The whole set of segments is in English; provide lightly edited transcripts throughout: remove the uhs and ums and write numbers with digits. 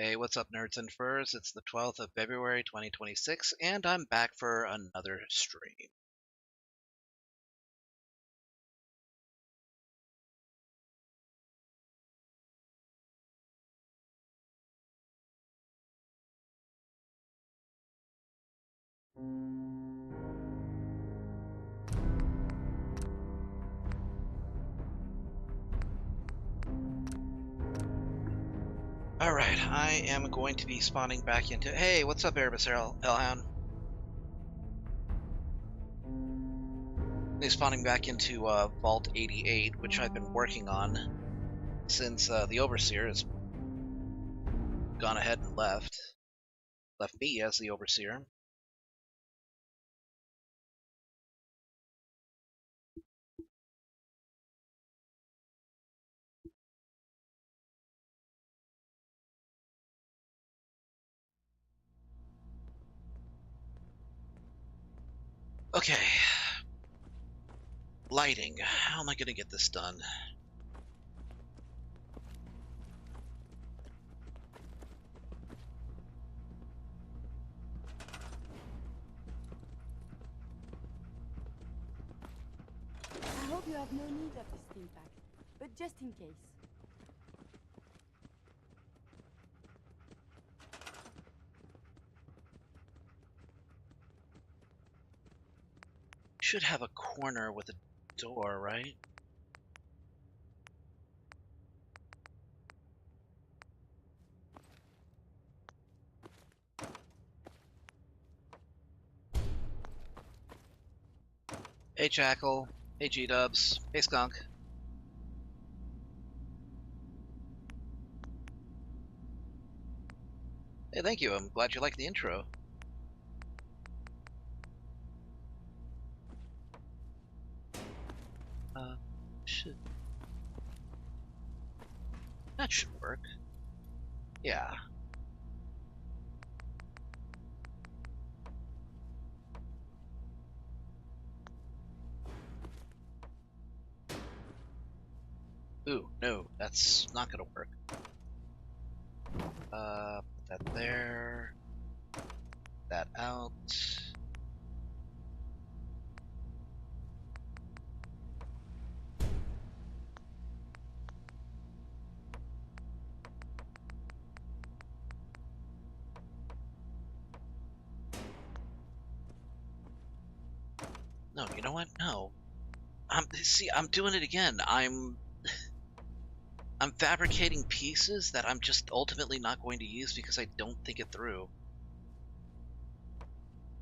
Hey, what's up, nerds and furs? It's the 12th of February 2026, and I'm back for another stream. Alright, I am going to be spawning back into... Hey, what's up, Erebus Hellhound? Spawning back into Vault 88, which I've been working on since the Overseer has gone ahead and left me as the Overseer. Okay. Lighting. How am I going to get this done? I hope you have no need of this steam pack, but just in case. Should have a corner with a door, right? Hey, Jackal. Hey, G-Dubs. Hey, Skunk. Hey, thank you. I'm glad you liked the intro. Should... That should work. Yeah. Ooh, no, that's not gonna work. Put that there. That out. No, you know what? No. I'm doing it again. I'm fabricating pieces that I'm just ultimately not going to use because I don't think it through.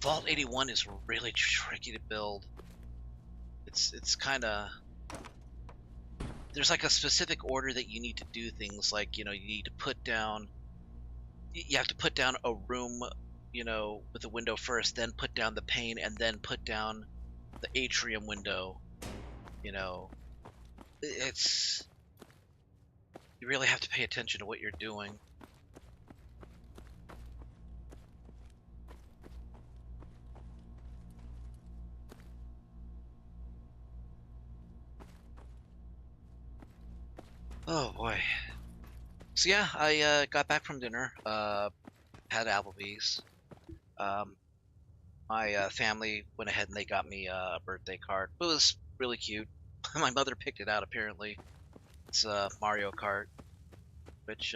Vault 81 is really tricky to build. It's kind of... There's like a specific order that you need to do things, like, you need to put down... You have to put down a room, with a window first, then put down the pane, and then put down the atrium window. It's... You really have to pay attention to what you're doing. Oh boy. So yeah, I got back from dinner, had Applebee's. My family went ahead and they got me a birthday card. It was really cute. My mother picked it out, apparently. It's Mario Kart, which,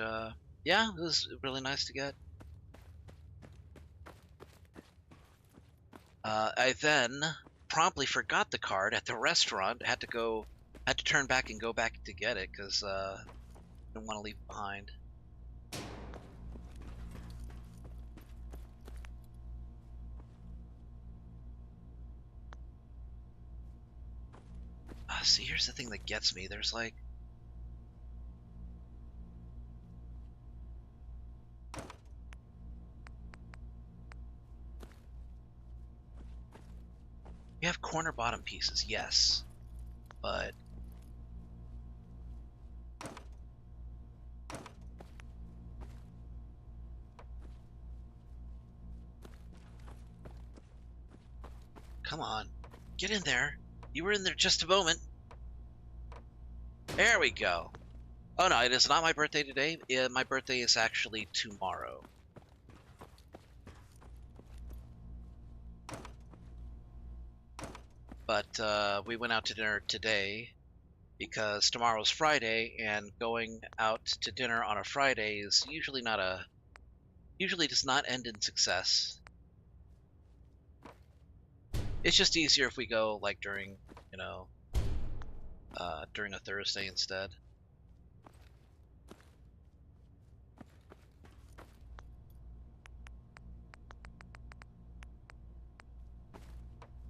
yeah, it was really nice to get. I then promptly forgot the card at the restaurant. Had to turn back and go back to get it because I didn't want to leave it behind. See, here's the thing that gets me. There's like... You have corner bottom pieces, yes, but... Come on, get in there. You were in there just a moment. There we go. Oh no, it is not my birthday today. My birthday is actually tomorrow. But we went out to dinner today because tomorrow's Friday, and going out to dinner on a Friday is usually does not end in success. It's just easier if we go like during, during a Thursday instead.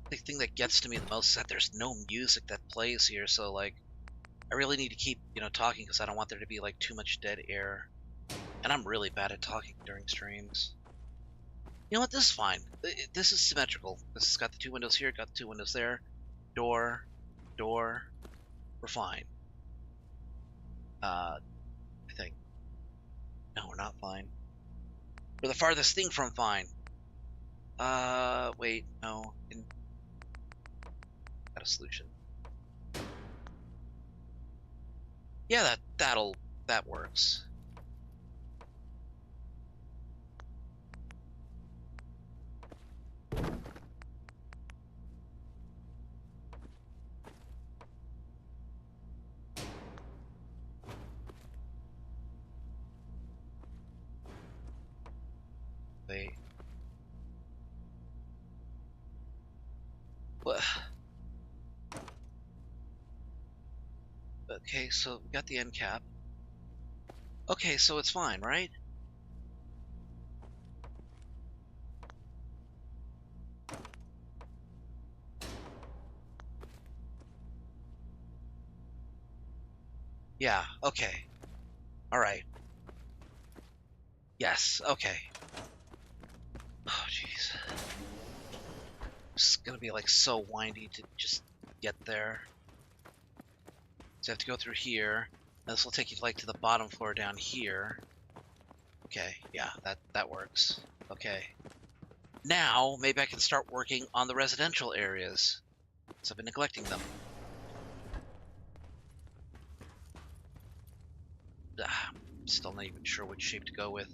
The thing that gets to me the most is that there's no music that plays here, so like I really need to keep, talking because I don't want there to be like too much dead air. And I'm really bad at talking during streams. You know what? This is fine. This is symmetrical. This has got the 2 windows here, got the 2 windows there. Door, door. We're fine. I think. No, we're not fine. We're the farthest thing from fine. Wait, no. Got a solution. Yeah, that works. Wait. What? Okay, so we got the end cap. Okay, so it's fine, right? Yeah, okay. Alright. Yes, okay. Oh, jeez. It's gonna be like so windy to just get there. So I have to go through here. This will take you like to the bottom floor down here. Okay, yeah, that works. Okay. Now, maybe I can start working on the residential areas. So I've been neglecting them. Still not even sure which shape to go with.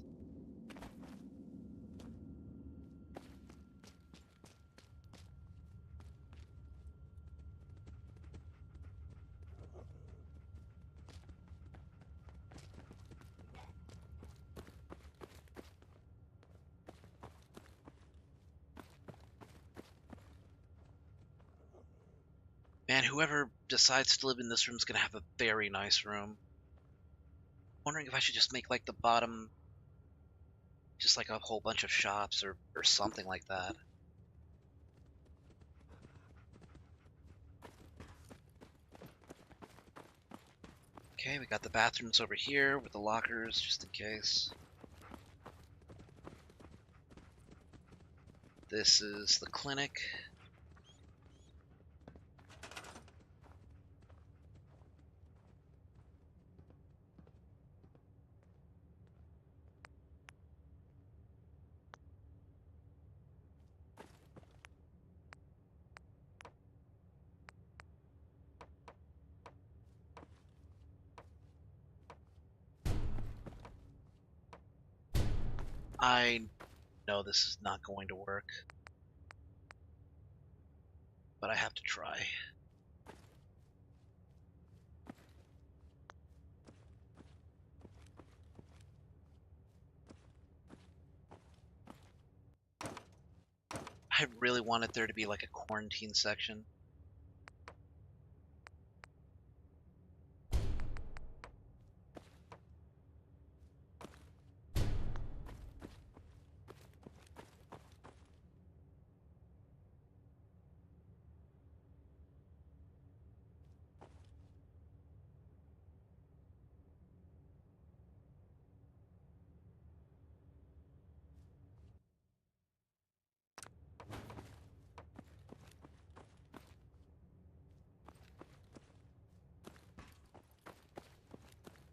Man, whoever decides to live in this room is gonna have a very nice room. Wondering if I should just make like the bottom just like a whole bunch of shops or something like that. Okay, we got the bathrooms over here with the lockers, just in case. This is the clinic. I know this is not going to work, but I have to try. I really wanted there to be like a quarantine section.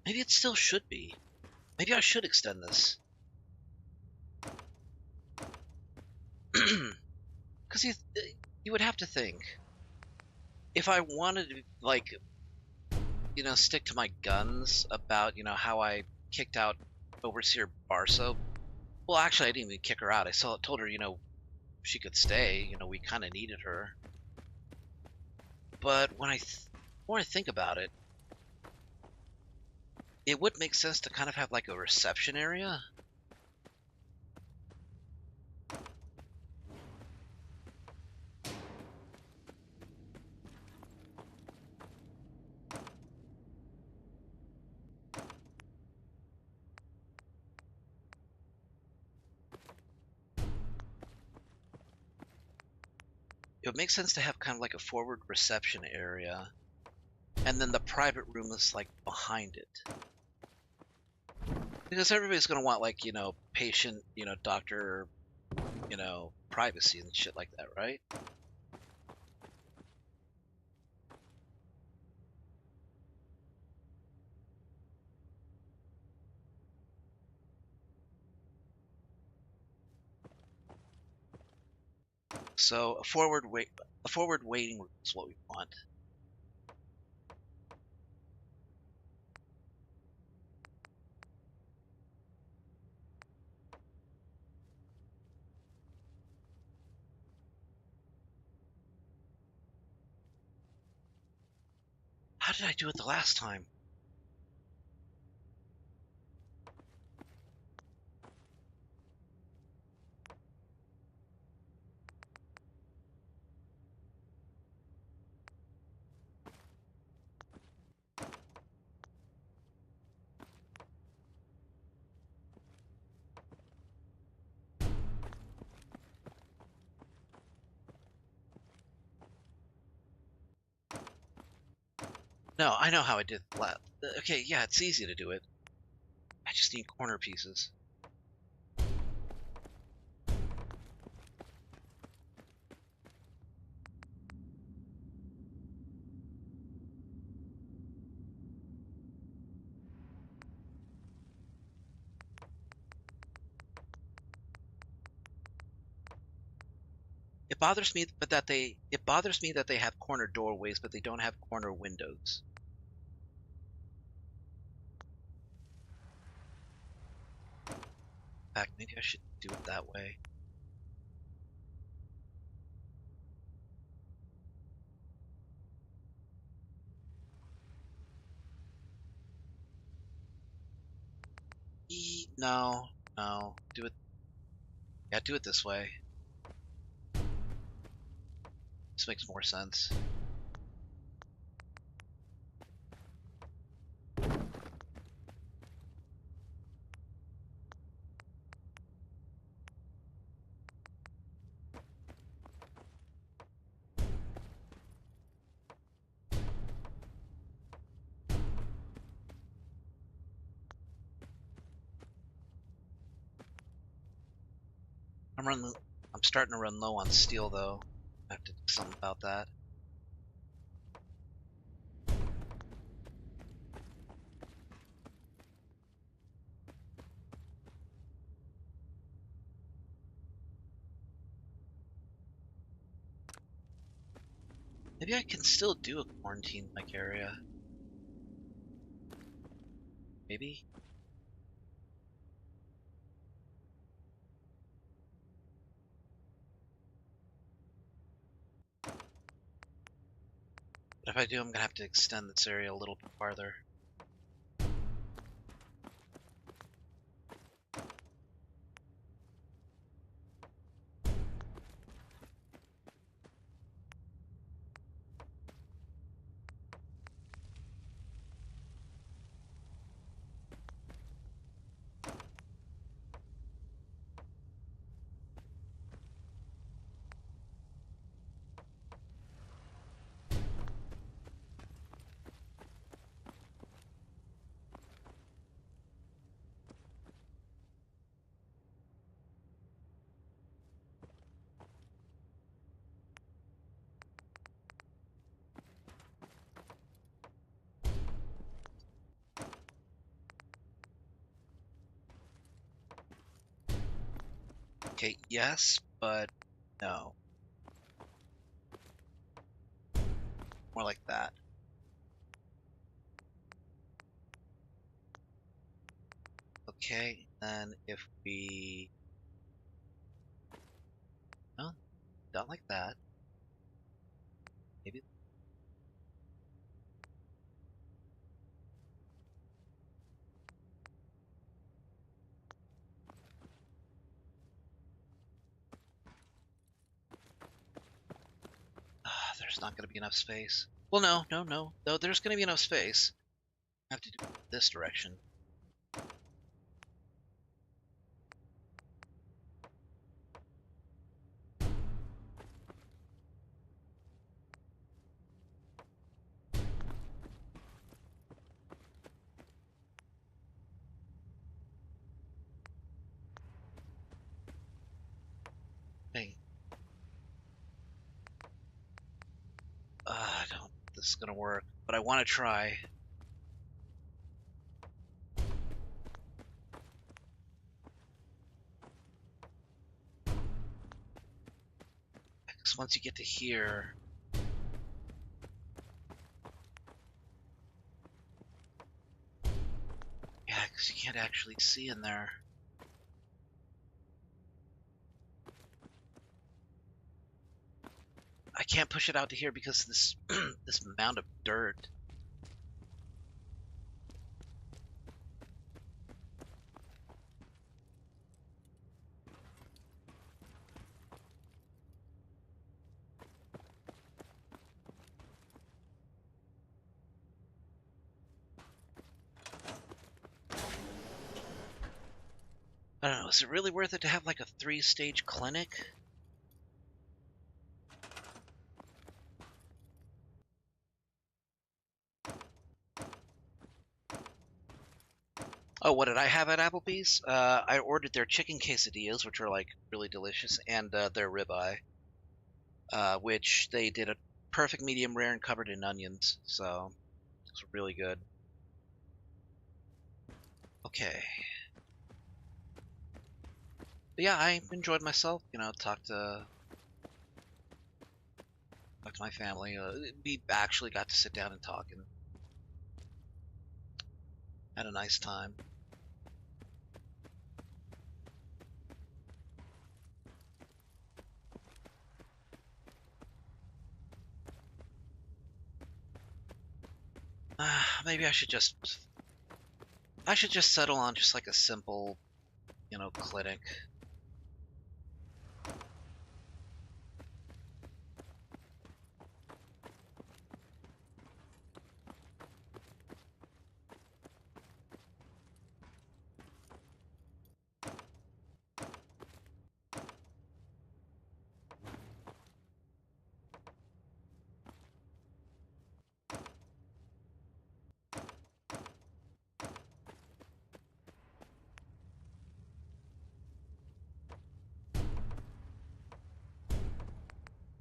Maybe it still should be. Maybe I should extend this. Because you would have to think, if I wanted to, like, stick to my guns about, how I kicked out Overseer Barso. Well, actually, I didn't even kick her out. Told her, she could stay. We kind of needed her. But when more I think about it, it would make sense to kind of have like a reception area. It would make sense to have kind of like a forward reception area, and then the private room is like behind it. Because everybody's gonna want like, patient, doctor, privacy and shit like that, right? So a forward waiting room is what we want. How did I do it the last time? No, I know how I did that. Okay, yeah, it's easy to do it. I just need corner pieces. It bothers me, that they have corner doorways, but they don't have corner windows. In fact, maybe I should do it that way. No, do it. Yeah, do it this way. This makes more sense. I'm starting to run low on steel, though. I have to do something about that. Maybe I can still do a quarantine-like area. Maybe? But if I do, I'm gonna have to extend this area a little bit farther. Okay, yes, but no. More like that. Okay, then if we... Oh, not like that. Maybe... there's not going to be enough space. Well, no, there's going to be enough space. I have to do this direction. Hey. I don't know if this is going to work, but I want to try. Because once you get to here... Yeah, because you can't actually see in there. I can't push it out to here because this this mound of dirt. I don't know, is it really worth it to have like a 3-stage clinic? Oh, what did I have at Applebee's? I ordered their chicken quesadillas, which are like really delicious, and their ribeye, which they did a perfect medium rare and covered in onions, so it's really good. Okay. But yeah, I enjoyed myself. You know, talked to my family. We actually got to sit down and talk and had a nice time. Maybe I should just settle on just like a simple, you know, clinic.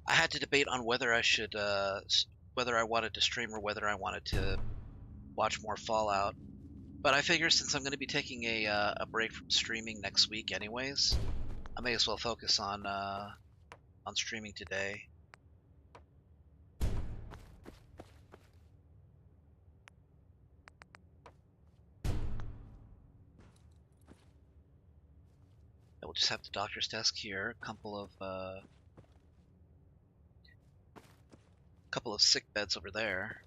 I had to debate on whether I should, whether I wanted to stream or whether I wanted to watch more Fallout. But I figure since I'm going to be taking a break from streaming next week anyways, I may as well focus on streaming today. We'll just have the doctor's desk here, a couple of sick beds over there.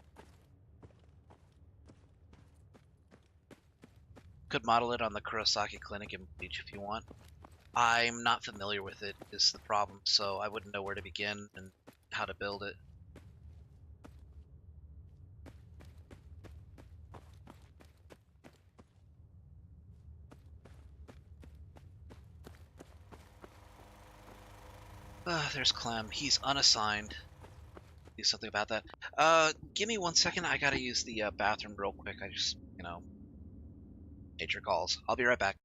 Could model it on the Kurosaki Clinic in Bleach if you want. I'm not familiar with it is the problem, so I wouldn't know where to begin and how to build it. There's Clem. He's unassigned. Do something about that. Give me 1 second. I gotta use the bathroom real quick. I just, you know, nature calls. I'll be right back.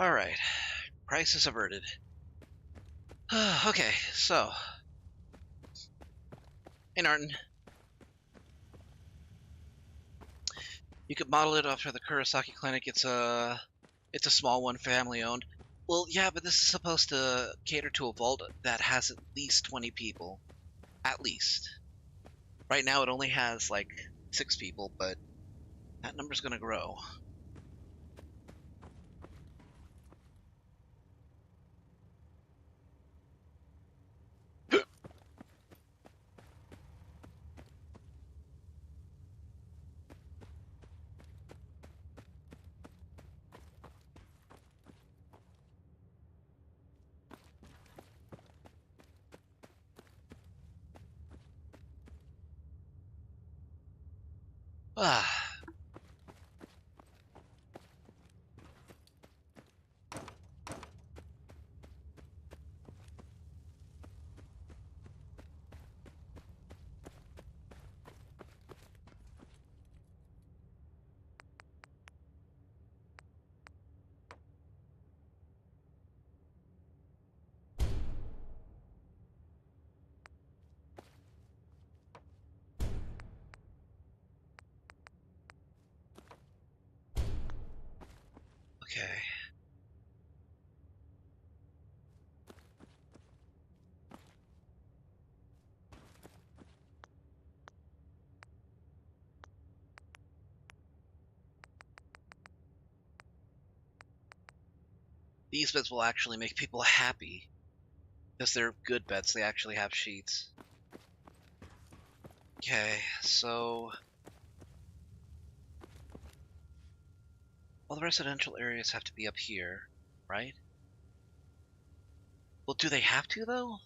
Alright. Crisis averted. Okay, so. Hey, Narton. You could model it after the Kurosaki Clinic. It's a small one, family owned. Well, yeah, but this is supposed to cater to a vault that has at least 20 people. At least. Right now it only has like 6 people, but that number's gonna grow. Ah. Okay. These beds will actually make people happy. Because they're good beds, they actually have sheets. Okay, so... Well, the residential areas have to be up here, right? Well, do they have to, though?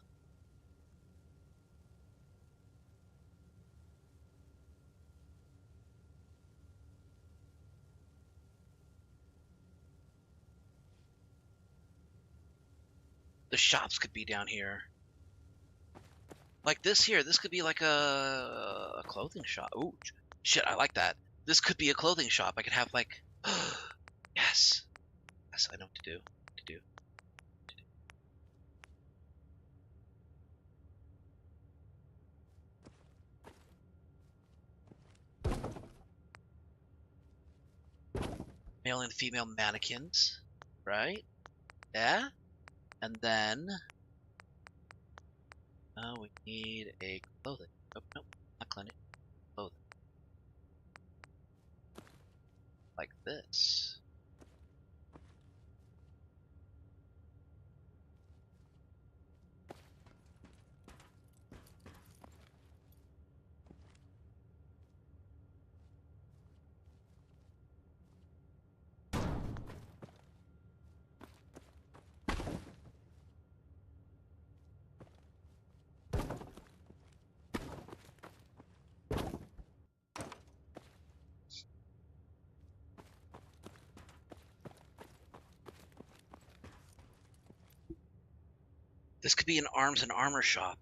The shops could be down here. Like this here, this could be like a clothing shop. Ooh, shit, I like that. This could be a clothing shop. I could have like... Yes. Yes, I know what to do. Male and female mannequins, right? Yeah. And then we need a clothing. Oh, nope, not clinic. Clothing. Like this. This could be an arms and armor shop.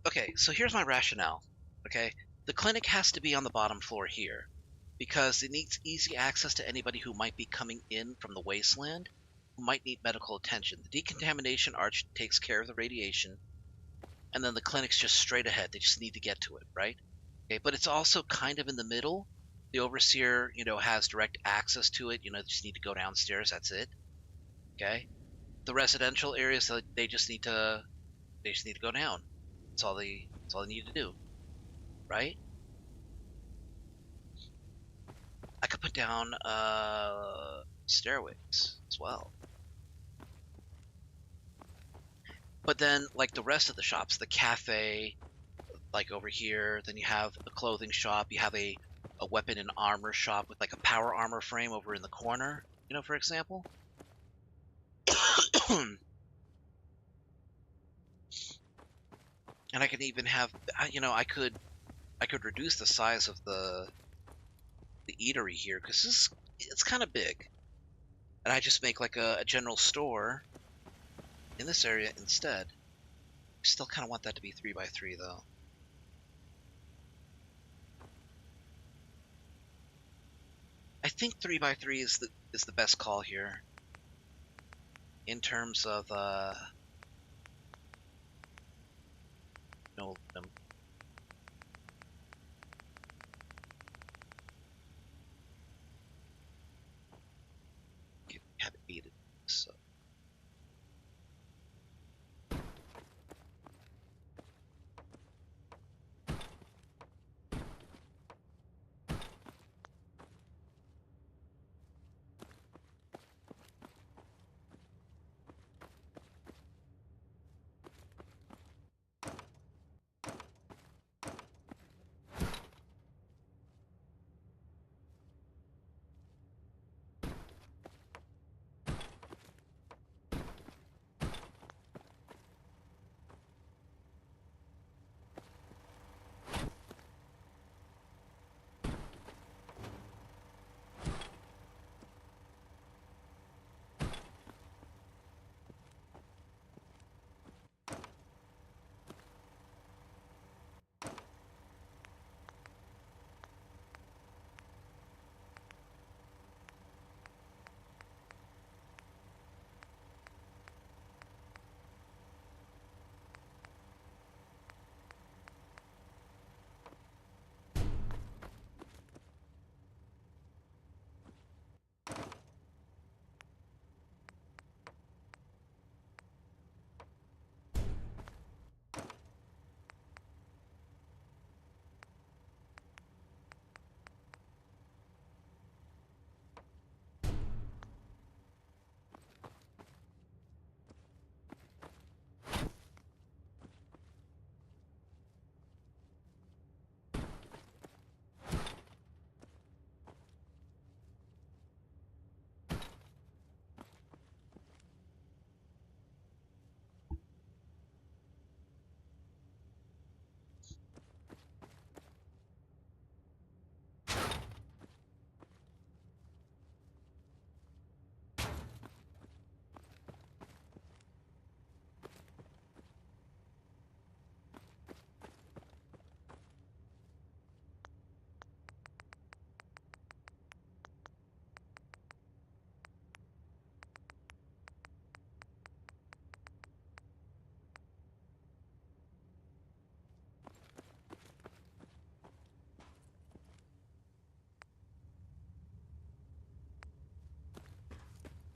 Okay, so here's my rationale. Okay, the clinic has to be on the bottom floor here because it needs easy access to anybody who might be coming in from the wasteland who might need medical attention. The decontamination arch takes care of the radiation, and then the clinic's just straight ahead. They just need to get to it, right? Okay, but it's also kind of in the middle. The overseer, has direct access to it. They just need to go downstairs. That's it. Okay. The residential areas, they just need to go down. That's all they need to do, right? I could put down stairways as well. But then, like the rest of the shops, the cafe, like over here, then you have a clothing shop, you have a weapon and armor shop with like a power armor frame over in the corner, for example. And I could even have, I could reduce the size of the eatery here because it's kind of big, and I just make like a general store in this area instead. We still kind of want that to be 3x3 though. I think 3x3 is the best call here in terms of no aluminum. We have 8 of these, so.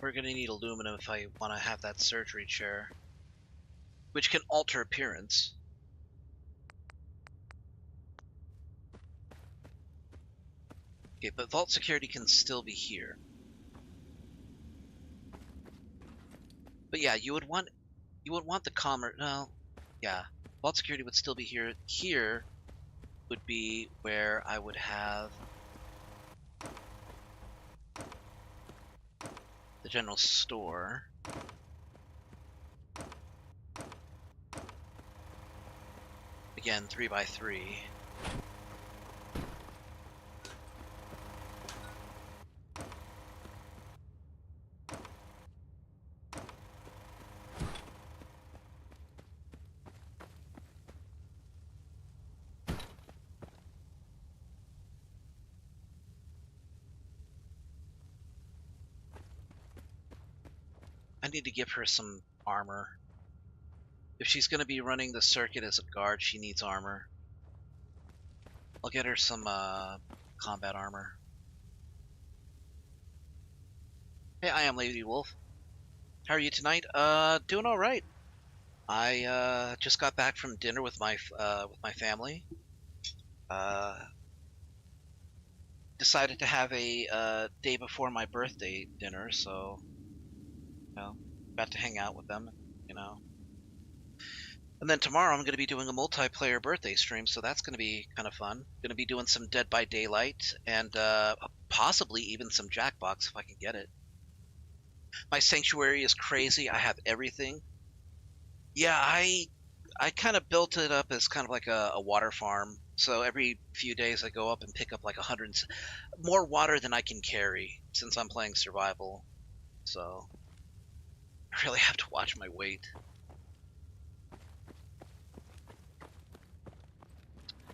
We're gonna need aluminum if I want to have that surgery chair, which can alter appearance. Okay, but vault security can still be here. But yeah, you would want the commerce. No, yeah, vault security would still be here. Here would be where I would have the general store. Again, 3x3. I need to give her some armor. If she's going to be running the circuit as a guard, she needs armor. I'll get her some combat armor. Hey, I am Lady Wolf. How are you tonight? Doing all right. I just got back from dinner with my family. Decided to have a day before my birthday dinner, so got to hang out with them, And then tomorrow I'm going to be doing a multiplayer birthday stream, so that's going to be kind of fun. Going to be doing some Dead by Daylight and possibly even some Jackbox if I can get it. My sanctuary is crazy. I have everything. Yeah, I kind of built it up as kind of like a water farm. So every few days I go up and pick up like 100 more water than I can carry since I'm playing survival. So I really have to watch my weight.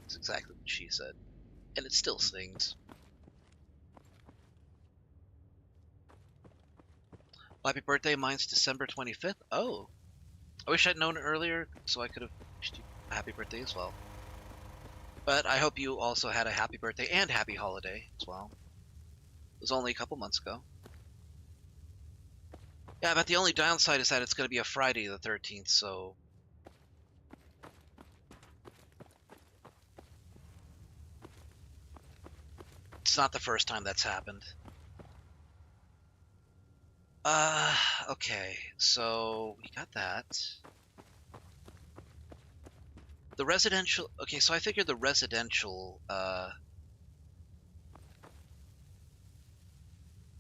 That's exactly what she said. And it still stings. Happy birthday, mine's December 25th. Oh, I wish I'd known earlier so I could have wished you a happy birthday as well. But I hope you also had a happy birthday and happy holiday as well. It was only a couple months ago. Yeah, but the only downside is that it's going to be a Friday the 13th, so... It's not the first time that's happened. Okay, so we got that. The residential... Okay, so I figured the residential,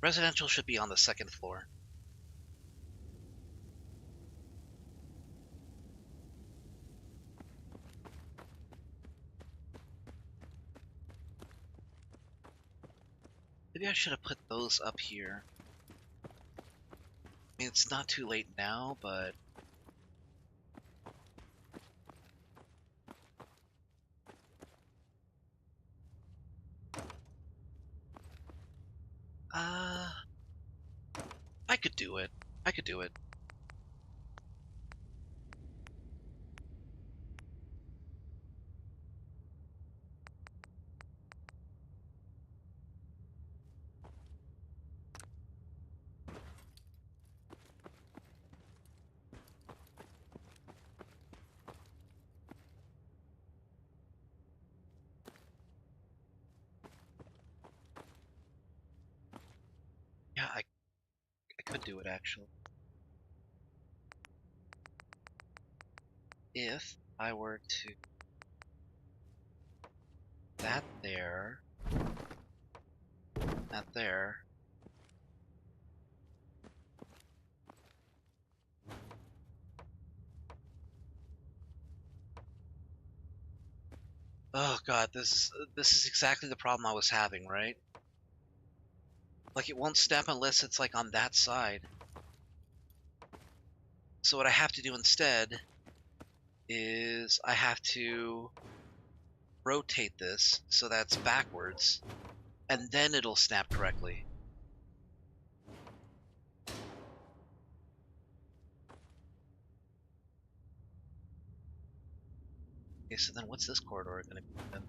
residential should be on the second floor. Maybe I should have put those up here. I mean, it's not too late now, but... I could do it. I could do it. Yeah, I could do it, actually. If I were to... That there... That there... Oh god, this is exactly the problem I was having, right? Like, it won't snap unless it's, like, on that side. So what I have to do instead is I have to rotate this so that's backwards, and then it'll snap correctly. Okay, so then what's this corridor gonna be then?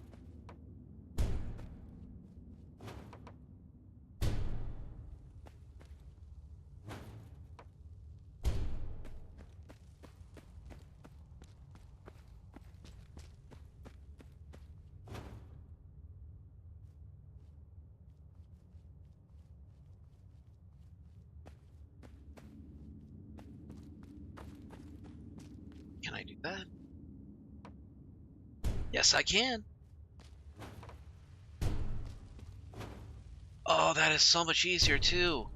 Can I do that? Yes, I can. Oh, that is so much easier too.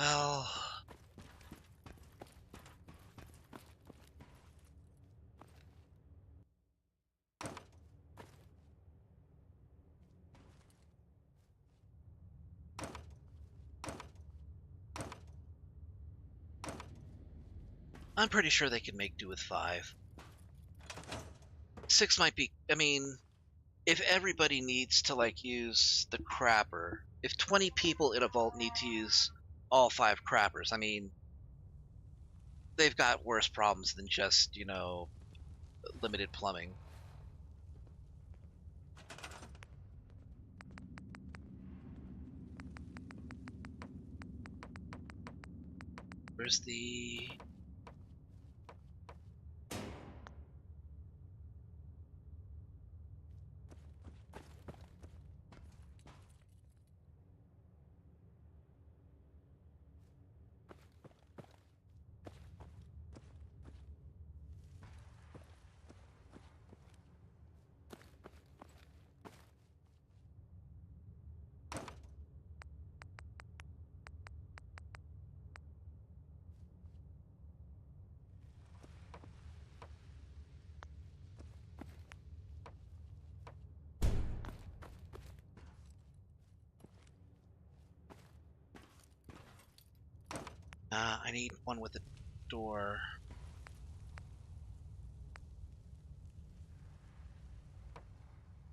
Well, I'm pretty sure they can make do with 5. 6 might be, I mean, if everybody needs to like use the crapper, if 20 people in a vault need to use all 5 crappers, I mean, they've got worse problems than just, you know, limited plumbing. Where's the... I need one with a door.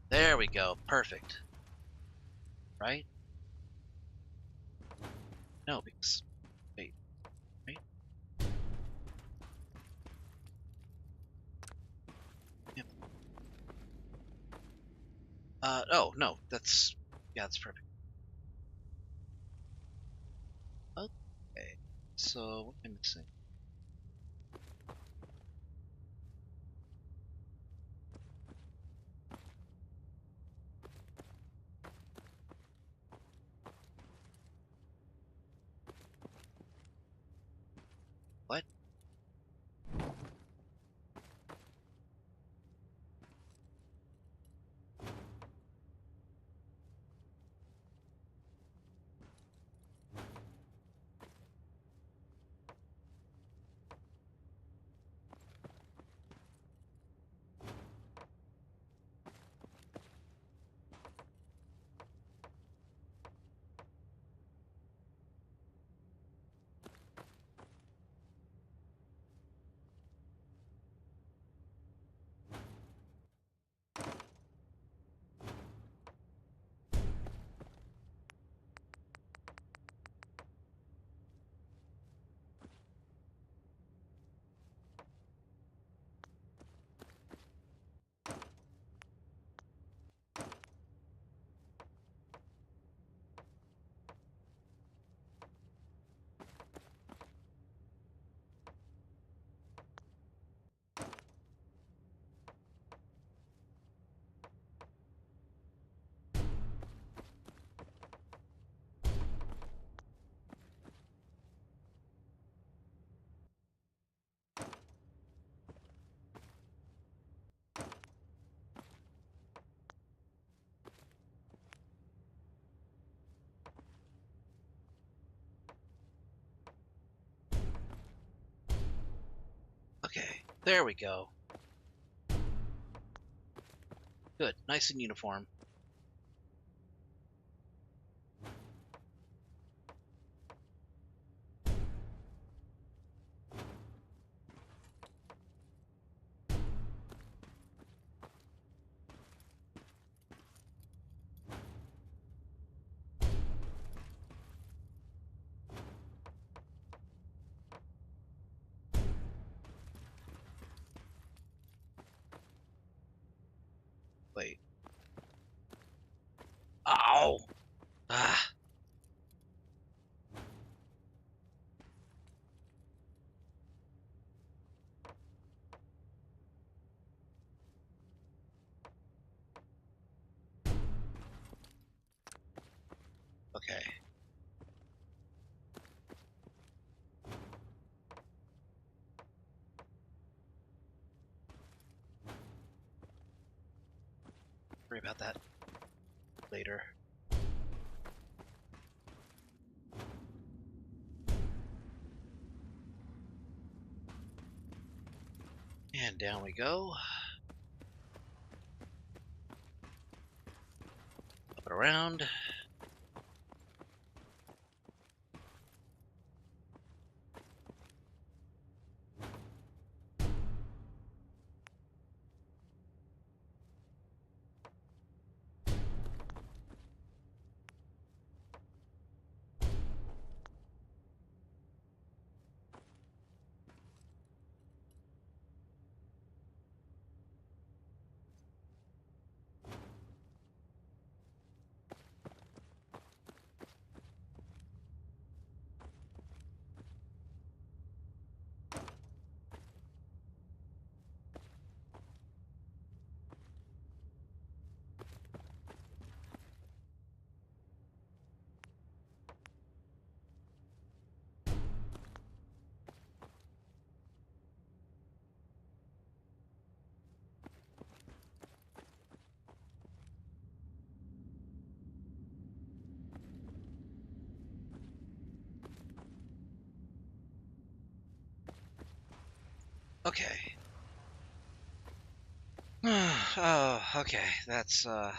There we go. Perfect. Right? No, because... Wait. Right? Yep. Oh, no. That's... Yeah, that's perfect. Okay. So, what am I missing? What? Okay. There we go. Good. Nice and uniform. Wait. Ow! Ah. Okay. Worry about that later. And down we go. Up and around. Okay. Oh, okay. That's, I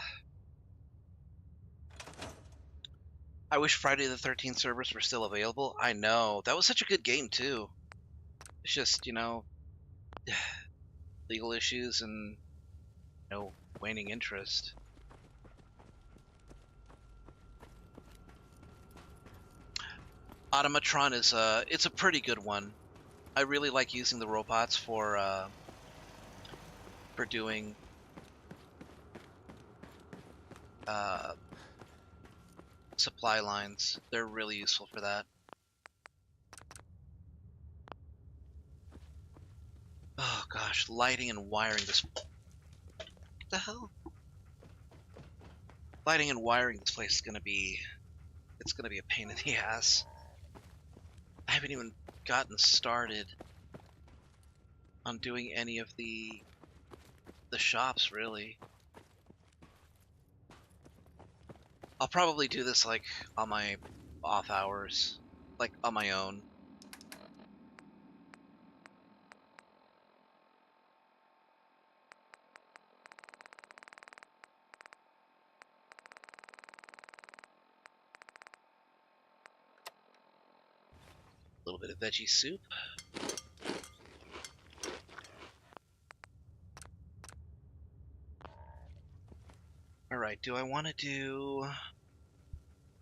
wish Friday the 13th servers were still available. I know. That was such a good game, too. It's just, you know, legal issues and, you know, waning interest. Automatron is, it's a pretty good one. I really like using the robots for doing, supply lines. They're really useful for that. Oh gosh, lighting and wiring this. What the hell? Lighting and wiring this place is gonna be. It's gonna be a pain in the ass. I haven't even gotten started on doing any of the shops really. I'll probably do this like on my off hours, like on my own. A little bit of veggie soup. Alright, do I want to do...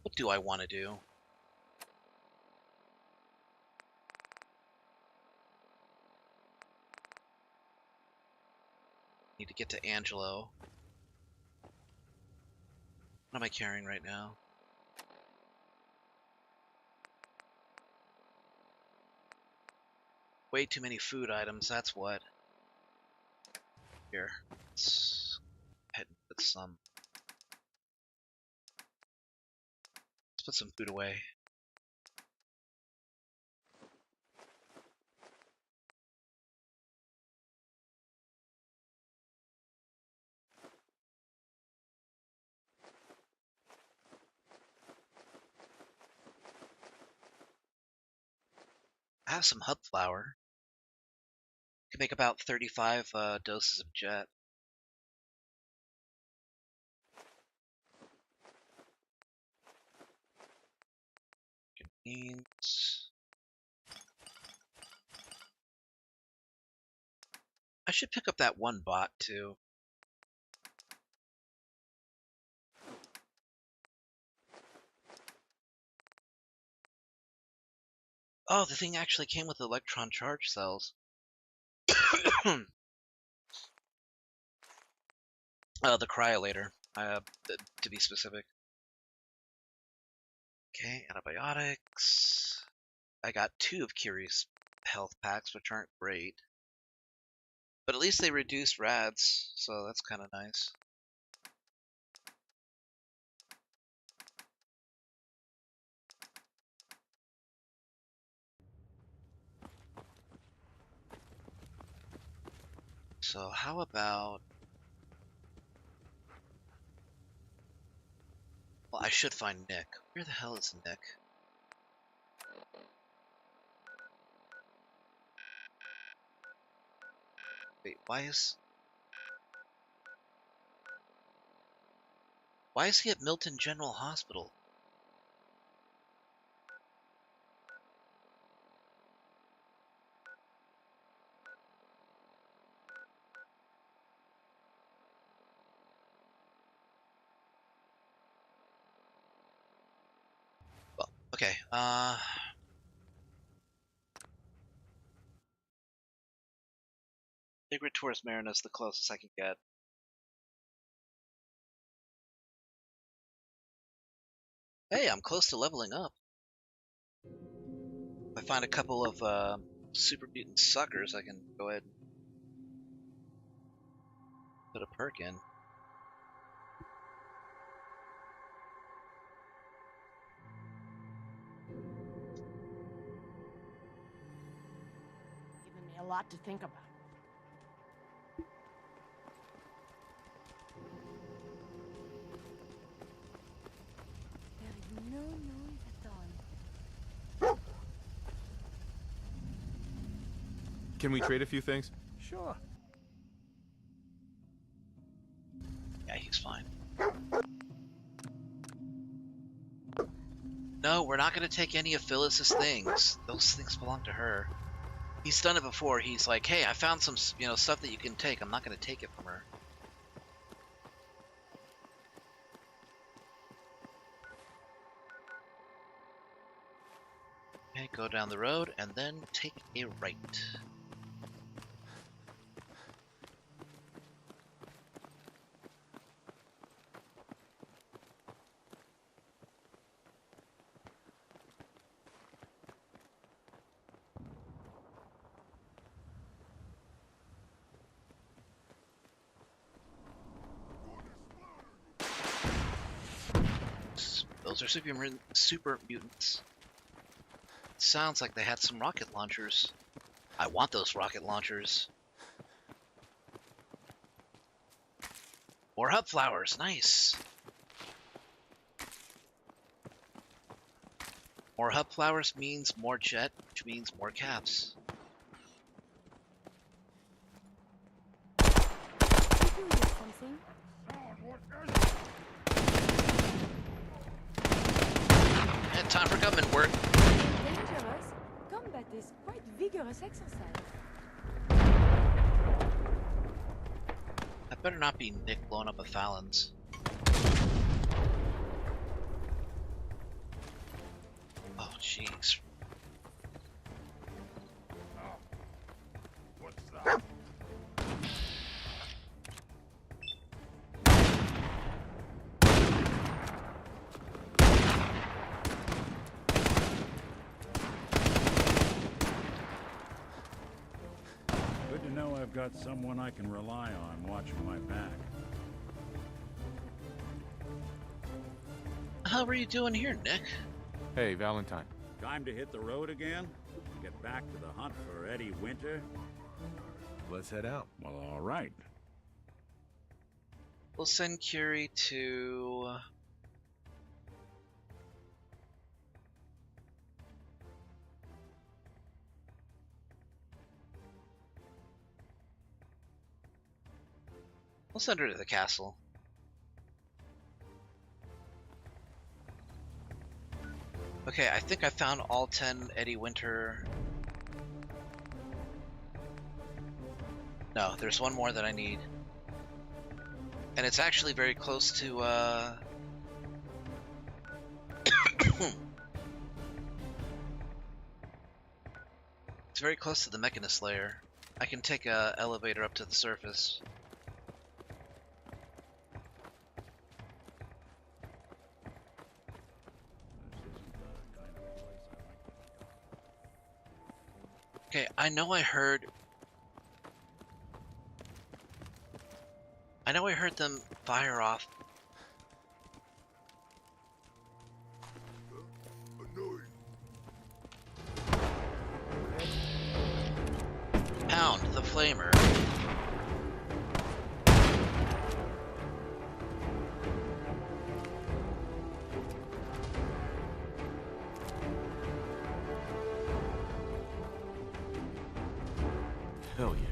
What do I want to do? Need to get to Angelo. What am I carrying right now? Way too many food items, that's what. Here, let's head and put some... Let's put some food away. I have some hub flour. Can make about 35 doses of jet. Beans. I should pick up that one bot too. Oh, the thing actually came with electron charge cells. The cryolator, to be specific. Okay, antibiotics. I got 2 of Kiri's health packs, which aren't great. But at least they reduce rads, so that's kind of nice. So how about... Well, I should find Nick. Where the hell is Nick? Wait, why is he at Milton General Hospital? Well, okay, Figure Tourist Marina is the closest I can get. Hey, I'm close to leveling up. If I find a couple of super mutant suckers, I can go ahead and put a perk in. Giving me a lot to think about. There is no noise at all. Can we trade a few things? Sure. Yeah, he's fine. No, we're not going to take any of Phyllis's things. Those things belong to her. He's done it before. He's like, hey, I found some, stuff that you can take. I'm not going to take it from her. Okay, go down the road and then take a right. Those are super mutants. Sounds like they had some rocket launchers. I want those rocket launchers. More hub flowers, nice. More hub flowers means more jet, which means more caps. Did you hear something? And time for government work. Dangerous. Combat is quite vigorous exercise. That better not be Nick blowing up a Fallon's. Oh, jeez. What's that? Good to know I've got someone I can rely on watching my back. How are you doing here, Nick? Hey, Valentine. Time to hit the road again? Get back to the hunt for Eddie Winter? Let's head out. Well, all right. We'll send Curie to... We'll send her to the castle. Okay, I think I found all 10 Eddie Winter. No, there's one more that I need. And it's actually very close to, It's very close to the Mechanist layer. I can take a elevator up to the surface. Okay, I know I heard them fire off. Pound the flamer. Hell yeah.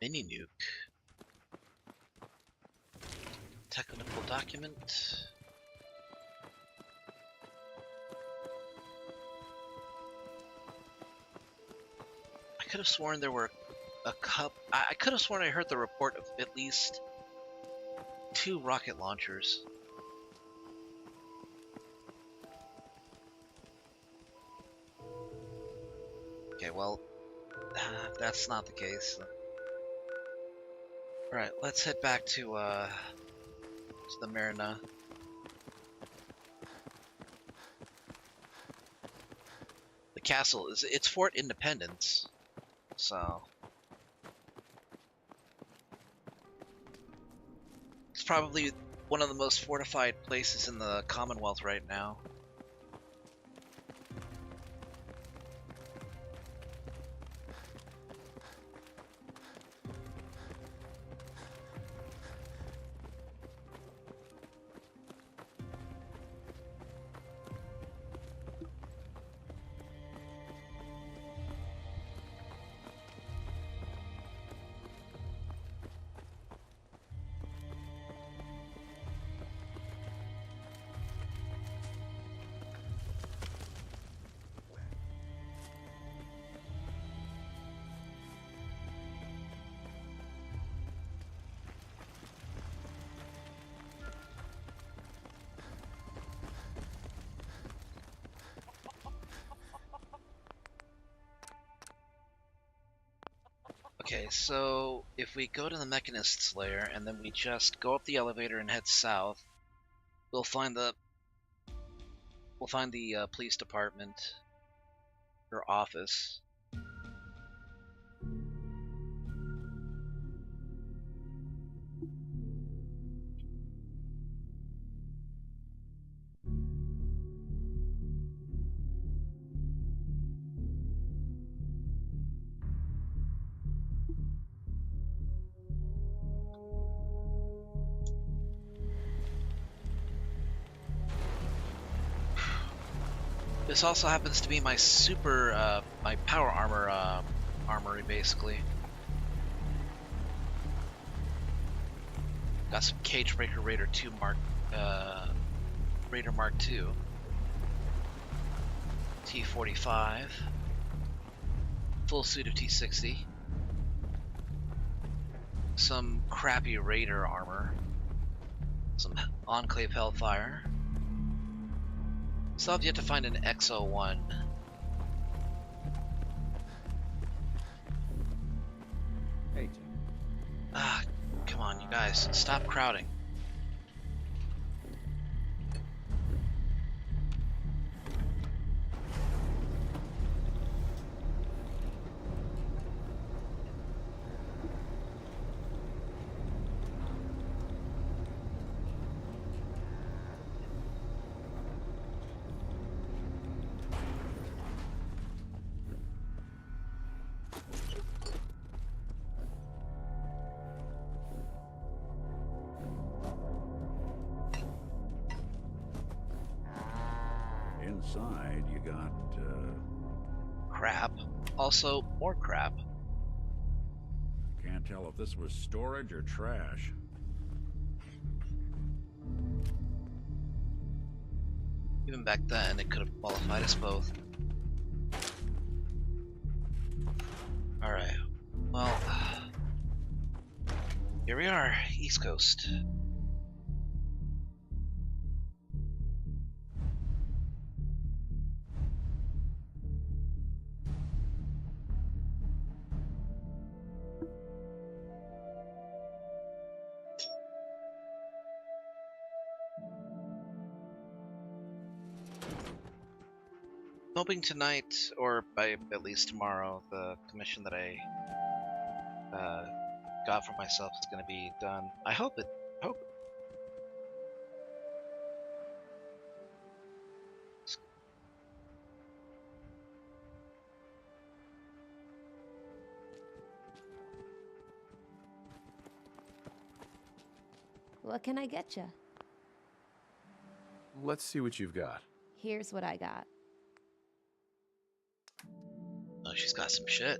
Mini nuke. Technical document. I could have sworn there were a I could have sworn I heard the report of at least 2 rocket launchers. Okay, well, if that's not the case. Alright, let's head back to the Marina. The castle it's Fort Independence, so it's probably one of the most fortified places in the Commonwealth right now. Okay, so if we go to the Mechanist's lair and then we just go up the elevator and head south, we'll find the police department or office. This also happens to be my my power armor armory, basically. Got some Cagebreaker Raider 2 Raider Mark II, T45, full suit of T60, some crappy Raider armor, some Enclave Hellfire. Still have yet to find an XO1. Hey, Jim. Ah, come on, you guys, stop crowding. Inside, you got, Crap. Also, more crap. can't tell if this was storage or trash. Even back then, it could have qualified us both. Alright. Well, here we are, East Coast. Hoping tonight, or by at least tomorrow, the commission that I got for myself is going to be done. I hope it. What can I get you? Let's see what you've got. Here's what I got. Oh, she's got some shit.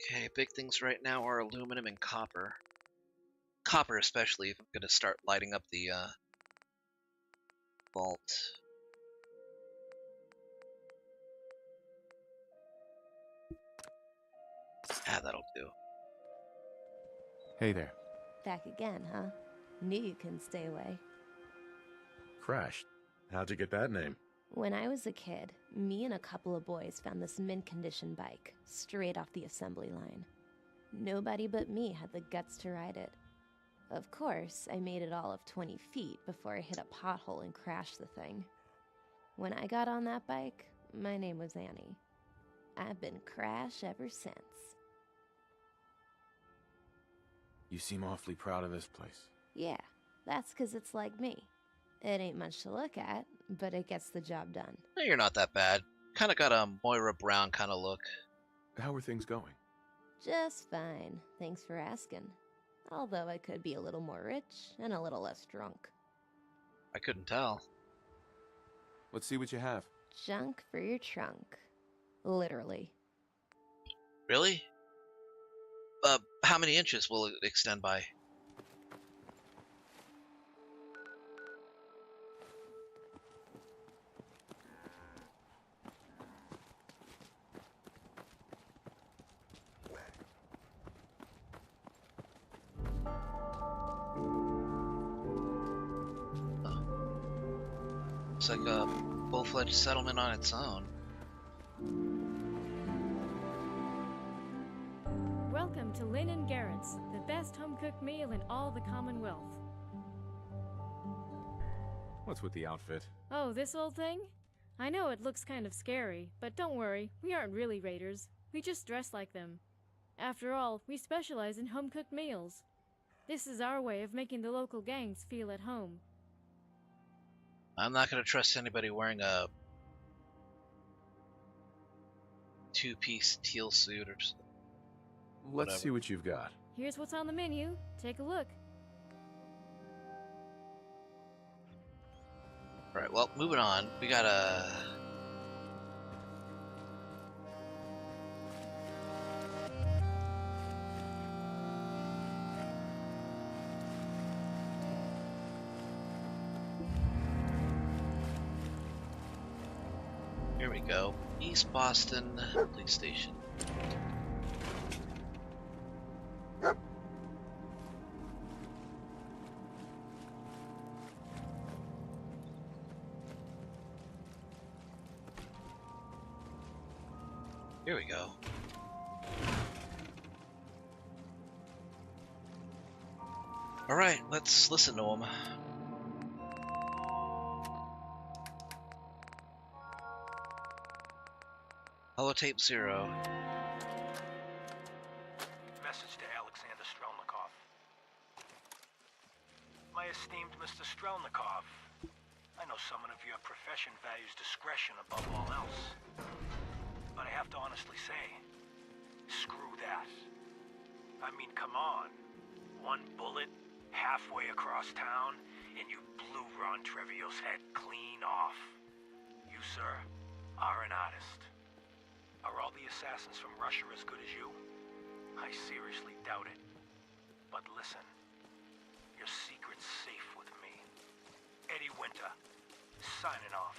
Okay, big things right now are aluminum and copper. Copper especially if I'm going to start lighting up the vault. Ah, that'll do. Hey there. Back again, huh? Knew you couldn't stay away. Crashed. How'd you get that name? When I was a kid, me and a couple of boys found this mint condition bike, straight off the assembly line. Nobody but me had the guts to ride it. Of course, I made it all of 20 feet before I hit a pothole and crashed the thing. When I got on that bike, my name was Annie. I've been Crash ever since. You seem awfully proud of this place. Yeah, that's 'cause it's like me. It ain't much to look at, but it gets the job done. Eh, you're not that bad. Kind of got a Moira Brown kind of look. How are things going? Just fine, thanks for asking. Although I could be a little more rich and a little less drunk. I couldn't tell. Let's see what you have. Junk for your trunk. Literally. Really? How many inches will it extend by? It's like a full-fledged settlement on its own. Welcome to Lynn and Garrett's, the best home-cooked meal in all the Commonwealth. What's with the outfit? Oh, this old thing? I know it looks kind of scary, but don't worry, we aren't really raiders. We just dress like them. After all, we specialize in home-cooked meals. This is our way of making the local gangs feel at home. I'm not going to trust anybody wearing a two-piece teal suit or something. Let's Whatever. see what you've got. Here's what's on the menu. Take a look. Right, well, moving on. We got a... Here we go. East Boston Police Station. Here we go. Alright, let's listen to him. Holotape 0. Message to Alexander Strelnikov. My esteemed Mr. Strelnikov, I know someone of your profession values discretion above all else. But I have to honestly say, screw that. I mean, come on. One bullet, halfway across town, and you blew Ron Treviel's head clean off. You, sir, are an artist. Are all the assassins from Russia as good as you? I seriously doubt it. But listen, your secret's safe with me. Eddie Winter, signing off.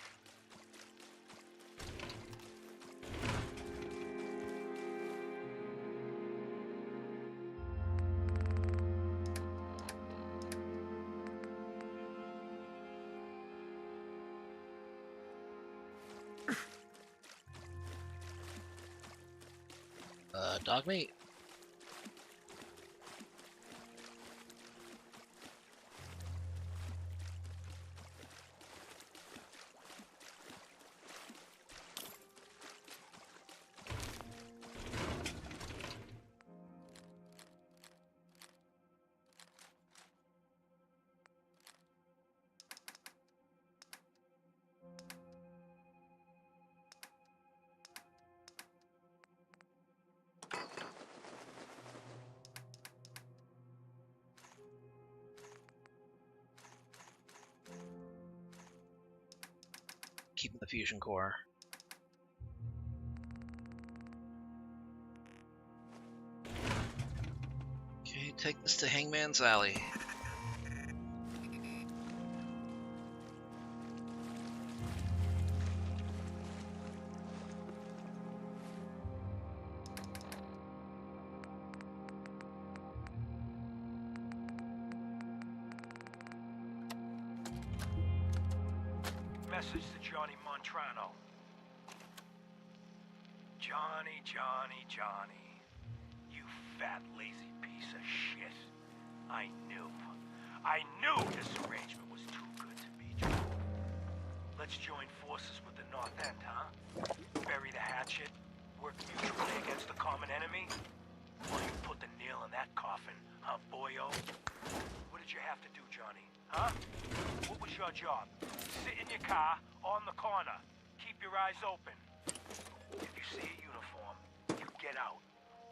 Dog meat. Keeping the fusion core. Take this to Hangman's Alley. Message to Johnny Montrano. Johnny, you fat, lazy piece of shit. I knew this arrangement was too good to be true. Let's join forces with the North End, huh? Bury the hatchet, work mutually against the common enemy? Or you put the nail in that coffin, huh, boyo? What did you have to do, Johnny? Huh? What was your job? Sit in your car, on the corner. Keep your eyes open. If you see a uniform, you get out.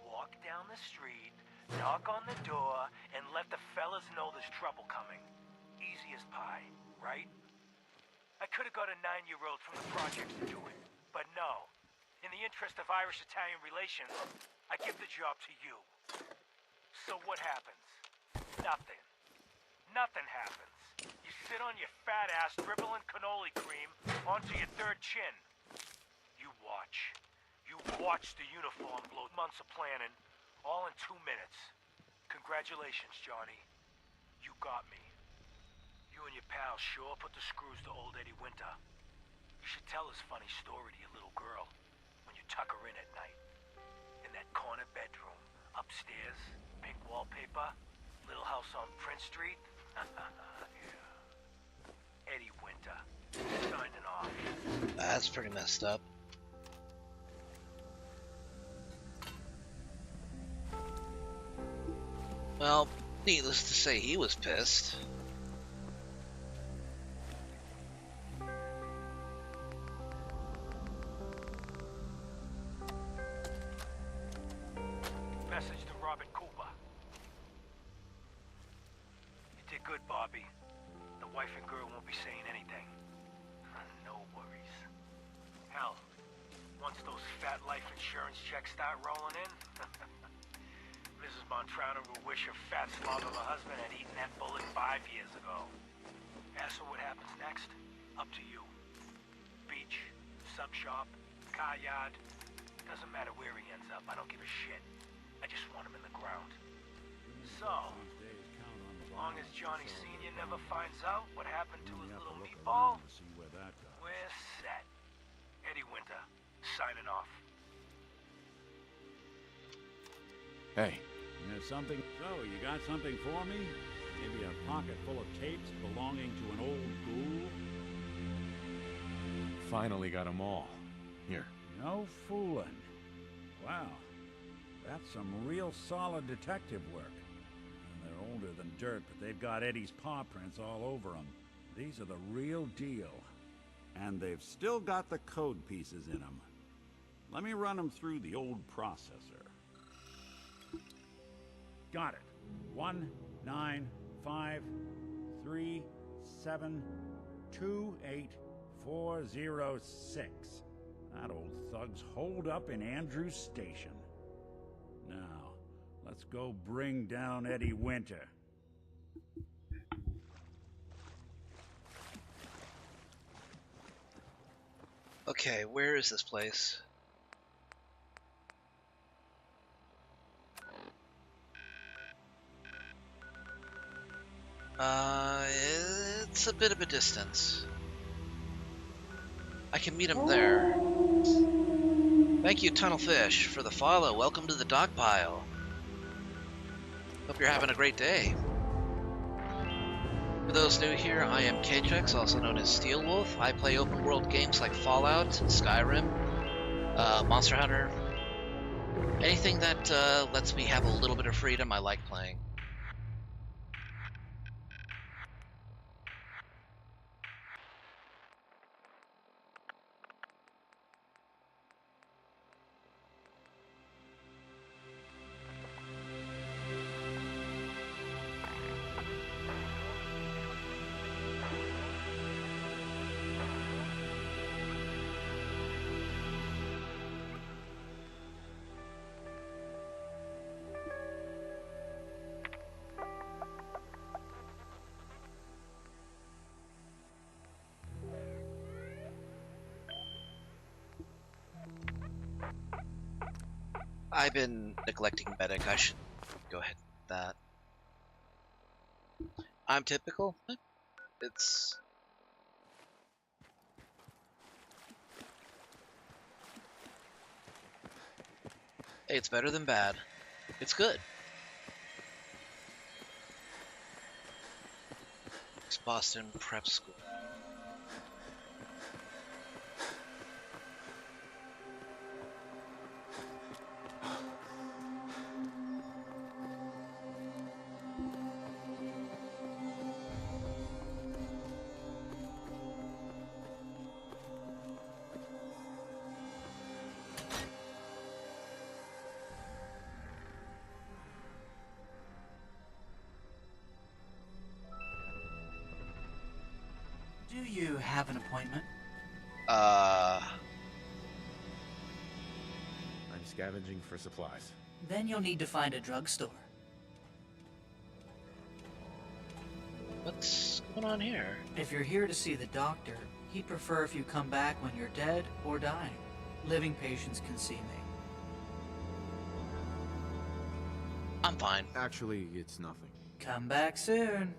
Walk down the street, knock on the door, and let the fellas know there's trouble coming. Easy as pie, right? I could have got a 9-year-old from the projects to do it, but no. In the interest of Irish-Italian relations, I give the job to you. So what happens? Nothing. Nothing happens. You sit on your fat ass dribbling cannoli cream onto your third chin. You watch. You watch the uniform blow months of planning, all in 2 minutes. Congratulations, Johnny. You got me. You and your pal sure put the screws to old Eddie Winter. You should tell this funny story to your little girl when you tuck her in at night. In that corner bedroom, upstairs, pink wallpaper, little house on Prince Street. Yeah. Eddie Winter, signing off. That's pretty messed up. Well, needless to say, he was pissed. Message to Robert Cooper. You did good, Bobby. The wife and girl won't be saying anything. No worries. Hell, once those fat life insurance checks start rolling in, Mrs. Montrano will wish her fat slob of a husband had eaten that bullet 5 years ago. As for what happens next, up to you. Beach, sub shop, car yard, doesn't matter where he ends up, I don't give a shit. I just want him in the ground. So, as long as Johnny Sr. never finds out what happened to his little meatball, we're set. Eddie Winter, signing off. Hey, There's something. So, you got something for me? Maybe a pocket full of tapes belonging to an old ghoul? finally got them all. Here. No fooling. Wow. That's some real solid detective work. And they're older than dirt, but they've got Eddie's paw prints all over them. These are the real deal. And they've still got the code pieces in them. Let me run them through the old processor. Got it. 19537284406. That old thug's holed up in Andrews Station. Now, let's go bring down Eddie Winter. Okay, where is this place? It's a bit of a distance. I can meet him there. Thank you, Tunnelfish, for the follow. Welcome to the dog pile. Hope you're having a great day. For those new here, I am Kaytrex, also known as Steel Wolf. I play open world games like Fallout, Skyrim, Monster Hunter. Anything that lets me have a little bit of freedom, I like playing. I've been neglecting medic. I should go ahead with that. I'm typical. It's... Hey, it's better than bad. It's good. It's Boston Prep School. Do you have an appointment? I'm scavenging for supplies. Then you'll need to find a drugstore. What's going on here? If you're here to see the doctor, he'd prefer if you come back when you're dead or dying. Living patients can see me. I'm fine. Actually, it's nothing. Come back soon.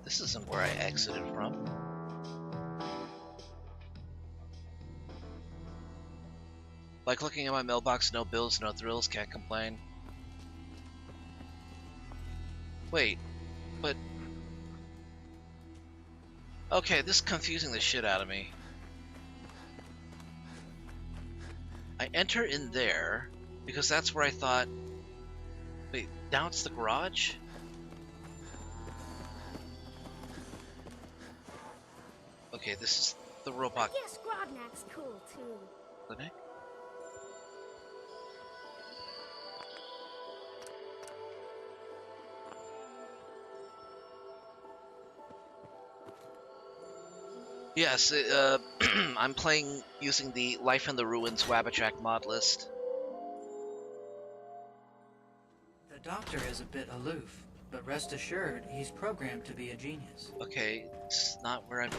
This isn't where I exited from. Like looking at my mailbox, no bills, no thrills, can't complain. Wait, but... Okay, this is confusing the shit out of me. I enter in there, because that's where I thought... Wait, now it's the garage? Okay, this is the robot Yeah, Scrodnak's cool too. clinic. Yes, I'm playing using the Life in the Ruins Wabatrack mod list. The doctor is a bit aloof, but rest assured, he's programmed to be a genius. Okay, it's not where I'm...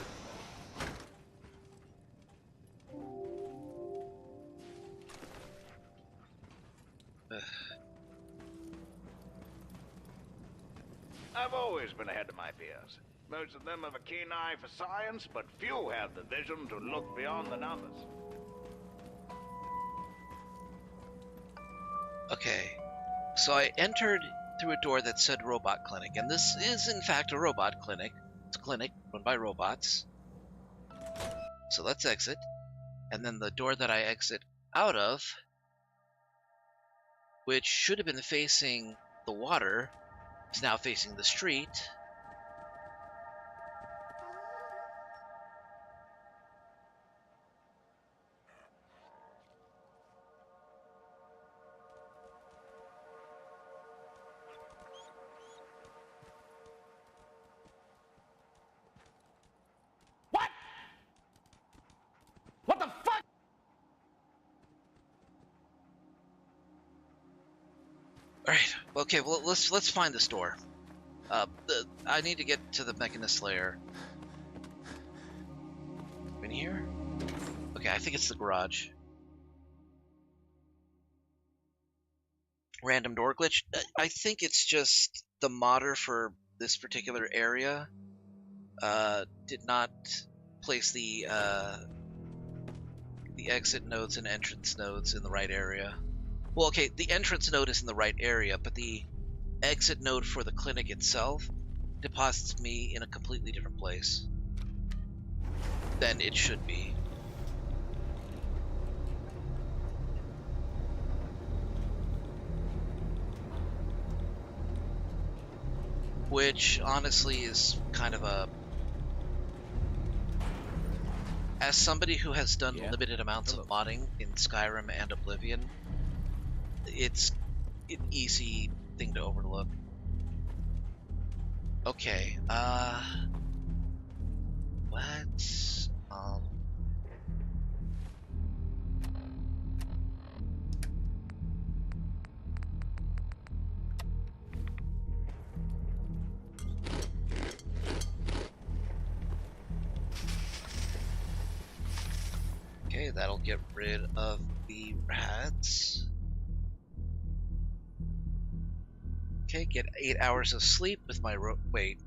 I've always been ahead of my peers. Most of them have a keen eye for science, but few have the vision to look beyond the numbers. Okay, so I entered through a door that said Robot Clinic, and this is in fact a robot clinic. It's a clinic run by robots. So let's exit. And then the door that I exit out of, which should have been facing the water, is now facing the street. What the fuck? All right. Okay. Well, let's find this door. I need to get to the Mechanist layer. In here? Okay, I think it's the garage. Random door glitch. I think it's just the modder for this particular area did not place the exit nodes and entrance nodes in the right area. Well, okay, the entrance node is in the right area, but the exit node for the clinic itself deposits me in a completely different place than it should be. Which, honestly, is kind of a... As somebody who has done limited amounts of modding in Skyrim and Oblivion, it's an easy thing to overlook. Okay, let's, Okay, that'll get rid of the rats. Okay, get 8 hours of sleep with my wait,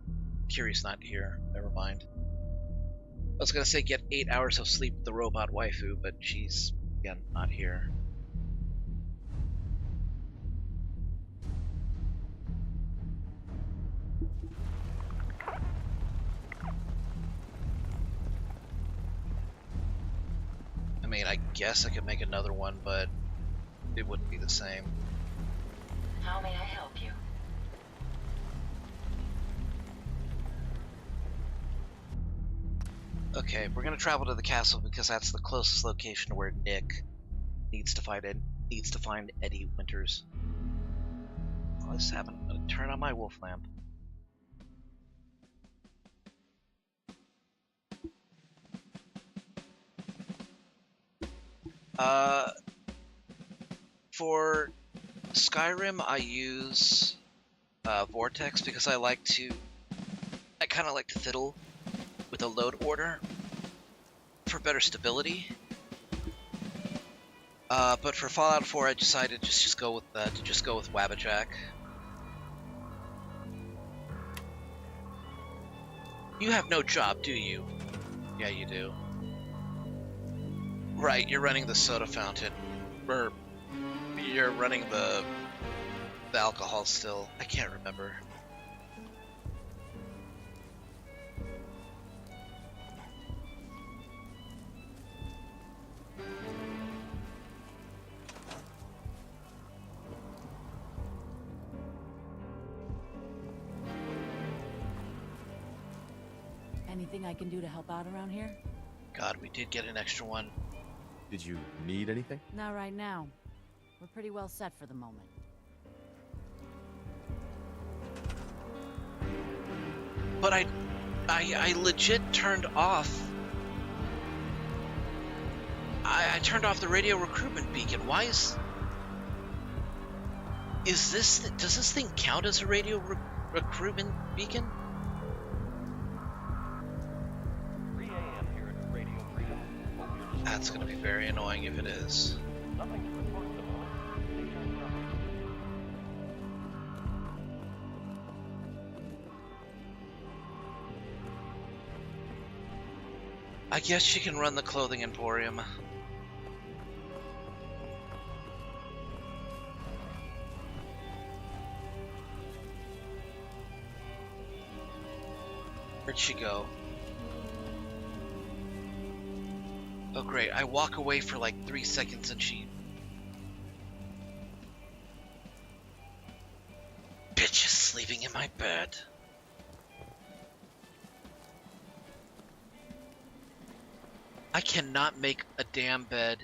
Kiri's not here. Never mind. I was gonna say get 8 hours of sleep with the robot waifu, but she's, again, not here. I mean, I guess I could make another one, but it wouldn't be the same. How may I help you? Okay, we're gonna travel to the castle because that's the closest location to where Nick needs to find Eddie Winters. Oh, this happened. I'm gonna turn on my wolf lamp. For Skyrim, I use Vortex because I kind of like to fiddle with a load order for better stability. But for Fallout 4, I decided to just go with Wabbajack. You have no job, do you? Yeah, you do. Right, you're running the soda fountain. Or you're running the alcohol still. I can't remember. Anything I can do to help out around here? God, we did get an extra one. Did you need anything? Not right now. We're pretty well set for the moment. But I legit turned off. I turned off the radio recruitment beacon. Why is this? Does this thing count as a radio recruitment beacon? 3 a.m. here at Radio Freedom. That's gonna be very annoying if it is. Nothing to report at the moment. Nature property. I guess she can run the clothing emporium. Where'd she go? Oh great, I walk away for like 3 seconds and she... Bitch is sleeping in my bed. I cannot make a damn bed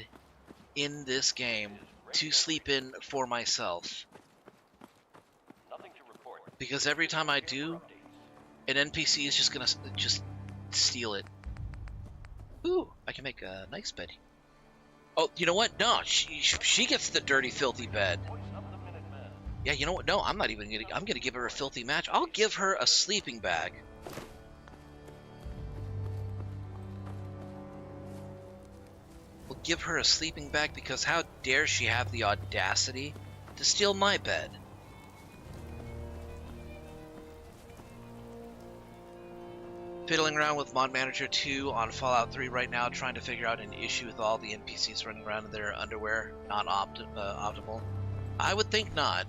in this game to sleep in for myself. Nothing to report. Because every time I do, an NPC is just gonna steal it. Ooh, I can make a nice bed. Oh, you know what? No, she gets the dirty, filthy bed. Yeah, you know what? No, I'm not even gonna. I'm gonna give her a filthy match. I'll give her a sleeping bag. We'll give her a sleeping bag because how dare she have the audacity to steal my bed? Fiddling around with Mod Manager 2 on Fallout 3 right now, trying to figure out an issue with all the NPCs running around in their underwear, not optimal. I would think not.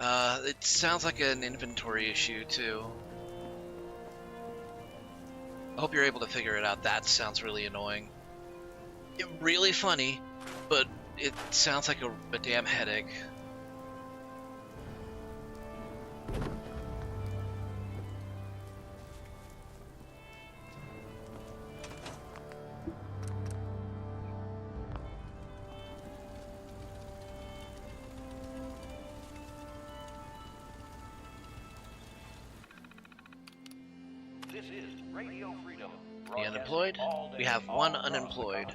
It sounds like an inventory issue too. I hope you're able to figure it out. That sounds really annoying. Really funny, but it sounds like a damn headache. This is Radio Freedom. The unemployed? We have one unemployed.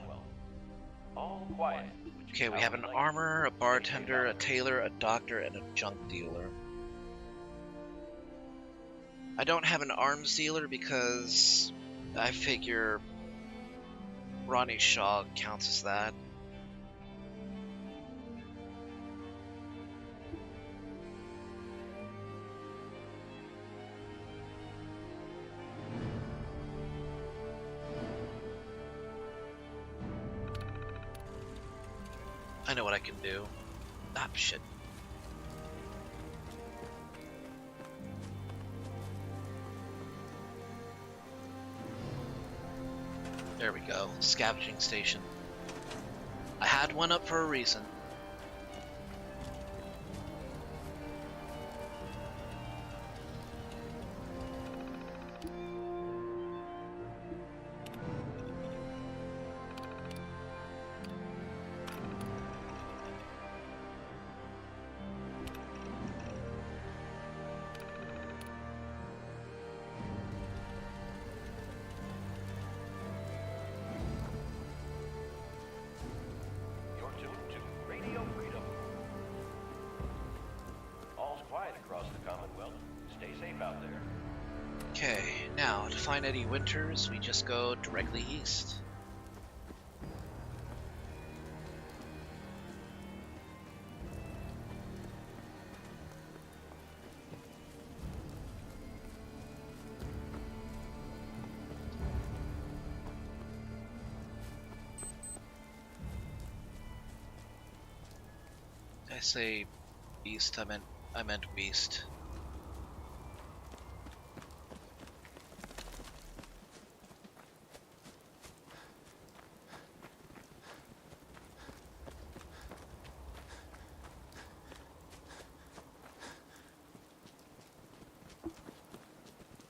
All quiet. Okay, we have an armorer, a bartender, a tailor, a doctor, and a junk dealer. I don't have an arms dealer because I figure Ronnie Shaw counts as that. I know what I can do. Ah, shit. There we go. Scavenging station. I had one up for a reason. You're tuned to Radio Freedom. All's quiet across the Commonwealth. Stay safe out there. Okay, now to find Eddie Winters, we just go directly east. Did I say east? I meant west.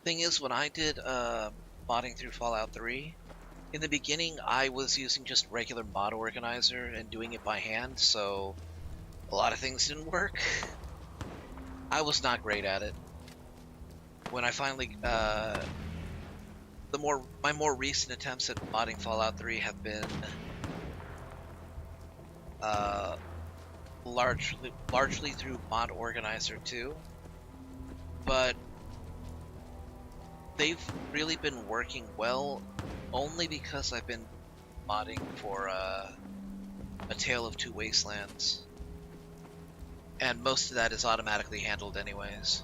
Thing is, when I did modding through Fallout 3, in the beginning I was using just regular mod organizer and doing it by hand, so a lot of things didn't work. I was not great at it. When I finally, my more recent attempts at modding Fallout 3 have been largely through mod organizer too, but they've really been working well only because I've been modding for A Tale of Two Wastelands, and most of that is automatically handled anyways.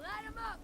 Light 'em up!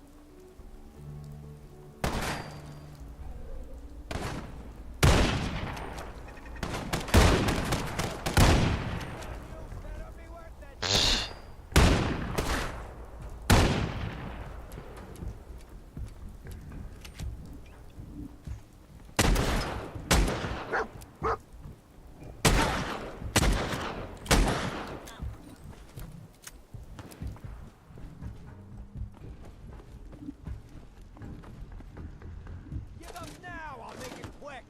Give up now, I'll make it quick!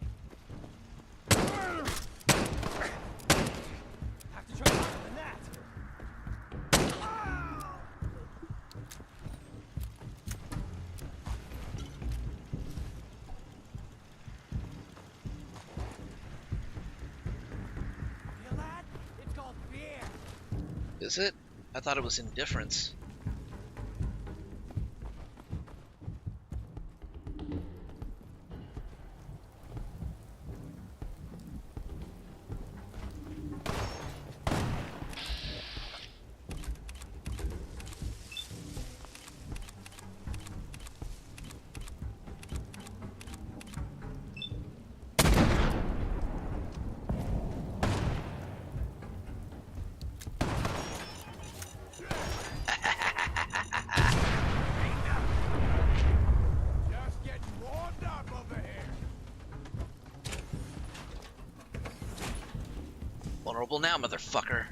Have to try harder than that! Feel that? It's called fear! Is it? I thought it was indifference. vulnerable now, motherfucker.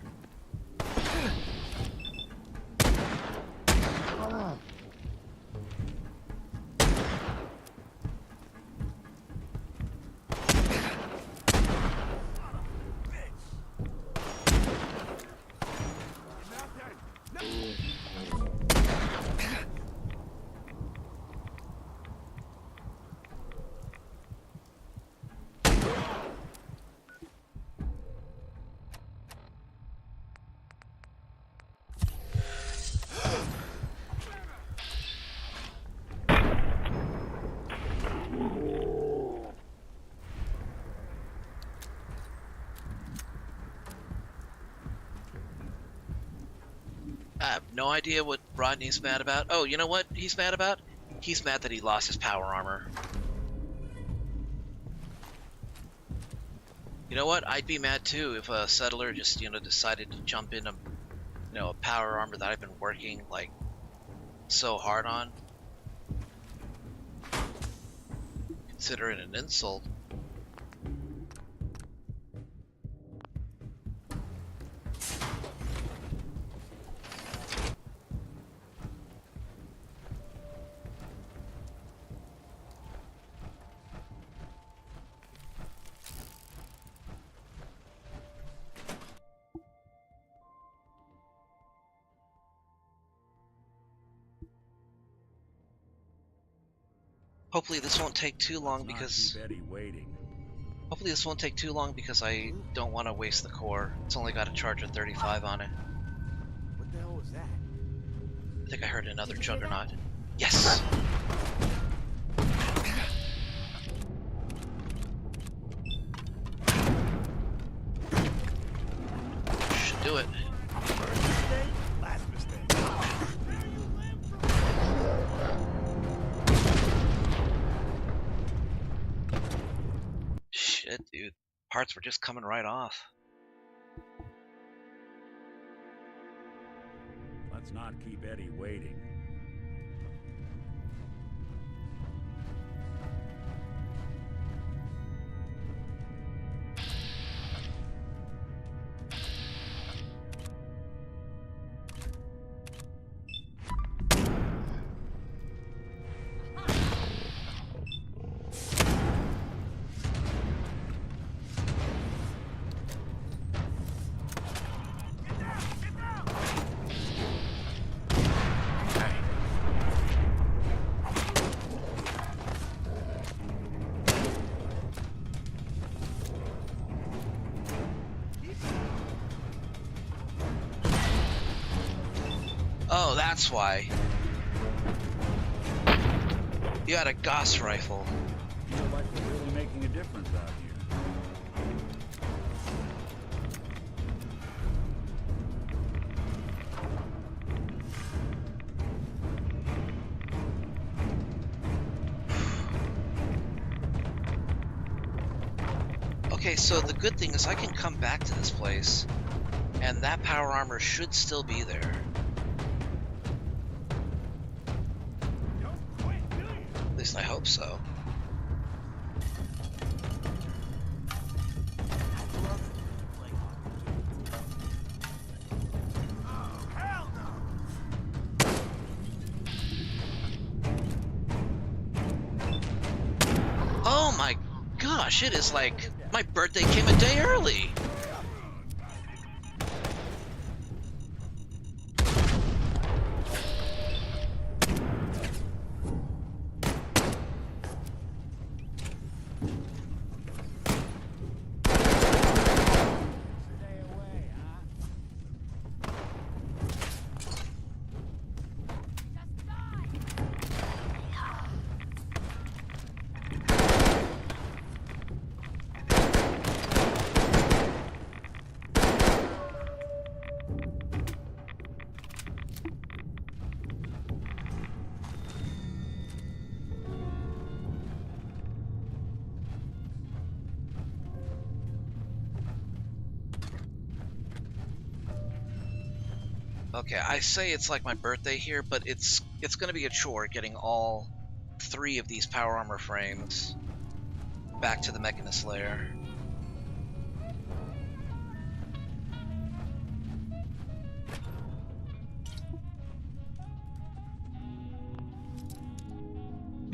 I have no idea what Rodney's mad about. Oh, you know what he's mad about? He's mad that he lost his power armor. You know what? I'd be mad too if a settler just, decided to jump in a power armor that I've been working like so hard on. Consider it an insult. Hopefully this won't take too long because hopefully this won't take too long because I don't want to waste the core. It's only got a charge of 35 on it. What the hell was that? I think I heard another juggernaut. Yes! Should do it. Last mistake. Shit, dude. Parts were just coming right off. Let's not keep Eddie waiting. Oh, that's why. You had a Gauss rifle. You feel like we're really making a difference out here. Okay, so the good thing is I can come back to this place, and that power armor should still be there. At least I hope so. Oh my gosh, it is like my birthday came a day early. Okay, I say it's like my birthday here, but it's gonna be a chore getting all 3 of these power armor frames back to the Mechanist lair.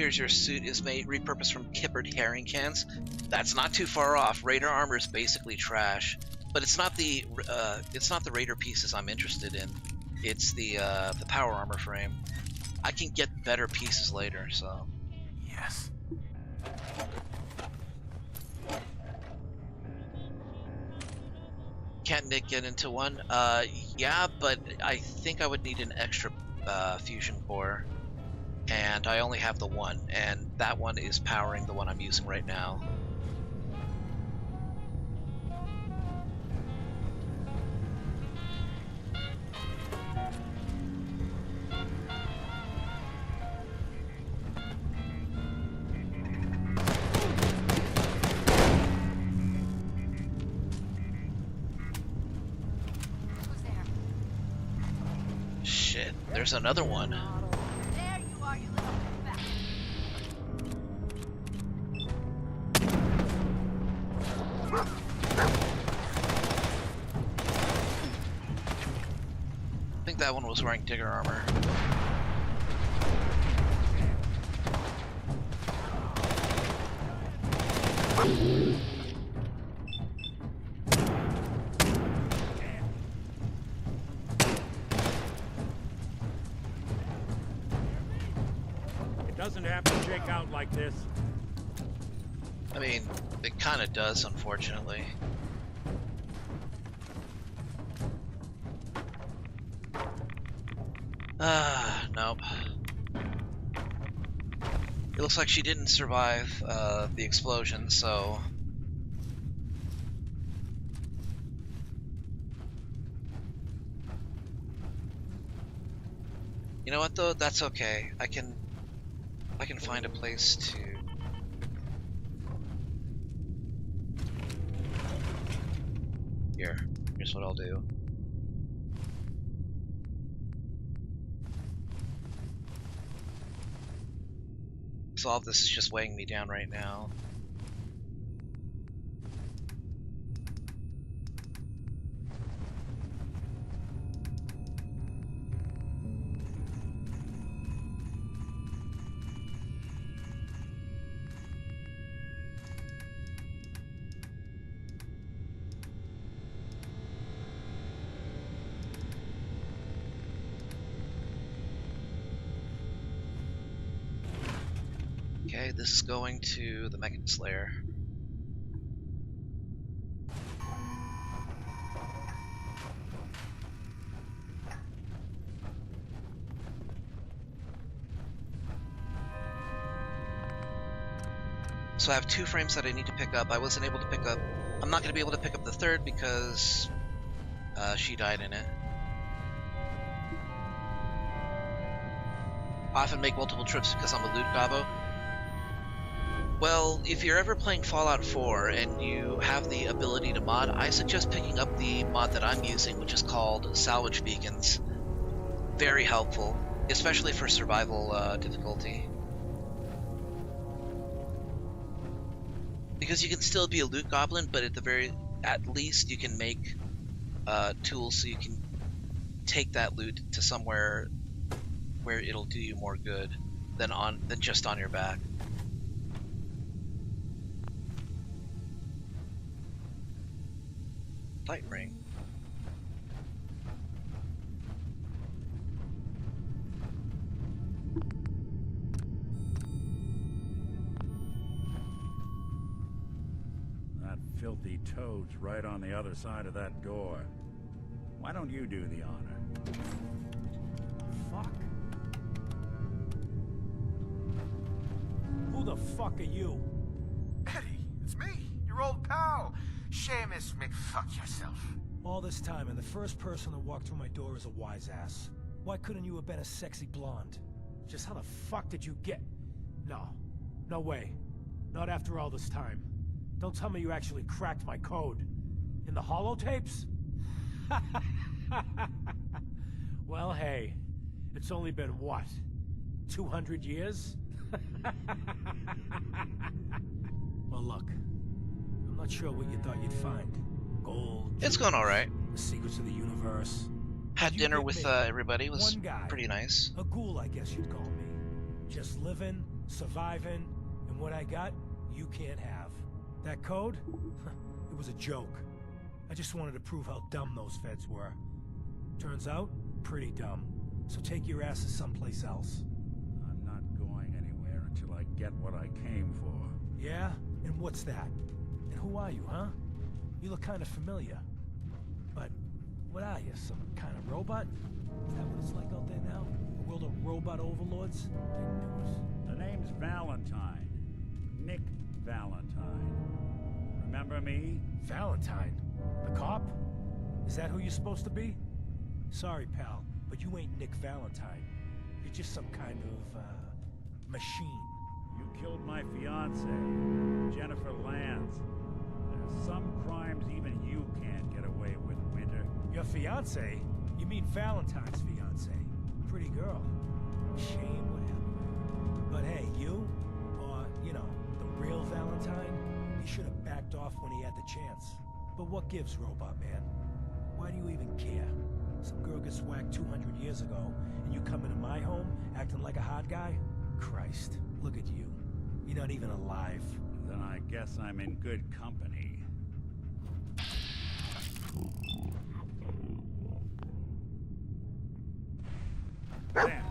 Here's your suit is made repurposed from kippered herring cans. That's not too far off. Raider armor is basically trash, but it's not the Raider pieces I'm interested in. It's the power armor frame. I can get better pieces later, so. Yes. Can't Nick get into one? Yeah, but I think I would need an extra fusion core, and I only have the one, and that one is powering the one I'm using right now. Shit, there's another one. There you are, you little bastard. I think that one was wearing digger armor. It doesn't have to shake out like this. I mean, it kind of does, unfortunately. Nope. It looks like she didn't survive the explosion, so... You know what though? That's okay. I can find a place to... Here's what I'll do. So all of this is just weighing me down right now. Okay, this is going to the Mechanist lair. So I have 2 frames that I need to pick up. I wasn't able to pick up... I'm not going to be able to pick up the 3rd because she died in it. I often make multiple trips because I'm a loot gobbo. Well, if you're ever playing Fallout 4 and you have the ability to mod, I suggest picking up the mod that I'm using, which is called Salvage Beacons. Very helpful, especially for survival difficulty. Because you can still be a loot goblin, but at least you can make tools so you can take that loot to somewhere where it'll do you more good than just on your back. Light ring. That filthy toad's right on the other side of that door. Why don't you do the honor? Fuck. Who the fuck are you? Eddie, it's me, your old pal. Seamus McFuck yourself. All this time, and the first person that walked through my door is a wise ass. Why couldn't you have been a sexy blonde? Just how the fuck did you get... No. No way. Not after all this time. Don't tell me you actually cracked my code. In the holotapes? Well, hey. It's only been, what? 200 years? Well, look. I'm not sure what you thought you'd find. Gold. It's going alright. The secrets of the universe. Had dinner with everybody. It was One guy. pretty nice. A ghoul, I guess you'd call me. Just living, surviving, and what I got, you can't have. That code? It was a joke. I just wanted to prove how dumb those feds were. Turns out, pretty dumb. So take your asses someplace else. I'm not going anywhere until I get what I came for. Yeah? And what's that? And who are you, huh? You look kind of familiar. But what are you, some kind of robot? Is that what it's like out there now? A world of robot overlords? The name's Valentine. Nick Valentine. Remember me? Valentine? The cop? Is that who you're supposed to be? Sorry, pal, but you ain't Nick Valentine. You're just some kind of, machine. You killed my fiancée, Jennifer Lance. There's some crimes even you can't get away with, Winter. Your fiancée? You mean Valentine's fiancée? Pretty girl. Shame what happened. But hey, you, or, you know, the real Valentine, he should have backed off when he had the chance. But what gives, Robot Man? Why do you even care? Some girl gets whacked 200 years ago, and you come into my home acting like a hot guy? Christ, look at you. You're not even alive. Then I guess I'm in good company. Damn.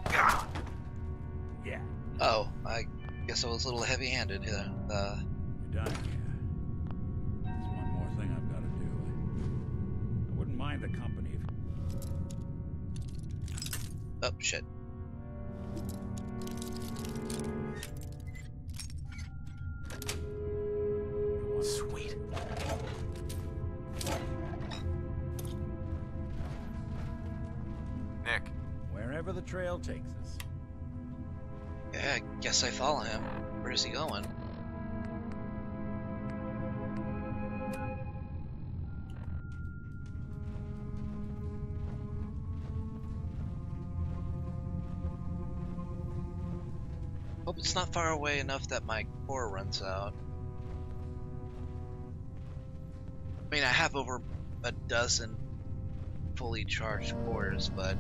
Yeah. Oh, I guess I was a little heavy-handed here. You're done here. There's one more thing I've got to do. I wouldn't mind the company if... Oh, shit. Sweet. Nick. Wherever the trail takes us. Yeah, I guess I follow him. Where is he going? Hope it's not far away enough that my core runs out. I mean, I have over a dozen fully charged cores, but...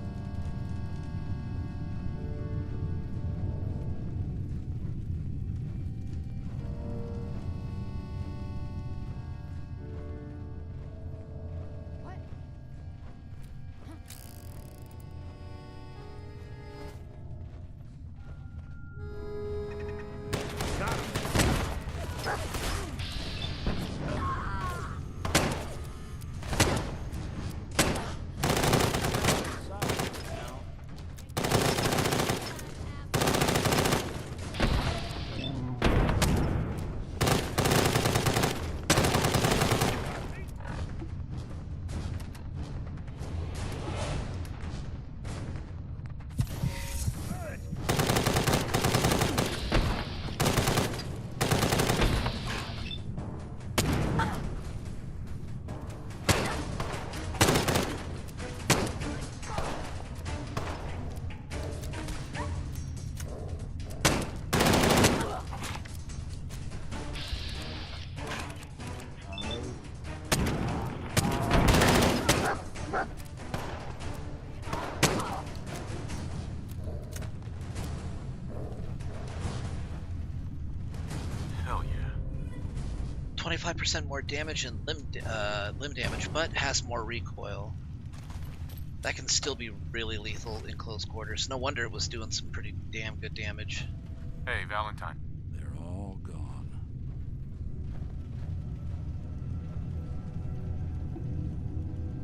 Hell yeah. 25% more damage and limb damage, but has more recoil. That can still be really lethal in close quarters. No wonder it was doing some pretty damn good damage. Hey, Valentine. They're all gone.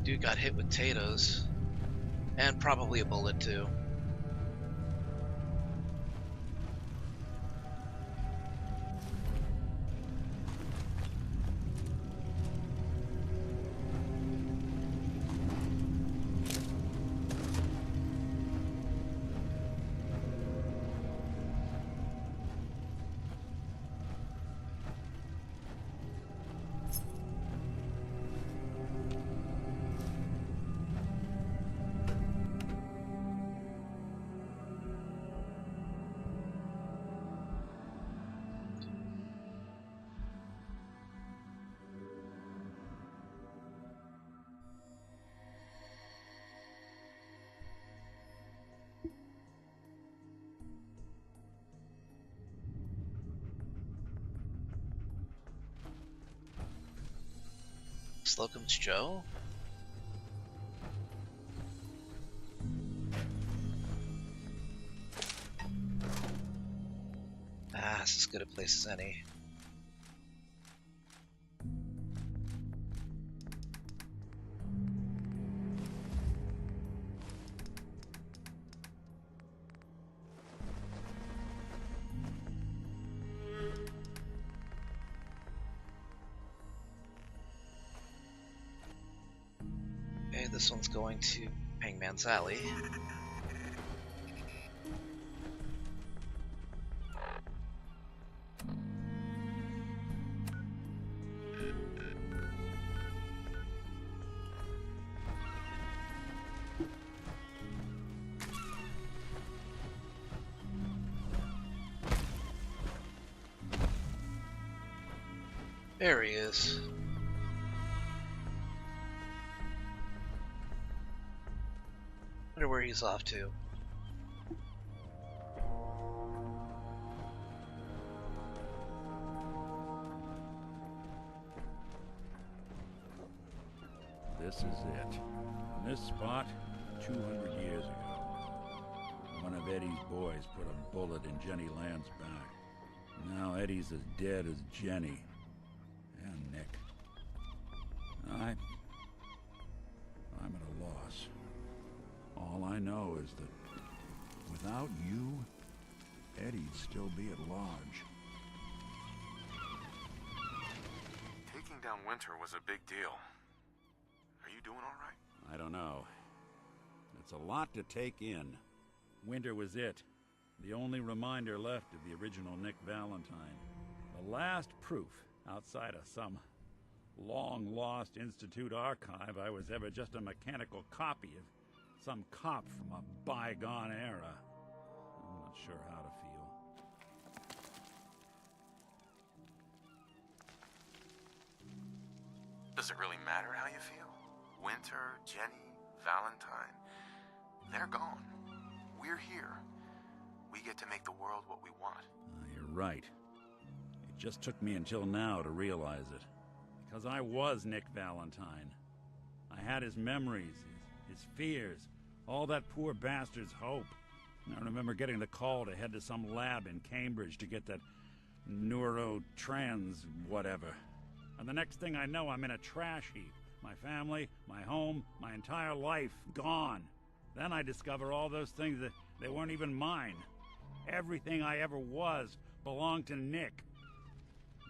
Dude got hit with potatoes. And probably a bullet too. Slocum's Joe? Ah, this is as good a place as any. Okay, this one's going to Hangman's Alley. There he is. Wonder where he's off to. This is it. This spot, 200 years ago. One of Eddie's boys put a bullet in Jenny Land's back. Now Eddie's as dead as Jenny. And Nick. I'm at a loss. All I know is that without you, Eddie'd still be at large. Taking down Winter was a big deal. Are you doing all right? I don't know. It's a lot to take in. Winter was it. The only reminder left of the original Nick Valentine. The last proof, outside of some long-lost Institute archive, I was ever just a mechanical copy of some cop from a bygone era. I'm not sure how to feel. Does it really matter how you feel? Winter, Jenny, Valentine, they're gone. We're here. We get to make the world what we want. You're right. It just took me until now to realize it. Because I was Nick Valentine. I had his memories, his fears, all that poor bastard's hope. I remember getting the call to head to some lab in Cambridge to get that neurotrans whatever. And the next thing I know, I'm in a trash heap. My family, my home, my entire life gone. Then I discover all those things that they weren't even mine. Everything I ever was belonged to Nick.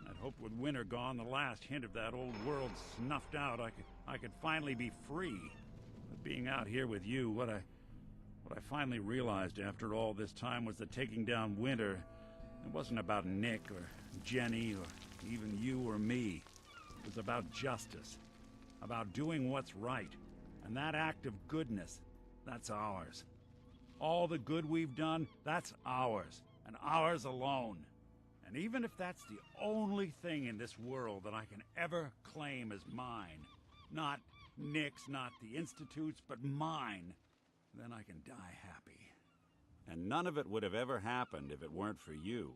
I'd hoped with Winter gone, the last hint of that old world snuffed out, I could finally be free. But being out here with you, what I finally realized after all this time was that taking down Winter, it wasn't about Nick or Jenny or even you or me. It was about justice, about doing what's right. And that act of goodness, that's ours. All the good we've done, that's ours, and ours alone. And even if that's the only thing in this world that I can ever claim as mine, not Nick's, not the Institute's, but mine, then I can die happy. And none of it would have ever happened if it weren't for you.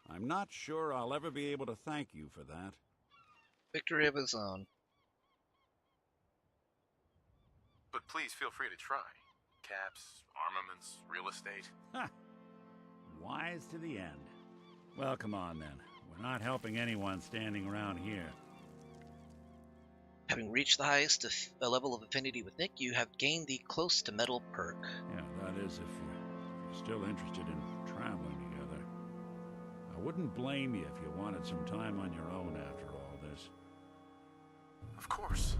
I'm not sure I'll ever be able to thank you for that. Victory of his own. But please feel free to try. Caps, armaments, real estate. Ha! Wise to the end. Well, come on then. We're not helping anyone standing around here. Having reached the highest level of affinity with Nick, you have gained the close to metal perk. Yeah, that is if you're still interested in traveling together. I wouldn't blame you if you wanted some time on your own after all this. Of course.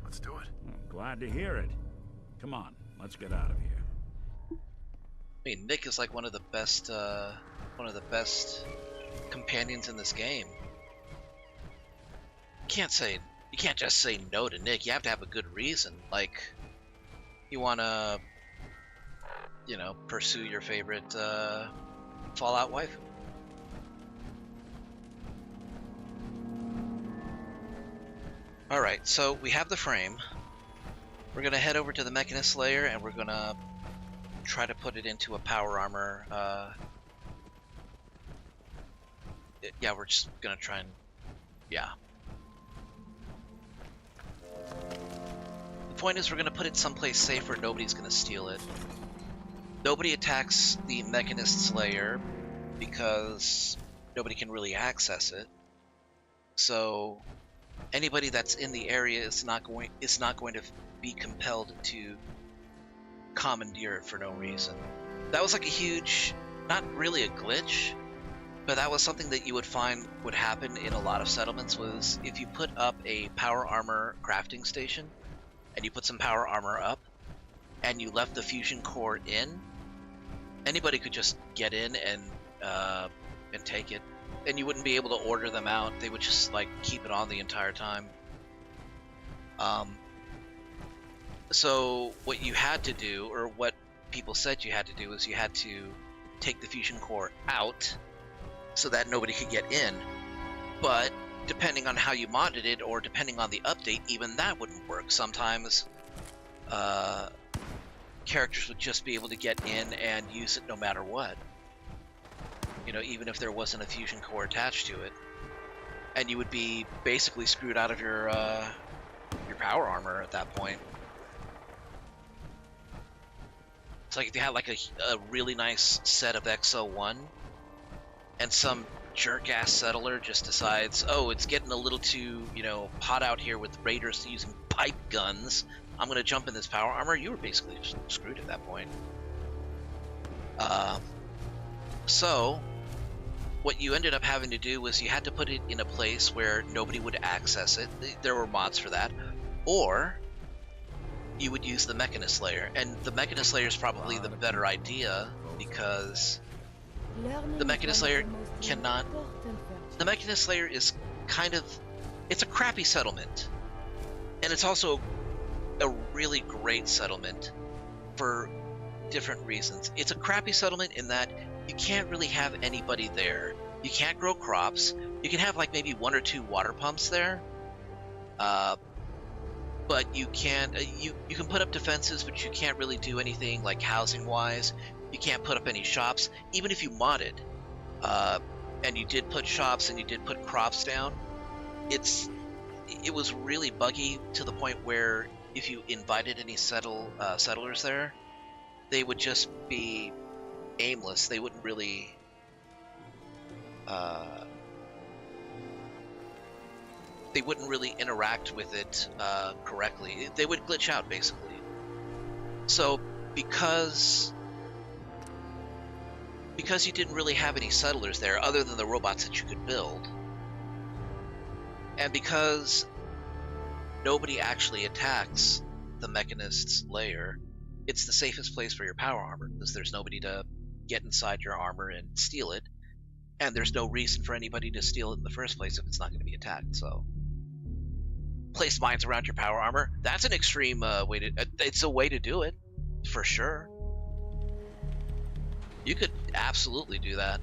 Let's do it. Well, glad to hear it. Come on, let's get out of here. I mean, Nick is like one of the best companions in this game. You can't just say no to Nick. You have to have a good reason. Like, you want to, pursue your favorite Fallout wife. Alright, so we have the frame. We're going to head over to the Mechanist layer and we're going to try to put it into a power armor. Yeah, we're just going to try and... Yeah. point is we're going to put it someplace safe where nobody's going to steal it. Nobody attacks the Mechanist's lair because nobody can really access it. So anybody that's in the area is not going to be compelled to commandeer it for no reason. That was like a huge, not really a glitch, but that was something that you would find would happen in a lot of settlements, was if you put up a power armor crafting station and you put some power armor up and you left the fusion core in, anybody could just get in and take it, and you wouldn't be able to order them out. They would just like keep it on the entire time. So what you had to do, or what people said you had to do, is you had to take the fusion core out so that nobody could get in. But depending on how you modded it, or depending on the update, even that wouldn't work. Sometimes characters would just be able to get in and use it no matter what. You know, even if there wasn't a fusion core attached to it. And you would be basically screwed out of your power armor at that point. It's like if you had like a really nice set of XO1 and some jerk-ass settler just decides, oh, it's getting a little too, you know, hot out here with raiders using pipe guns, I'm going to jump in this power armor, you were basically just screwed at that point. So what you ended up having to do was you had to put it in a place where nobody would access it. There were mods for that. Or you would use the Mechanist layer. And the Mechanist layer is probably the better idea, because the Mechanist layer cannot... The Mechanist layer is kind of... It's a crappy settlement. And it's also a really great settlement for different reasons. It's a crappy settlement in that you can't really have anybody there. You can't grow crops. You can have like maybe 1 or 2 water pumps there. But you can't, you can put up defenses, but you can't really do anything like housing wise. You can't put up any shops. Even if you modded, and you did put shops and you did put crops down, it was really buggy to the point where if you invited any settlers there, they would just be aimless. They wouldn't really interact with it correctly. They would glitch out basically. So because you didn't really have any settlers there other than the robots that you could build, and because nobody actually attacks the Mechanist's lair, it's the safest place for your power armor, because there's nobody to get inside your armor and steal it, and there's no reason for anybody to steal it in the first place if it's not going to be attacked. So place mines around your power armor. That's an extreme way to... it's a way to do it, for sure. You could absolutely do that.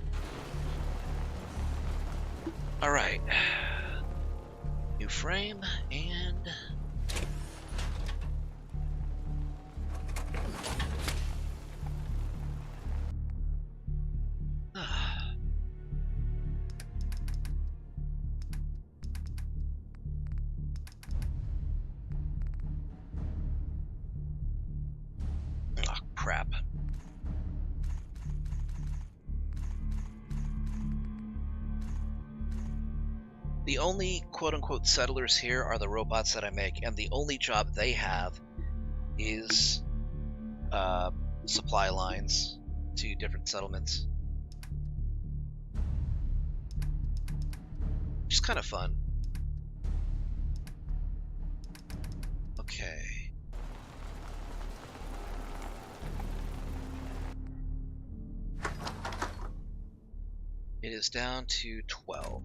Alright. New frame, and... crap. The only quote-unquote settlers here are the robots that I make, and the only job they have is supply lines to different settlements. Which is kind of fun. Okay. It is down to 12.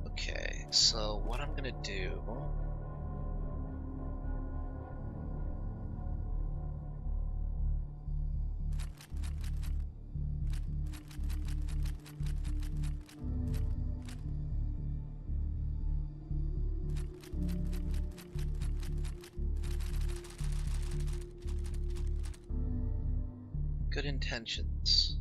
Okay, so what I'm gonna do... Good intentions.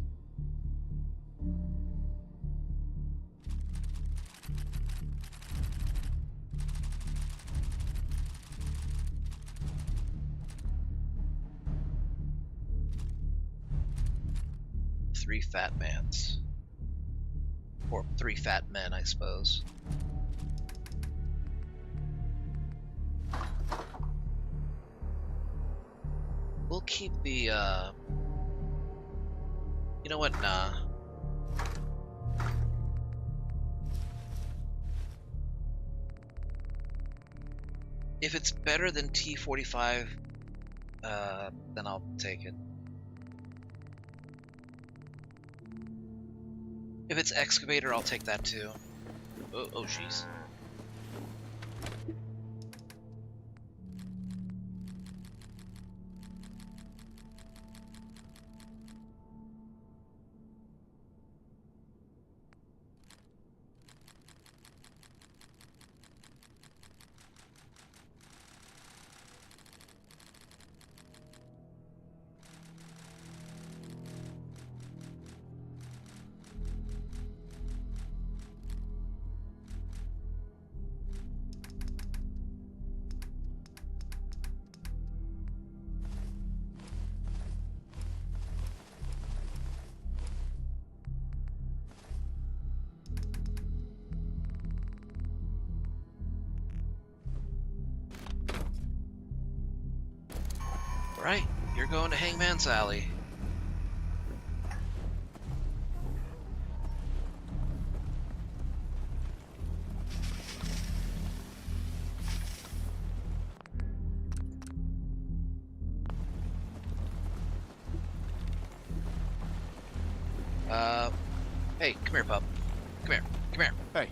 Three fat mans. Or three fat men, I suppose. We'll keep the, you know what, nah. If it's better than T-45, then I'll take it. If it's excavator, I'll take that too. Oh, jeez. Right, you're going to Hangman's Alley. Hey, come here, pup. Come here, come here. Hey.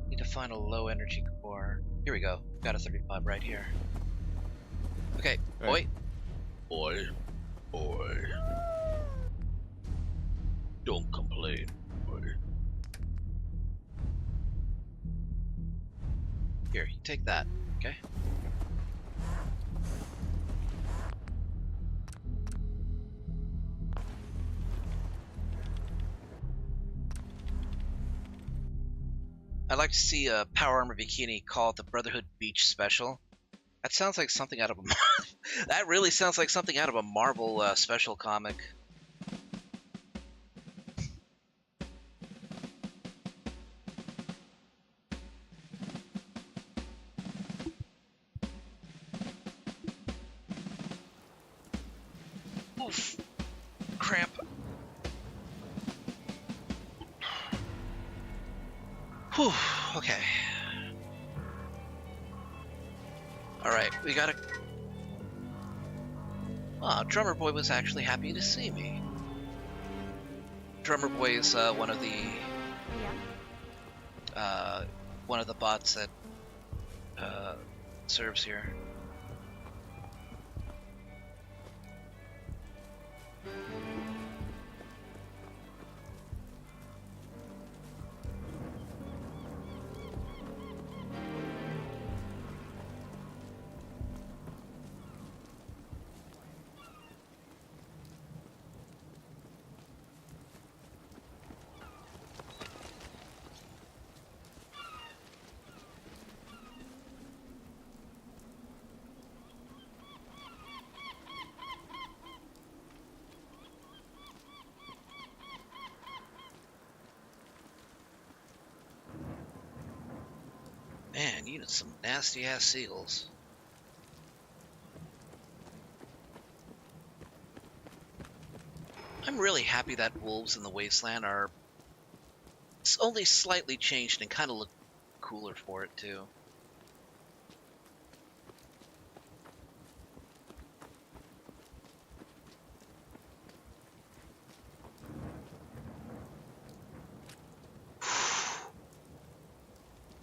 Need to find a low energy core. Here we go. Got a 35 right here. Okay, Hey. boy. Boy. Don't complain, boy. Here, you take that, okay? I'd like to see a Power Armor Bikini call it the Brotherhood Beach Special. That sounds like something out of a that really sounds like something out of a Marvel special comic. Oof. Cramp. Whew. Okay. Alright, we gotta... Ah, Drummer Boy was actually happy to see me. Drummer Boy is one of the bots that serves here. Man, you need some nasty ass seagulls. I'm really happy that wolves in the wasteland are only slightly changed and kind of look cooler for it too.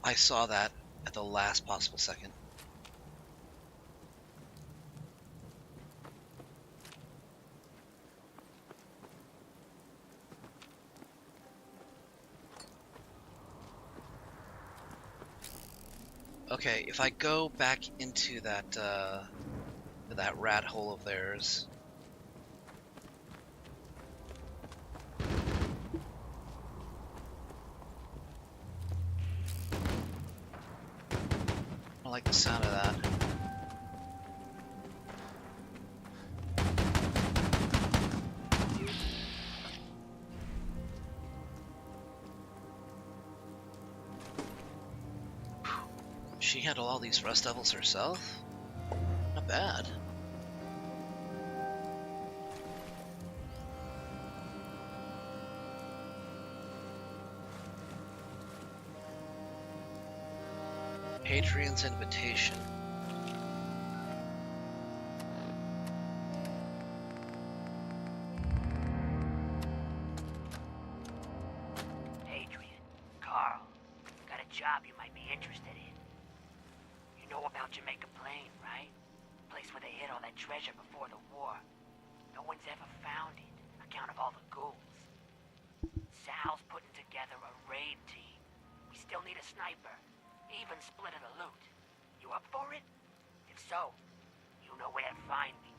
I saw that at the last possible second. Okay, if I go back into that rat hole of theirs. I like the sound of that. She handled all these Rust Devils herself? Not bad. Hadrian's Invitation. Hadrian, Carl, got a job you might be interested in. You know about Jamaica Plain, right? Place where they hid all that treasure before the war. No one's ever found it, account of all the ghouls. Sal's putting together a raid team. We still need a sniper. Even split of the loot. You up for it? If so, you know where to find me.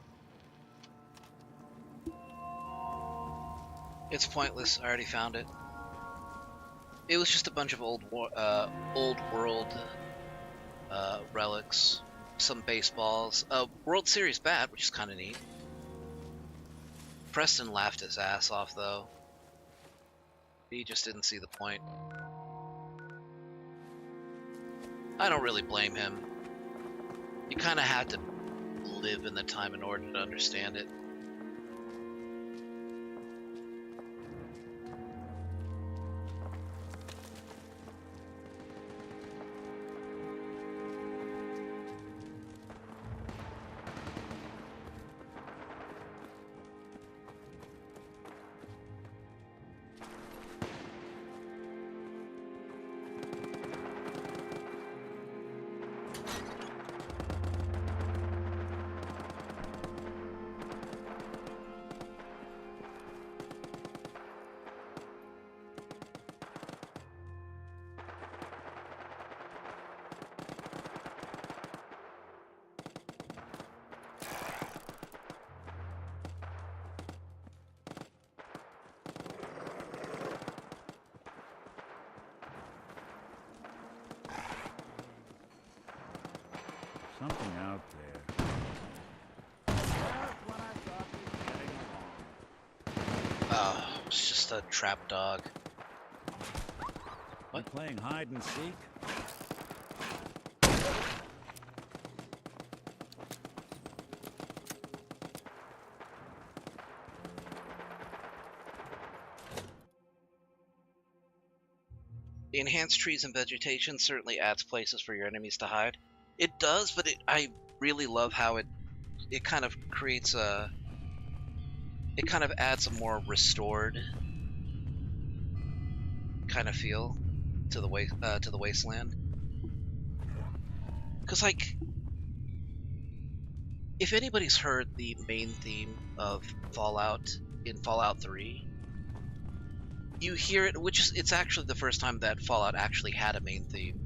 It's pointless. I already found it. It was just a bunch of old world relics, some baseballs, World Series bat, which is kind of neat. Preston laughed his ass off though. He just didn't see the point. I don't really blame him. You kind of had to live in the time in order to understand it. Something out there. Oh, it's just a trap dog. What? You playing hide and seek? The enhanced trees and vegetation certainly adds places for your enemies to hide. It does, but I really love how it kind of creates it kind of adds a more restored kind of feel to the wasteland. Because like, if anybody's heard the main theme of Fallout in Fallout 3, you hear it, which is, it's actually the first time that Fallout actually had a main theme.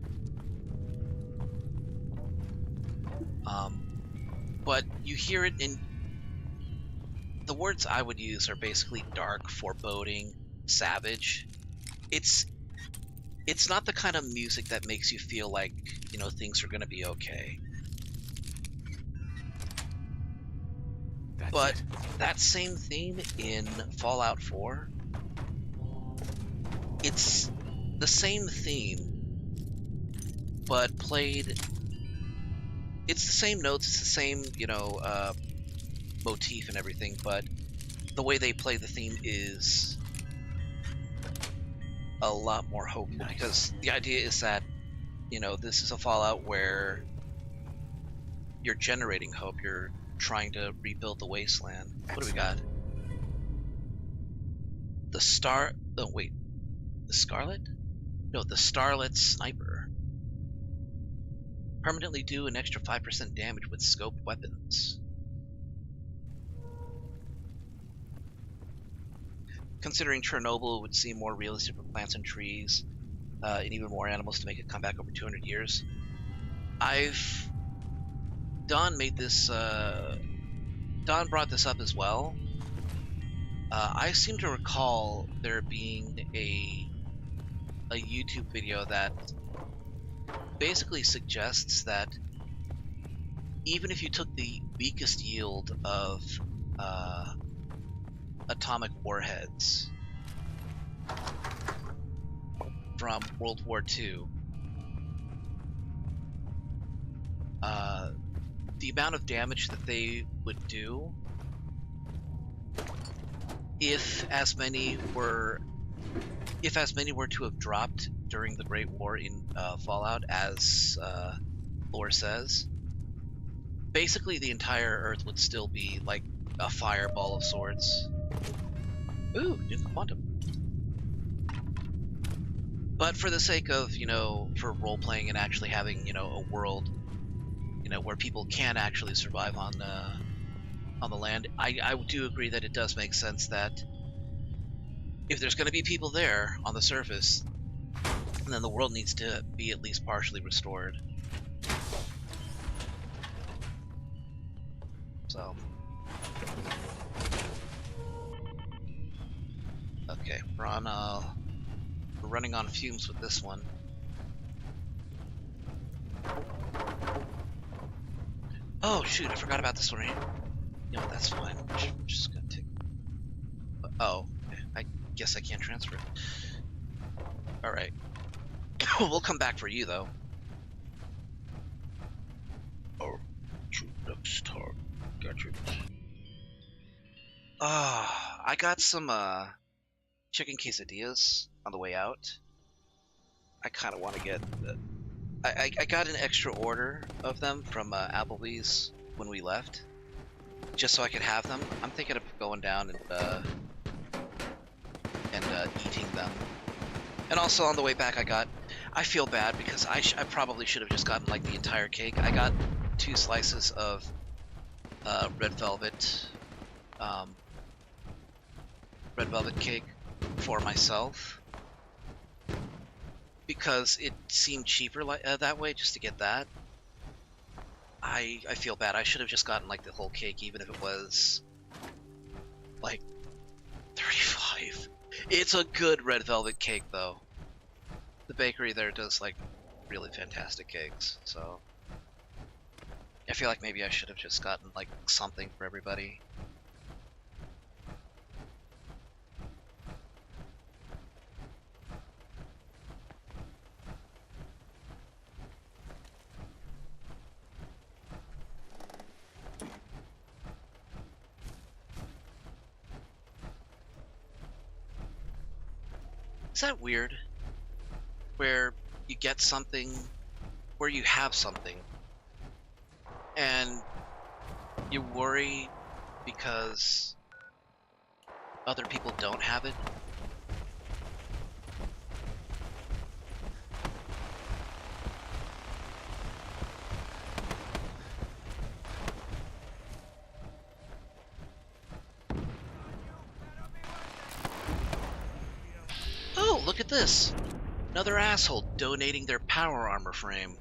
But you hear it in the words I would use are basically dark, foreboding, savage. It's not the kind of music that makes you feel like, you know, things are going to be okay. But that same theme in Fallout 4, it's the same theme, but played. It's the same notes, it's the same, you know, motif and everything, but the way they play the theme is a lot more hopeful, because the idea is that, you know, this is a Fallout where you're generating hope, you're trying to rebuild the wasteland. What do we got? The Scarlet? No, the Starlet Sniper. Permanently do an extra 5% damage with scoped weapons. Considering Chernobyl, it would seem more realistic for plants and trees, and even more animals to make a comeback over 200 years. Don made this. Don brought this up as well. I seem to recall there being a YouTube video that basically suggests that even if you took the weakest yield of atomic warheads from World War II, the amount of damage that they would do, if as many were to have dropped during the Great War in Fallout, as lore says, basically the entire Earth would still be like a fireball of sorts. Ooh, new quantum. But for the sake of, for role-playing and actually having, a world, where people can actually survive on the land, I do agree that it does make sense that if there's going to be people there on the surface, then the world needs to be at least partially restored. So. Okay, we're running on fumes with this one. Oh shoot, I forgot about this one right here. No, that's fine. I'm just gonna take... Oh, I guess I can't transfer it. Alright. We'll come back for you, though. Oh, next time. Gotcha. I got some, chicken quesadillas on the way out. I kind of want to get... I got an extra order of them from Applebee's when we left, just so I could have them. I'm thinking of going down and eating them. And also on the way back, I feel bad because I probably should have just gotten like the entire cake. I got 2 slices of red velvet cake for myself, because it seemed cheaper that way, just to get that. I feel bad. I should have just gotten like the whole cake, even if it was like $35. It's a good red velvet cake, though. The bakery there does like really fantastic cakes, so I feel like maybe I should have just gotten like something for everybody. Is that weird? Where you get something, where you have something, and you worry because other people don't have it? Oh, look at this! Another asshole donating their power armor frame.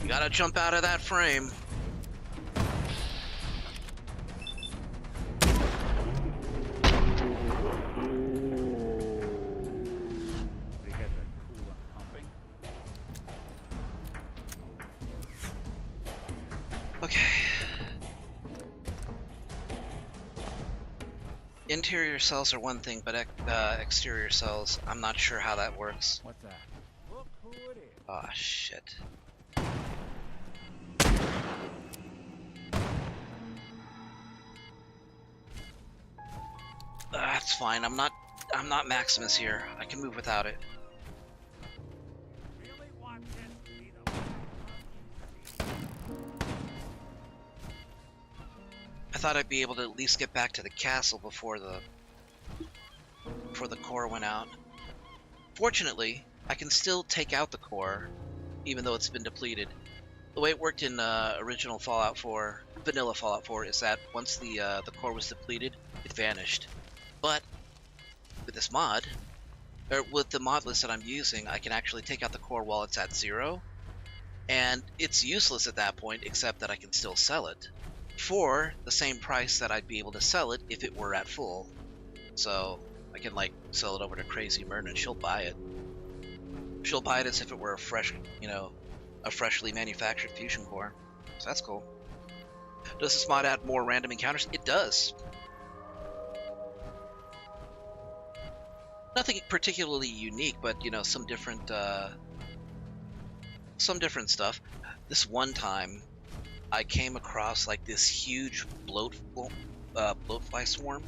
You gotta jump out of that frame. Okay. Interior cells are one thing, but exterior cells, I'm not sure how that works. What's that? Look who it is. Oh, shit. That's fine. I'm not Maximus here. I can move without it. I thought I'd be able to at least get back to the castle before the core went out. Fortunately, I can still take out the core, even though it's been depleted. the way it worked in original Fallout 4, vanilla Fallout 4, is that once the core was depleted, it vanished. But with this mod, or with the mod list that I'm using, I can actually take out the core while it's at 0, and it's useless at that point, except that I can still sell it for the same price that I'd be able to sell it if it were at full. So I can like sell it over to Crazy Myrna and she'll buy it. She'll buy it as if it were a fresh, a freshly manufactured fusion core. So that's cool. Does this mod add more random encounters? It does. Nothing particularly unique, but some different stuff. This one time, I came across like this huge bloatfly swarm.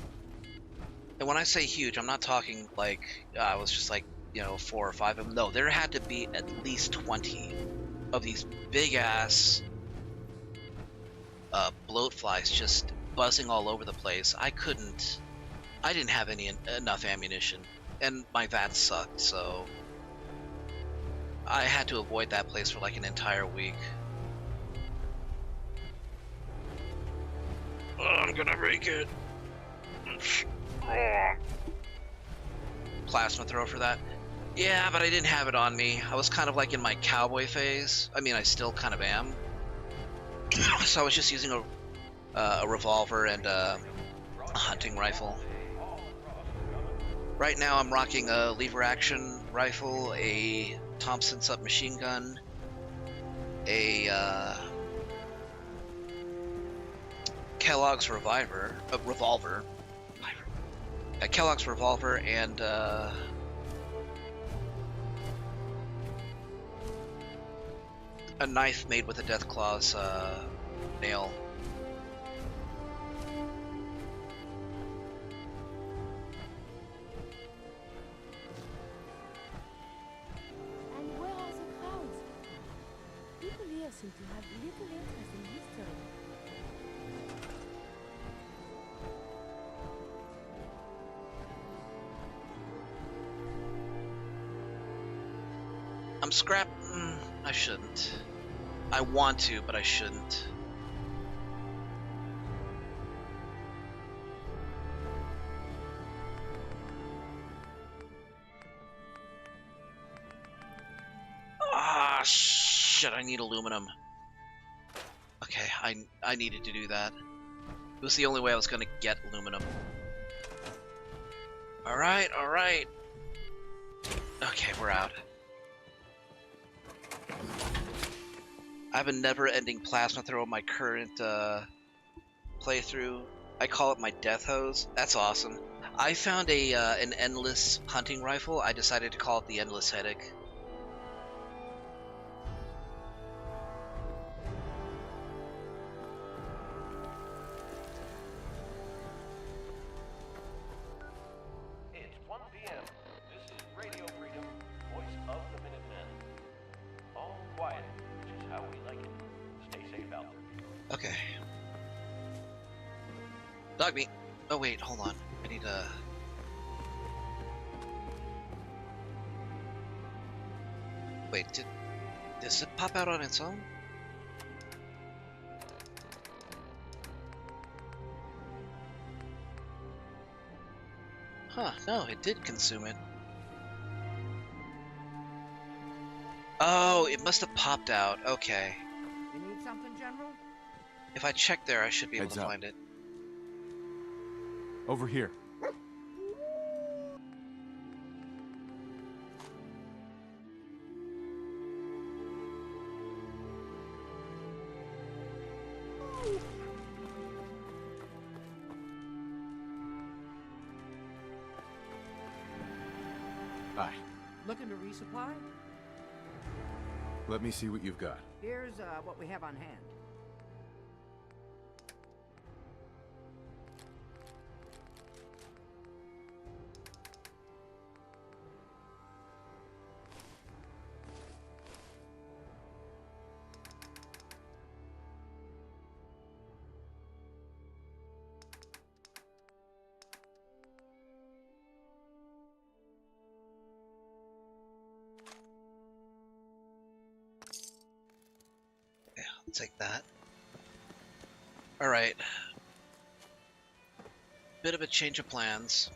And when I say huge, I'm not talking like I was just like 4 or 5 of them. No, there had to be at least 20 of these big ass bloatflies just buzzing all over the place. I didn't have enough ammunition, and my VATS sucked, so I had to avoid that place for like an entire week. Oh, I'm gonna make it. Plasma throw for that. Yeah, but I didn't have it on me. I was kind of like in my cowboy phase. I mean, I still kind of am. So I was just using a revolver and a hunting rifle. Right now I'm rocking a lever action rifle, a Thompson submachine gun, a Kellogg's revolver, a Kellogg's revolver, and a knife made with a Deathclaw's nail. And where are the crowds? People here seem to have little interest in history. I'm I shouldn't. I want to, but I shouldn't. Ah, shit, I need aluminum. Okay, I needed to do that. It was the only way I was gonna get aluminum. Alright, alright. Okay, we're out. I have a never-ending plasma throw in my current playthrough. I call it my death hose. That's awesome. I found an endless hunting rifle. I decided to call it the Endless Headache. It's 1 p.m. This is Radio Freedom, voice of the Minutemen. All quiet, which is how we like it. Stay safe out there. Okay. Dog meat. Oh wait, hold on. I need a... Wait, does it pop out on its own? Huh, no, it did consume it. Oh, it must have popped out. Okay. You need something, General? If I check there, I should be able Heads to up. find it. Over here. Hi. Looking to resupply? Let me see what you've got. Here's what we have on hand. Take that. Alright. Bit of a change of plans.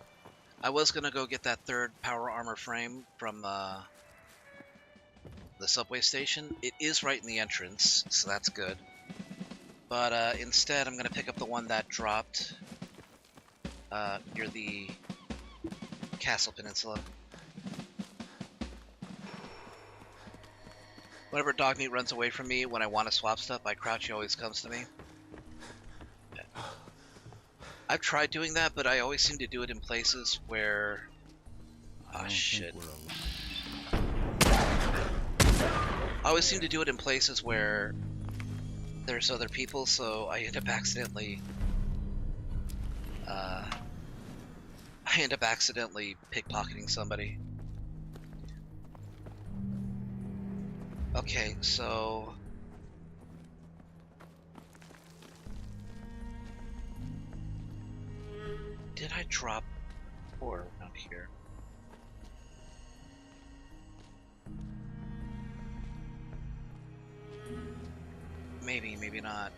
I was gonna go get that third power armor frame from the subway station. It is right in the entrance, so that's good. But instead, I'm gonna pick up the one that dropped near the Castle Peninsula. Whenever Dogmeat runs away from me when I want to swap stuff, my Crouchy always comes to me. I've tried doing that, but I always seem to do it in places where... Oh, shit. I always seem to do it in places where there's other people, so I end up accidentally... pickpocketing somebody. Okay, so... Did I drop ore around here? Maybe, maybe not.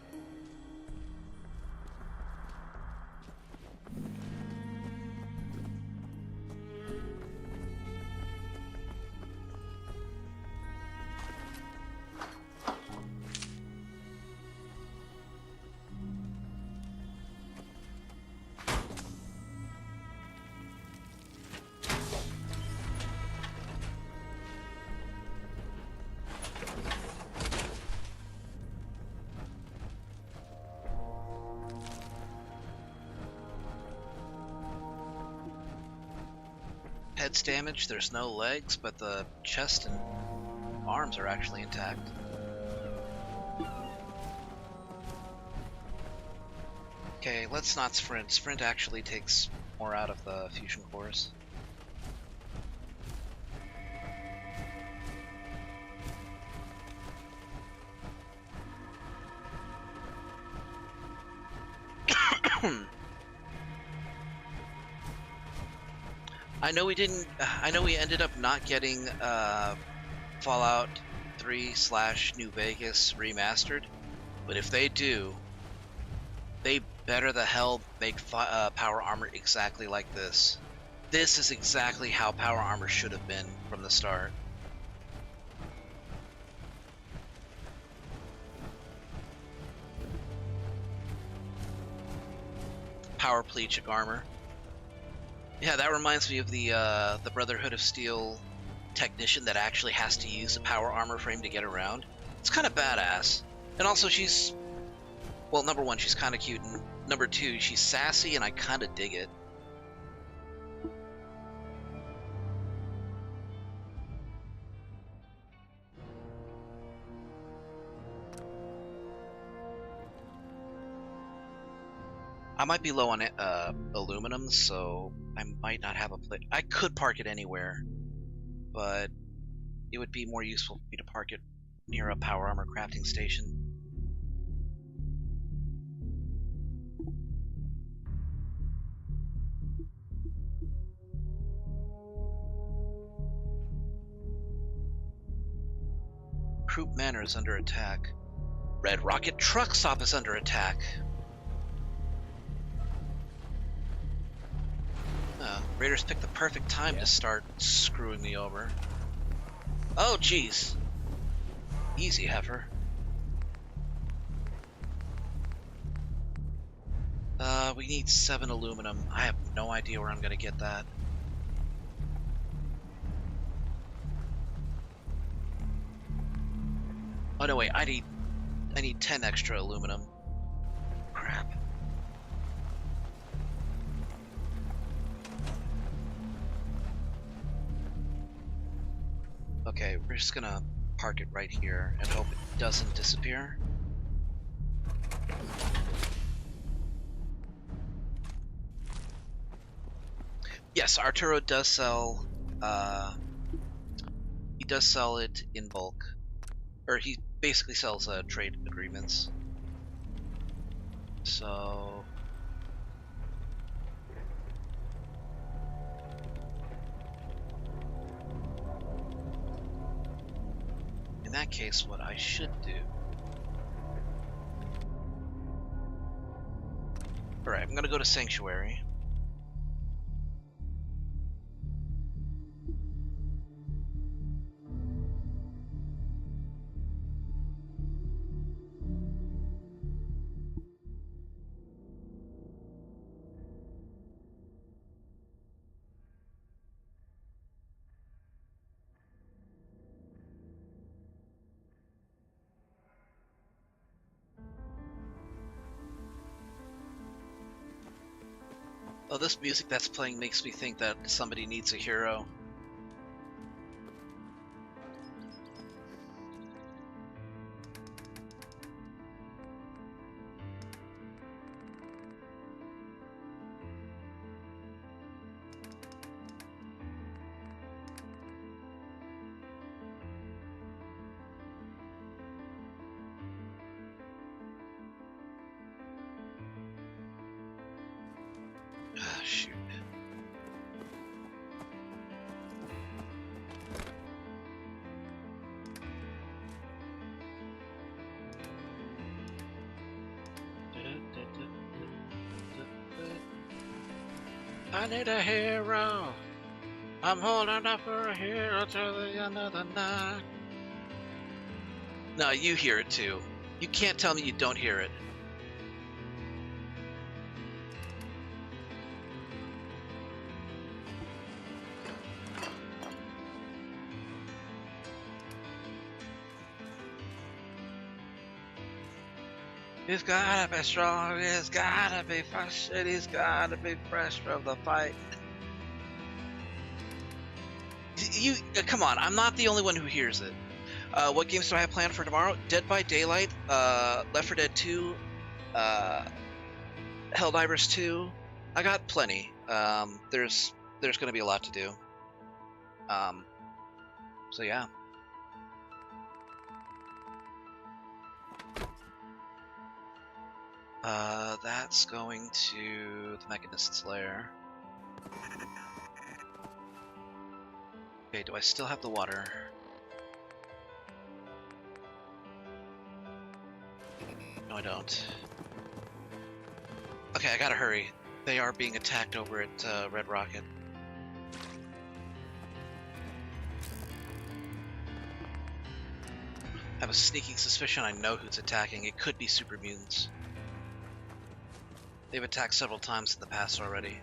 Head's damaged, there's no legs, but the chest and arms are actually intact. Okay, let's not sprint. Sprint actually takes more out of the fusion cores. I know we ended up not getting Fallout 3/New Vegas remastered, but if they do, they better the hell make power armor exactly like this. This is exactly how power armor should have been from the start. Power pleachic armor. Yeah, that reminds me of the Brotherhood of Steel technician that actually has to use a power armor frame to get around. It's kind of badass. And also she's... Well, number one, she's kind of cute, and number two, she's sassy, and I kind of dig it. I might be low on aluminum, so I might not have a place. I could park it anywhere, but it would be more useful for me to park it near a power armor crafting station. Croup Manor is under attack. Red Rocket Truck Stop is under attack. Raiders picked the perfect time to start screwing me over. Oh, jeez. Easy, heifer. We need 7 aluminum. I have no idea where I'm gonna get that. Oh no, wait, I need 10 extra aluminum. Crap. Okay, we're just gonna park it right here and hope it doesn't disappear. Yes, Arturo does sell, he does sell it in bulk. Or he basically sells trade agreements. So... in that case, what I should do gonna go to Sanctuary. Oh, this music that's playing makes me think that somebody needs a hero. Ah, shoot. I need a hero. I'm holding up for a hero till the end of the night. No, you hear it too. You can't tell me you don't hear it. He's gotta be strong, he's gotta be fresh, and he's gotta be fresh from the fight. You, come on, I'm not the only one who hears it. What games do I have planned for tomorrow? Dead by Daylight, Left 4 Dead 2, Helldivers 2. I got plenty. There's gonna be a lot to do. So yeah. That's going to the Mechanist's Lair. Okay, do I still have the water? No, I don't. Okay, I gotta hurry. They are being attacked over at Red Rocket. I have a sneaking suspicion I know who's attacking. It could be super mutants. They've attacked several times in the past already.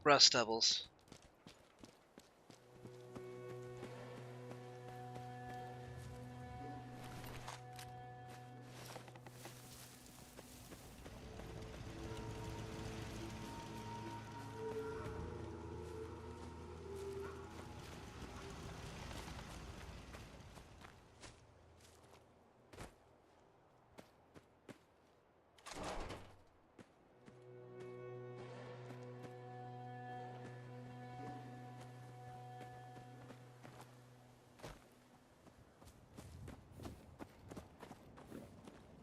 Rust Devils.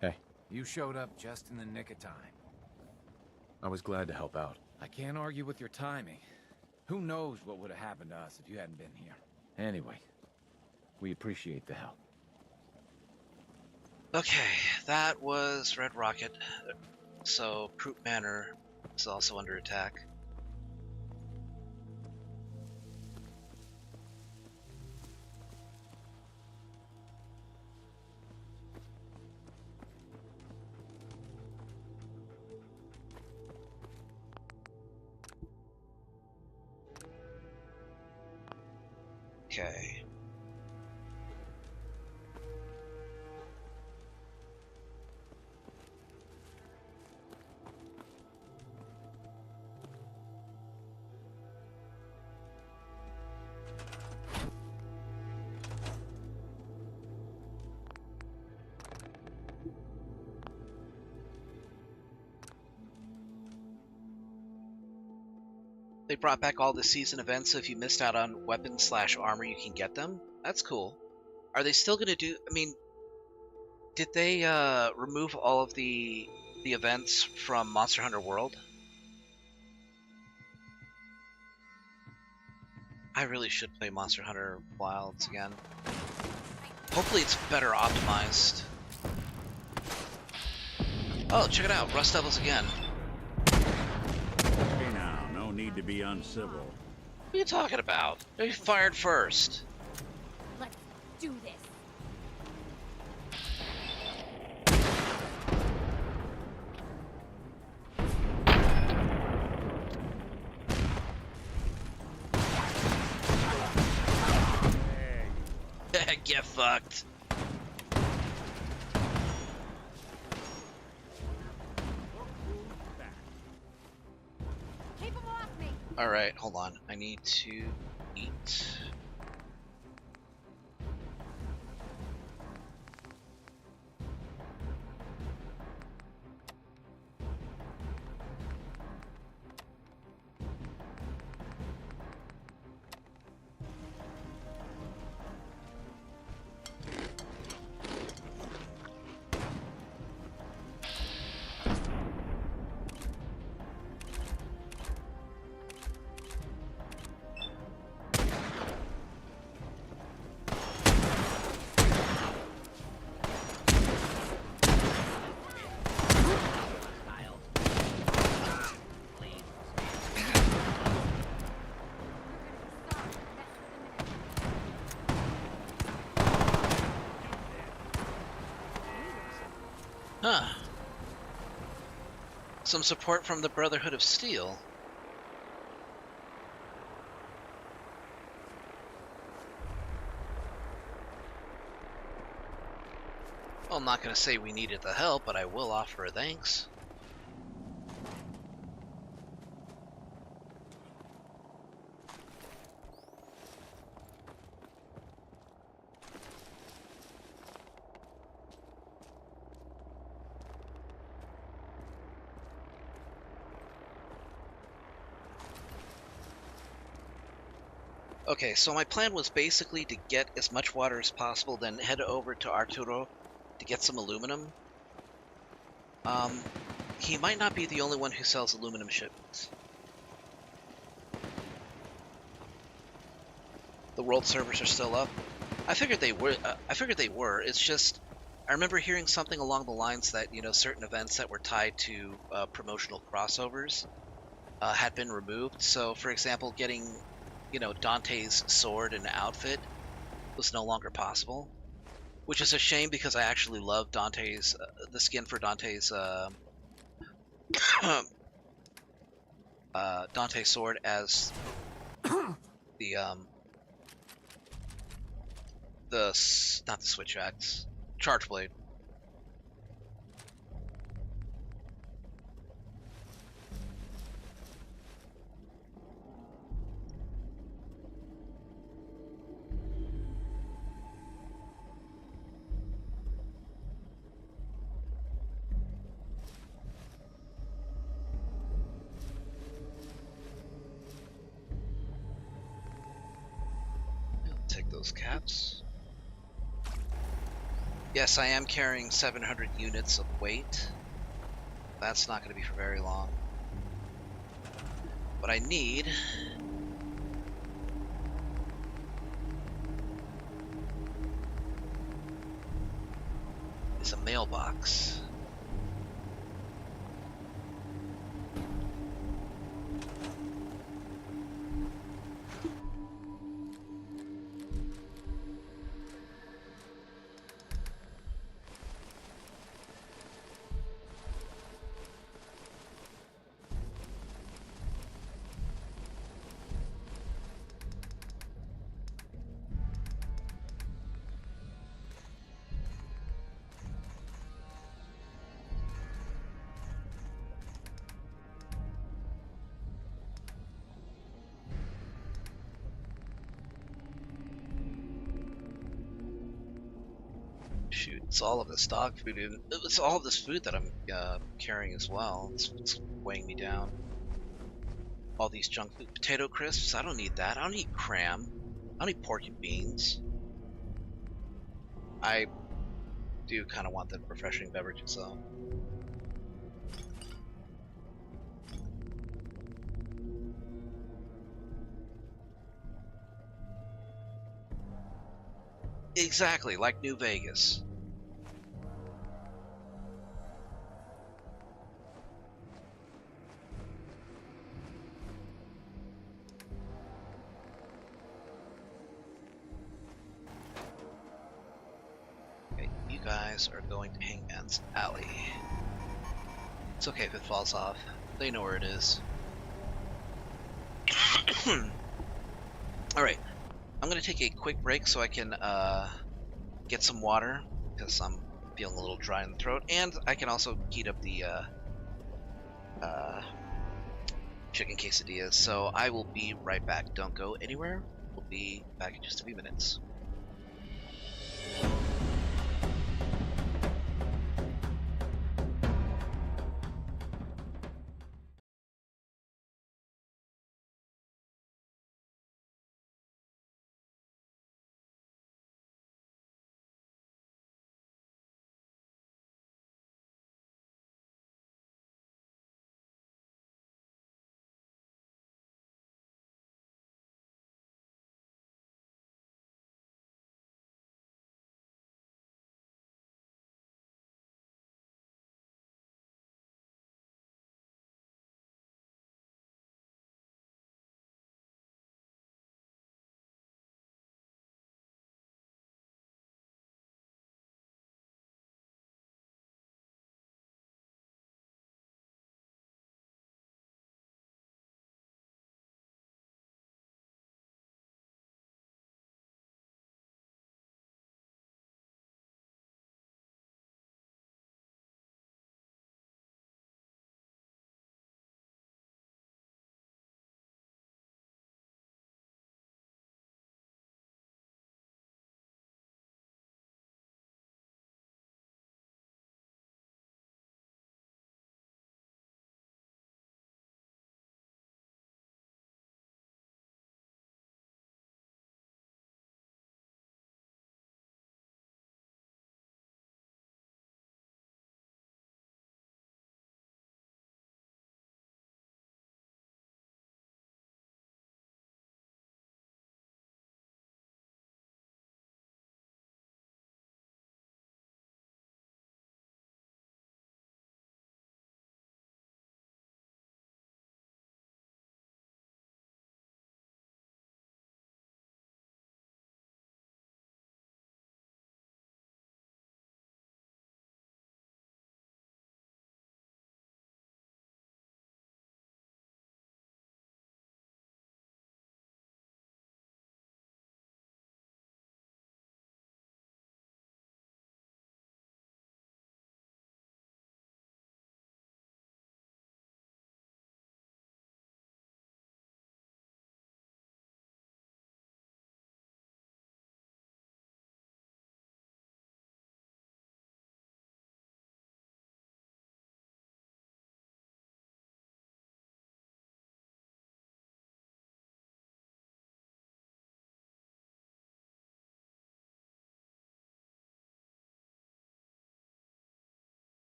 Hey. You showed up just in the nick of time. I was glad to help out. I can't argue with your timing. Who knows what would have happened to us if you hadn't been here. Anyway, we appreciate the help. Okay, that was Red Rocket. So Proot Manor is also under attack. Okay. They brought back all the season events, so if you missed out on weapons/armor, you can get them. That's cool. Are they still gonna do? I mean, did they remove all of the events from Monster Hunter World? I really should play Monster Hunter Wilds again. Hopefully, it's better optimized. Oh, check it out, Rust Devils again. Hey now, no need to be uncivil. What are you talking about? They fired first. Let's do this. Get fucked. Keep 'em off me. Alright, hold on. I need to eat. Huh. Some support from the Brotherhood of Steel. Well, I'm not going to say we needed the help, but I will offer a thanks. Okay, so my plan was basically to get as much water as possible, then head over to Arturo to get some aluminum. He might not be the only one who sells aluminum shipments. The world servers are still up. I figured they were. It's just I remember hearing something along the lines that, you know, certain events that were tied to promotional crossovers had been removed. So, for example, getting, you know, Dante's sword and outfit was no longer possible, which is a shame because I actually love Dante's the skin for Dante's Dante's sword as the not the switch axe, charge blade. Take those caps. Yes, I am carrying 700 units of weight. That's not going to be for very long. What I need is a mailbox. It's all of this dog food, and it's all of this food that I'm carrying as well. It's weighing me down. All these junk food, potato crisps. I don't need that. I don't need cram. I don't need pork and beans. I do kind of want the refreshing beverages though. Exactly, like New Vegas. Okay, you guys are going to Hangman's Alley. It's okay if it falls off. They know where it is. Alright. I'm going to take a quick break so I can get some water, because I'm feeling a little dry in the throat, and I can also heat up the chicken quesadillas. So I will be right back. Don't go anywhere. We'll be back in just a few minutes.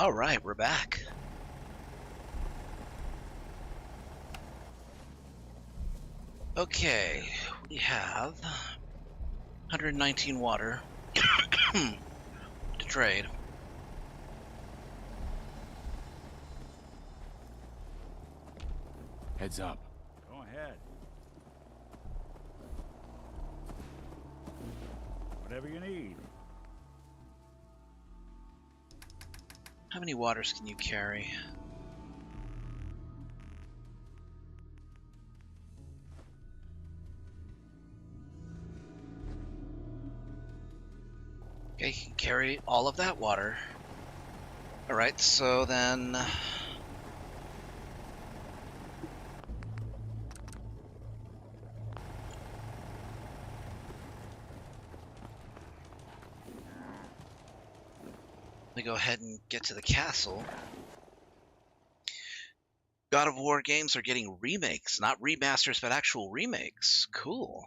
All right, we're back. Okay, we have 119 water to trade. Heads up. Go ahead. Whatever you need. How many waters can you carry? Okay, you can carry all of that water. Alright, so then... let me go ahead and get to the castle. God of War games are getting remakes, not remasters, but actual remakes. Cool.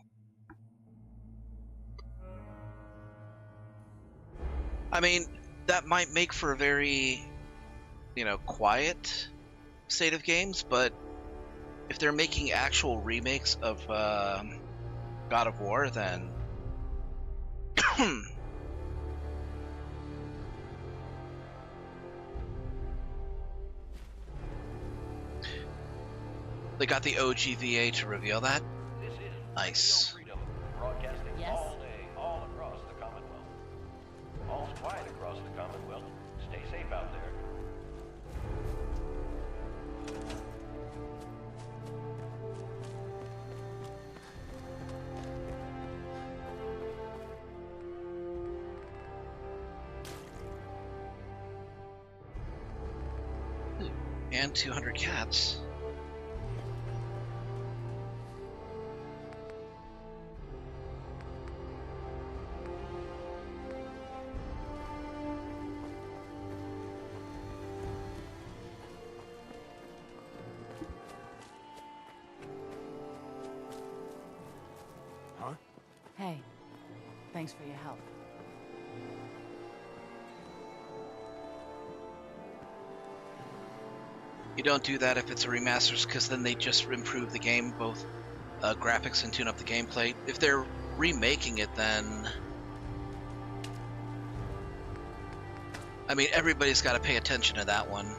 I mean, that might make for a very, you know, quiet state of games, but if they're making actual remakes of God of War, then they got the OG VA to reveal that. Nice. Broadcasting Yes. all day, all across the Commonwealth. All's quiet across the Commonwealth. Stay safe out there. And 200 cats. Huh? Hey, thanks for your help. You don't do that if it's a remasters, because then they just improve the game, both graphics and tune up the gameplay. If they're remaking it, then... I mean, everybody's got to pay attention to that one.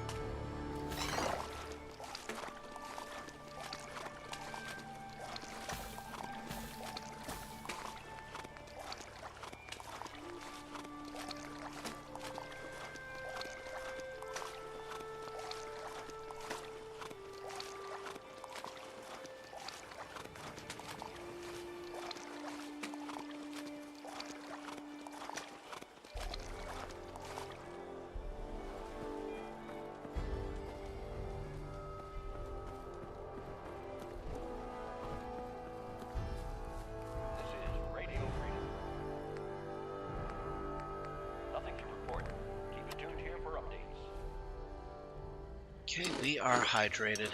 This is Radio Freedom. Nothing to report. Keep it tuned here for updates. Okay, we are hydrated.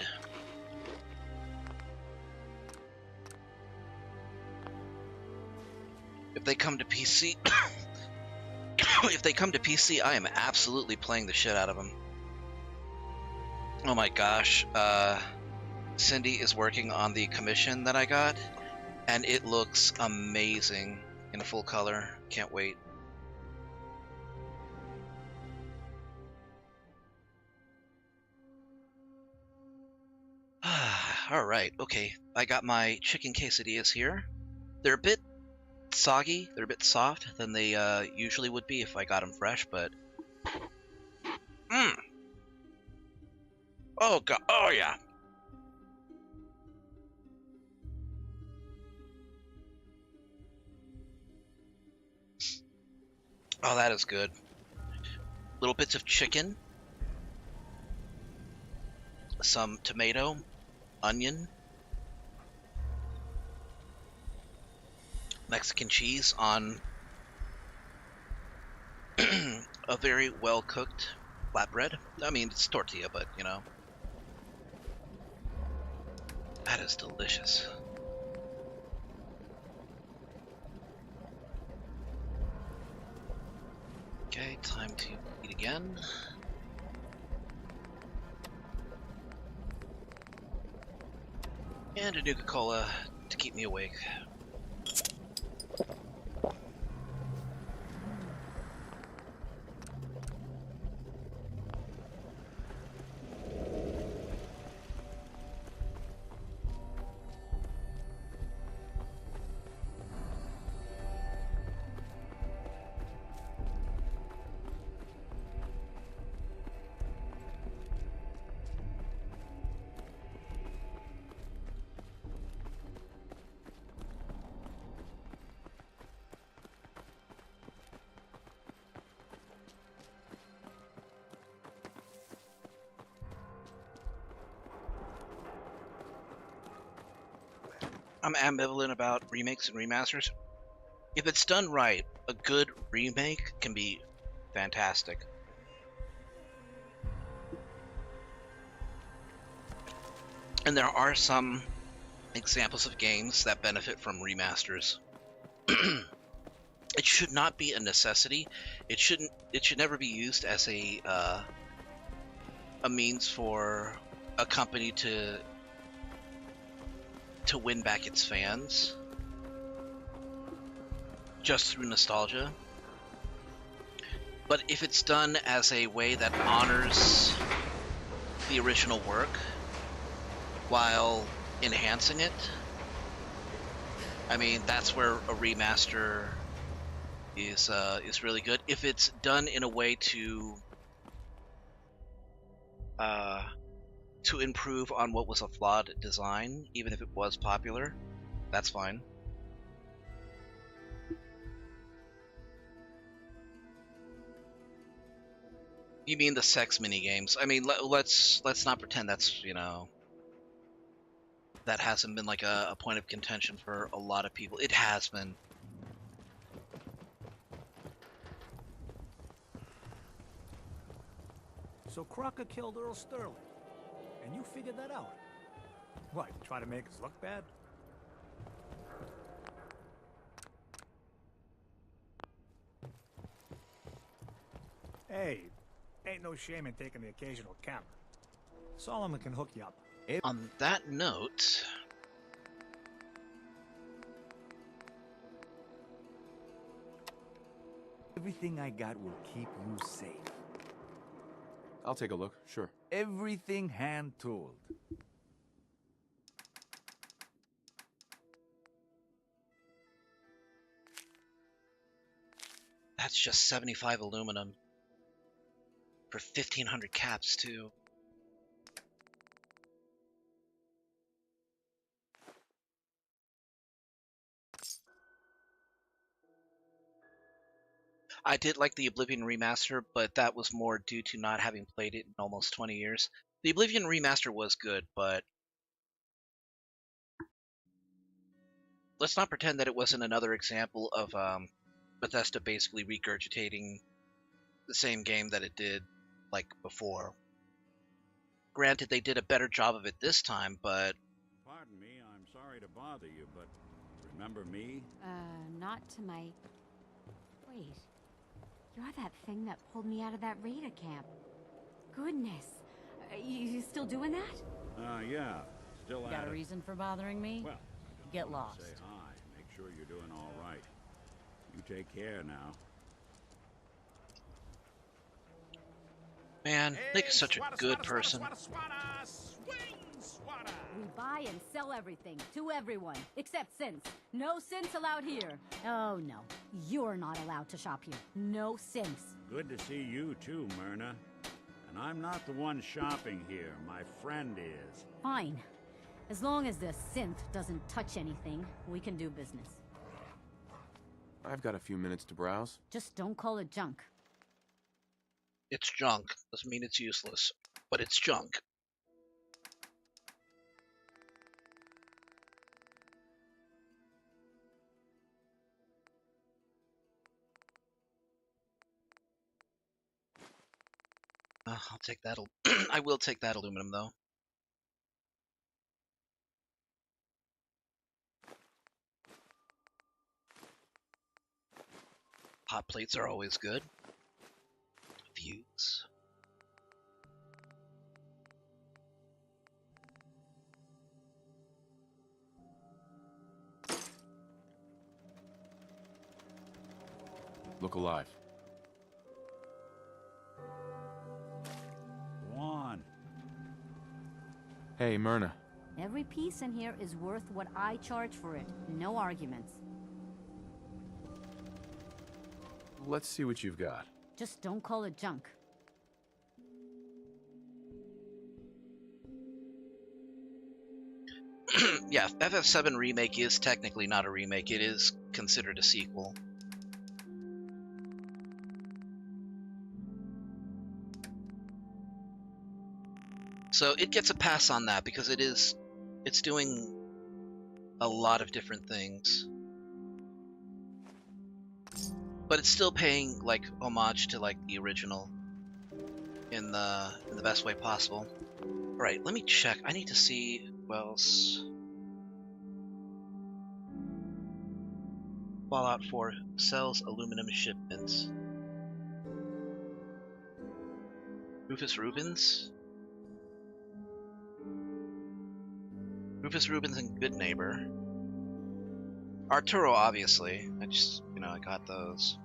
If they come to PC... if they come to PC, I am absolutely playing the shit out of them. Oh my gosh, Cindy is working on the commission that I got, and it looks amazing in full color. Can't wait. Alright, okay. I got my chicken quesadillas here. They're a bit soggy, they're a bit soft than they usually would be if I got them fresh, but... Oh god, oh yeah! Oh, that is good. Little bits of chicken. Some tomato, onion, Mexican cheese on a very well cooked flatbread. I mean, it's tortilla, but you know. That is delicious. Okay, time to eat again. And a Nuka-Cola to keep me awake. I'm ambivalent about remakes and remasters. If it's done right, a good remake can be fantastic. And there are some examples of games that benefit from remasters. It should not be a necessity. It should never be used as a means for a company to win back its fans just through nostalgia. But if it's done as a way that honors the original work while enhancing it, I mean, that's where a remaster is really good. If it's done in a way to improve on what was a flawed design, even if it was popular, that's fine. You mean the sex minigames? I mean, let's not pretend that's, you know, that hasn't been like a point of contention for a lot of people. It has been. So Crocker killed Earl Sterling, and you figured that out. What, try to make us look bad? Hey, ain't no shame in taking the occasional camera. Solomon can hook you up. On that note, Everything I got will keep you safe. I'll take a look, sure. Everything hand-tooled. that's just 75 aluminum for 1,500 caps too. I did like the Oblivion remaster, but that was more due to not having played it in almost 20 years. The Oblivion remaster was good, but let's not pretend that it wasn't another example of Bethesda basically regurgitating the same game that it did like before. Granted, they did a better job of it this time, but... Pardon me, I'm sorry to bother you, but remember me? Not to my... Wait. You're that thing that pulled me out of that Raider camp. Goodness. You still doing that? Yeah. Still at Got a it. reason for bothering me? Well, Get lost. say hi. Make sure you're doing all right. You take care now. Man, Nick is such a good person. We buy and sell everything, to everyone, except synths. No synths allowed here. Oh no, you're not allowed to shop here. No synths. Good to see you too, Myrna. And I'm not the one shopping here. My friend is. Fine. As long as the synth doesn't touch anything, we can do business. I've got a few minutes to browse. Just don't call it junk. It's junk. Doesn't mean it's useless, but it's junk. I'll take that. I will take that aluminum, though. Hot plates are always good. Views. Look alive. Go on. Hey, Myrna. Every piece in here is worth what I charge for it. No arguments. Let's see what you've got. Just don't call it junk. Yeah, FF7 Remake is technically not a remake. It is considered a sequel. So it gets a pass on that because it's doing a lot of different things. But it's still paying like homage to like the original in the best way possible. Alright, let me check. I need to see who else. Fallout 4 sells aluminum shipments. Rufus Rubens? Rufus Rubens and Good Neighbor. Arturo, obviously. I got those.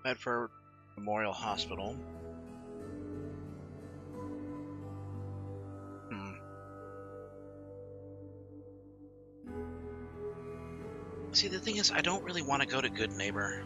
Medford Memorial Hospital. See, the thing is, I don't really want to go to Good Neighbor.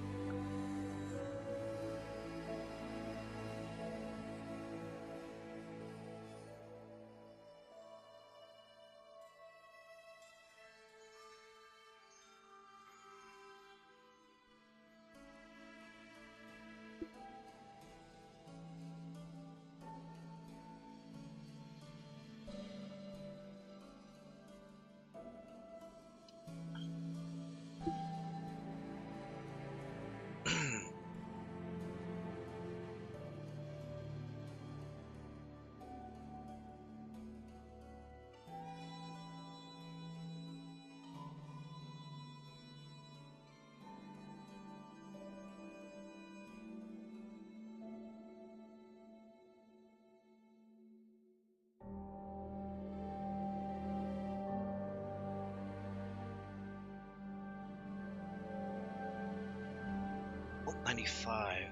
Vault 95.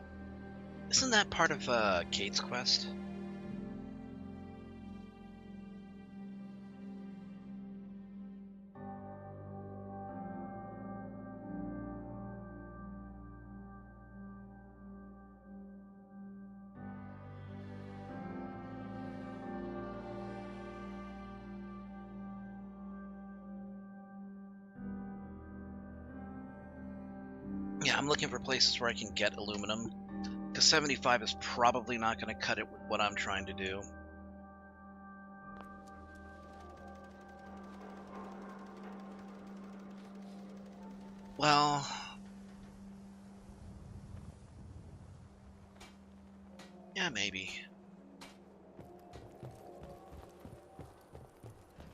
Isn't that part of Kate's quest? Yeah, I'm looking for places where I can get aluminum, because 75 is probably not going to cut it with what I'm trying to do. Well, yeah, maybe.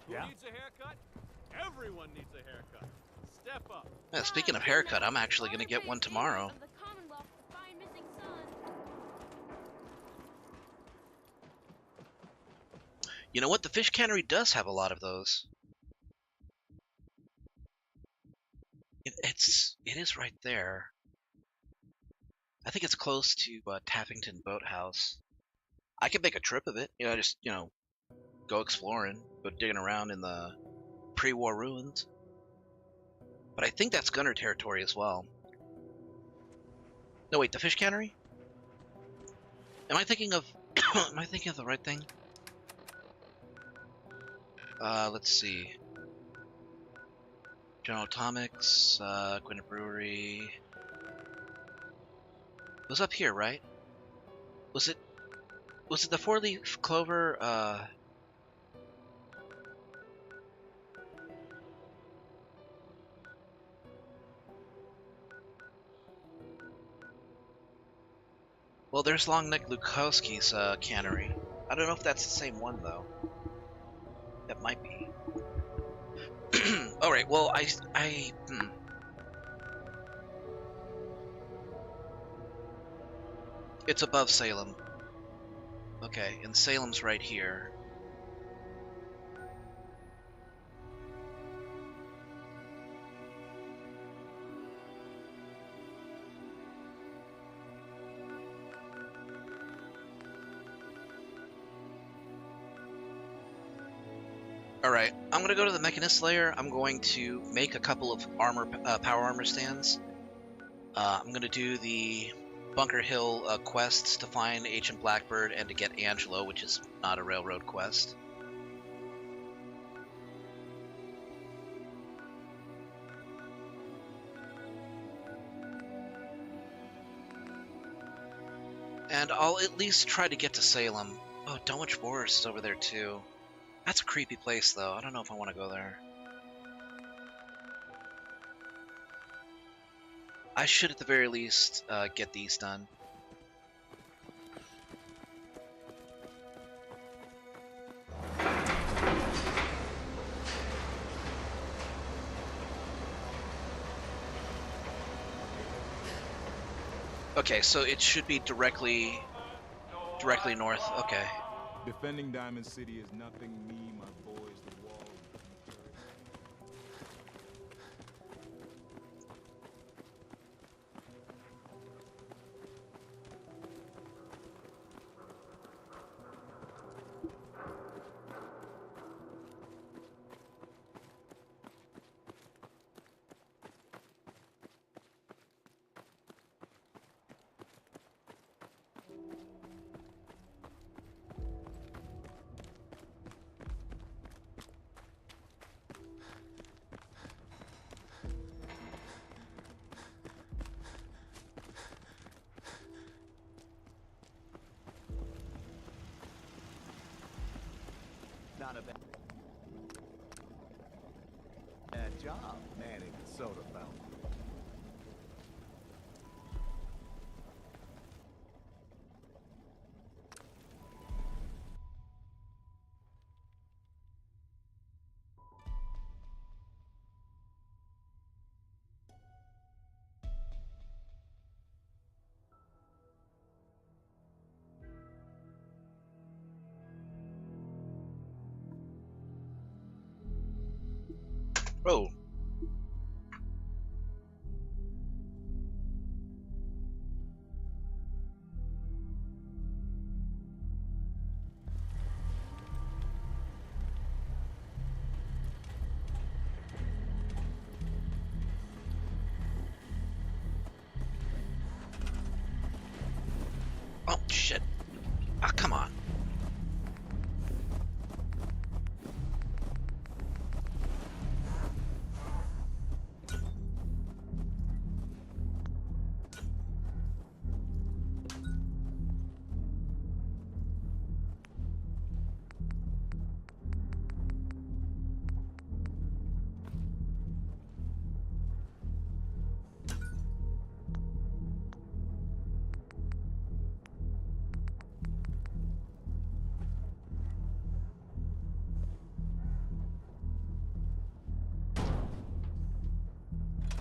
Who needs a haircut? Everyone needs a haircut. Step up. Yeah, speaking of haircut, I'm actually going to get one tomorrow. You know what? The fish cannery does have a lot of those. It is right there. I think it's close to Taffington Boathouse. I could make a trip of it. Just go exploring, go digging around in the pre-war ruins. But I think that's Gunner territory as well. No, wait, the fish cannery? Am I thinking of Am I thinking of the right thing? Let's see. General Atomics, Gwinnett Brewery. It was up here, right? Was it the 4-leaf clover, Well, there's Long Neck Lukowski's cannery. I don't know if that's the same one, though. That might be. Alright, well, It's above Salem. Okay, and Salem's right here. Alright, I'm gonna go to the Mechanist layer. I'm going to make a couple of power armor stands. I'm gonna do the Bunker Hill quests to find Agent Blackbird and to get Angelo, which is not a railroad quest. And I'll at least try to get to Salem. Oh, Dunwich Forest is over there too. That's a creepy place, though. I don't know if I want to go there. I should, at the very least, get these done. Okay, so it should be directly north. Okay. Defending Diamond City is nothing me, my boys, the wall. Not a bad job manning the soda fountain. Oh. Oh, shit. Ah, come on.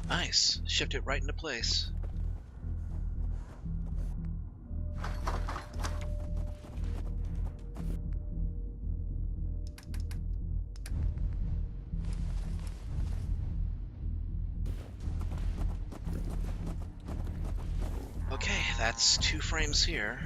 Nice. Shift it right into place. Okay, that's 2 frames here.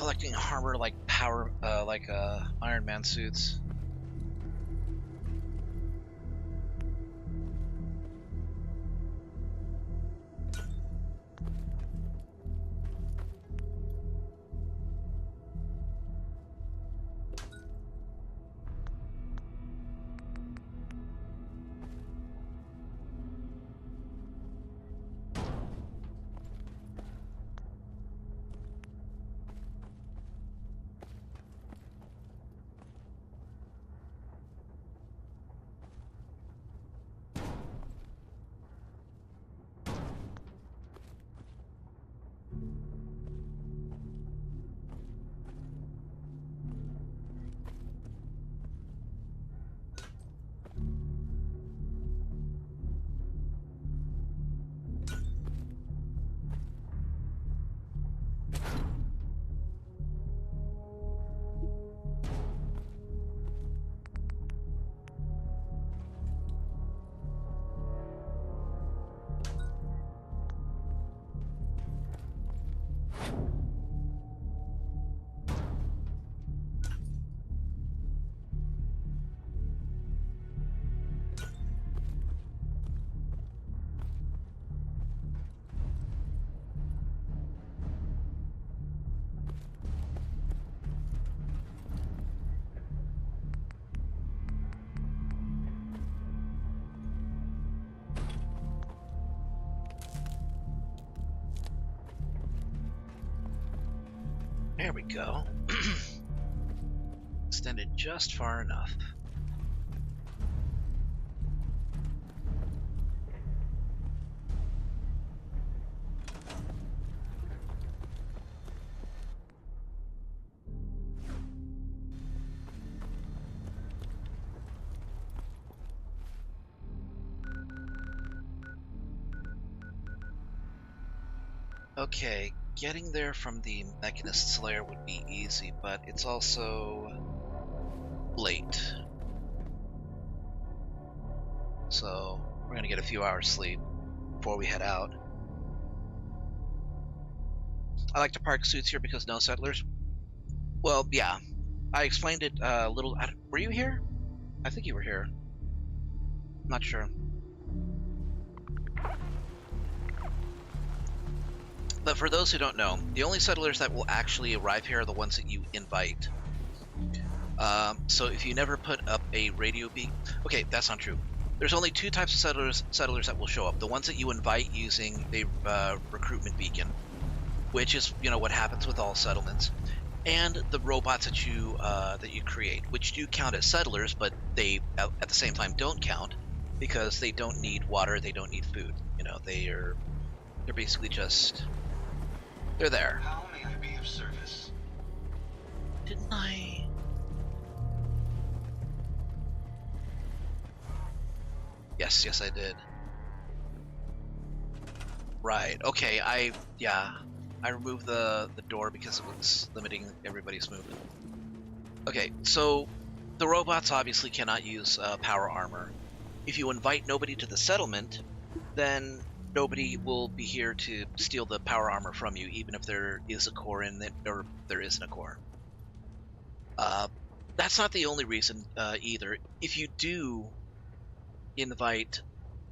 collecting armor like Iron Man suits. There we go. Extended just far enough. Okay, getting there from the Mechanist's lair would be easy, but it's also late. So we're gonna get a few hours sleep before we head out. I like to park suits here because no settlers. Well, yeah, I explained it a little. Were you here? I think you were here. Not sure. But for those who don't know, the only settlers that will actually arrive here are the ones that you invite. So if you never put up a radio beacon... Okay, that's not true. There's only two types of settlers that will show up. The ones that you invite using a recruitment beacon, which is, you know, what happens with all settlements. And the robots that you create, which do count as settlers, but they, at the same time, don't count because they don't need water, they don't need food. You know, they're basically just... They're there. How may I be of service? Didn't I? Yes, I did. Right. Okay. I removed the door because it was limiting everybody's movement. Okay. So the robots obviously cannot use power armor. If you invite nobody to the settlement, then nobody will be here to steal the power armor from you, even if there is a core in it, or there isn't a core. That's not the only reason either. If you do invite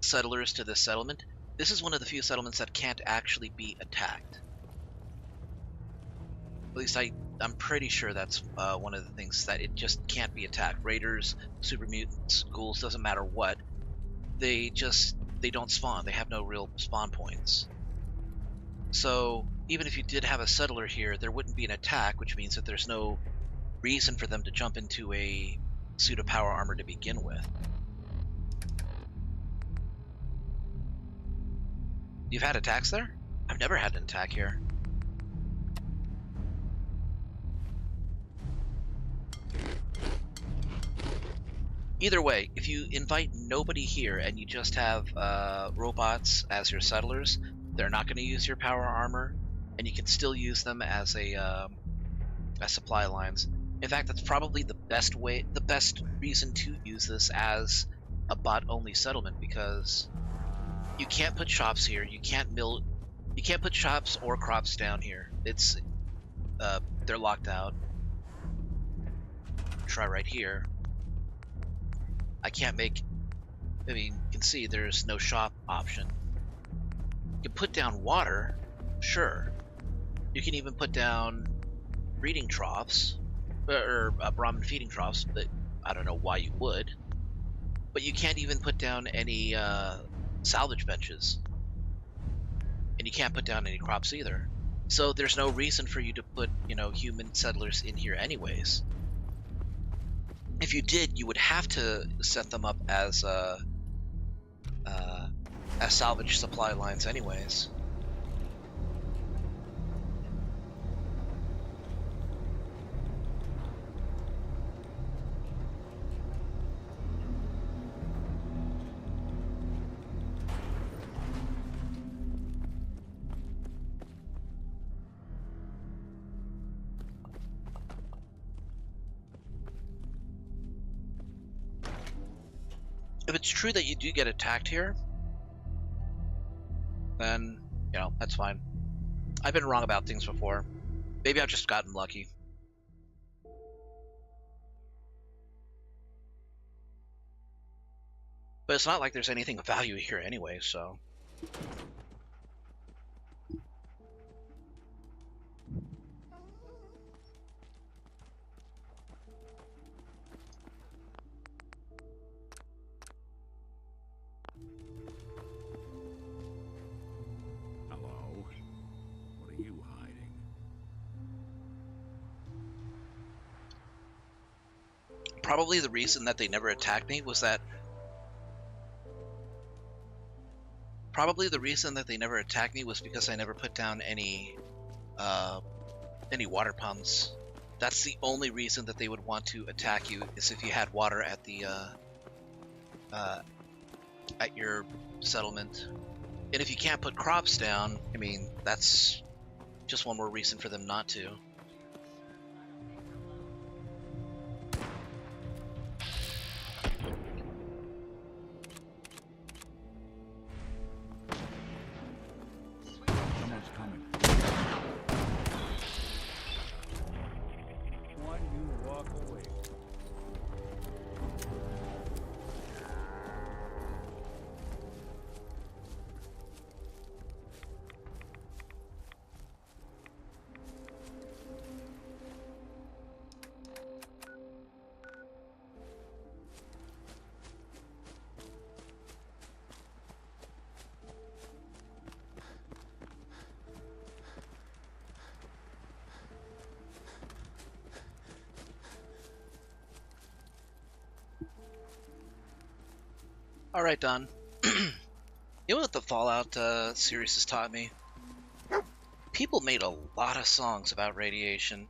settlers to this settlement, this is one of the few settlements that can't actually be attacked. At least I'm pretty sure that's one of the things, that it just can't be attacked. Raiders, super mutants, ghouls, doesn't matter what. They don't spawn. They have no real spawn points. So even if you did have a settler here, there wouldn't be an attack, which means that there's no reason for them to jump into a suit of power armor to begin with. You've had attacks there? I've never had an attack here. Either way, if you invite nobody here and you just have robots as your settlers, they're not going to use your power armor, and you can still use them as supply lines. In fact, that's probably the best reason to use this as a bot-only settlement, because you can't put shops here. You can't put shops or crops down here. It's they're locked out. Try right here. I can't make, I mean, you can see there's no shop option. You can put down water, sure. You can even put down breeding troughs, or Brahmin feeding troughs, but I don't know why you would. But you can't even put down any salvage benches. And you can't put down any crops either. So there's no reason for you to put, you know, human settlers in here anyways. If you did, you would have to set them up as salvage supply lines anyways. If it's true that you do get attacked here, then, you know, that's fine. I've been wrong about things before. Maybe I've just gotten lucky. But it's not like there's anything of value here anyway, so... Probably the reason that they never attacked me was that... Probably the reason that they never attacked me was because I never put down any water pumps. That's the only reason that they would want to attack you, is if you had water at the at your settlement. And if you can't put crops down, I mean, that's just one more reason for them not to. Alright, Don. You know what the Fallout series has taught me? People made a lot of songs about radiation.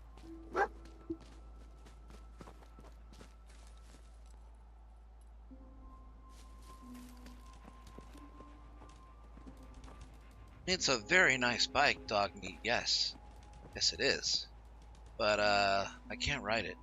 It's a very nice bike, dog meat, yes. Yes, it is. But, I can't ride it.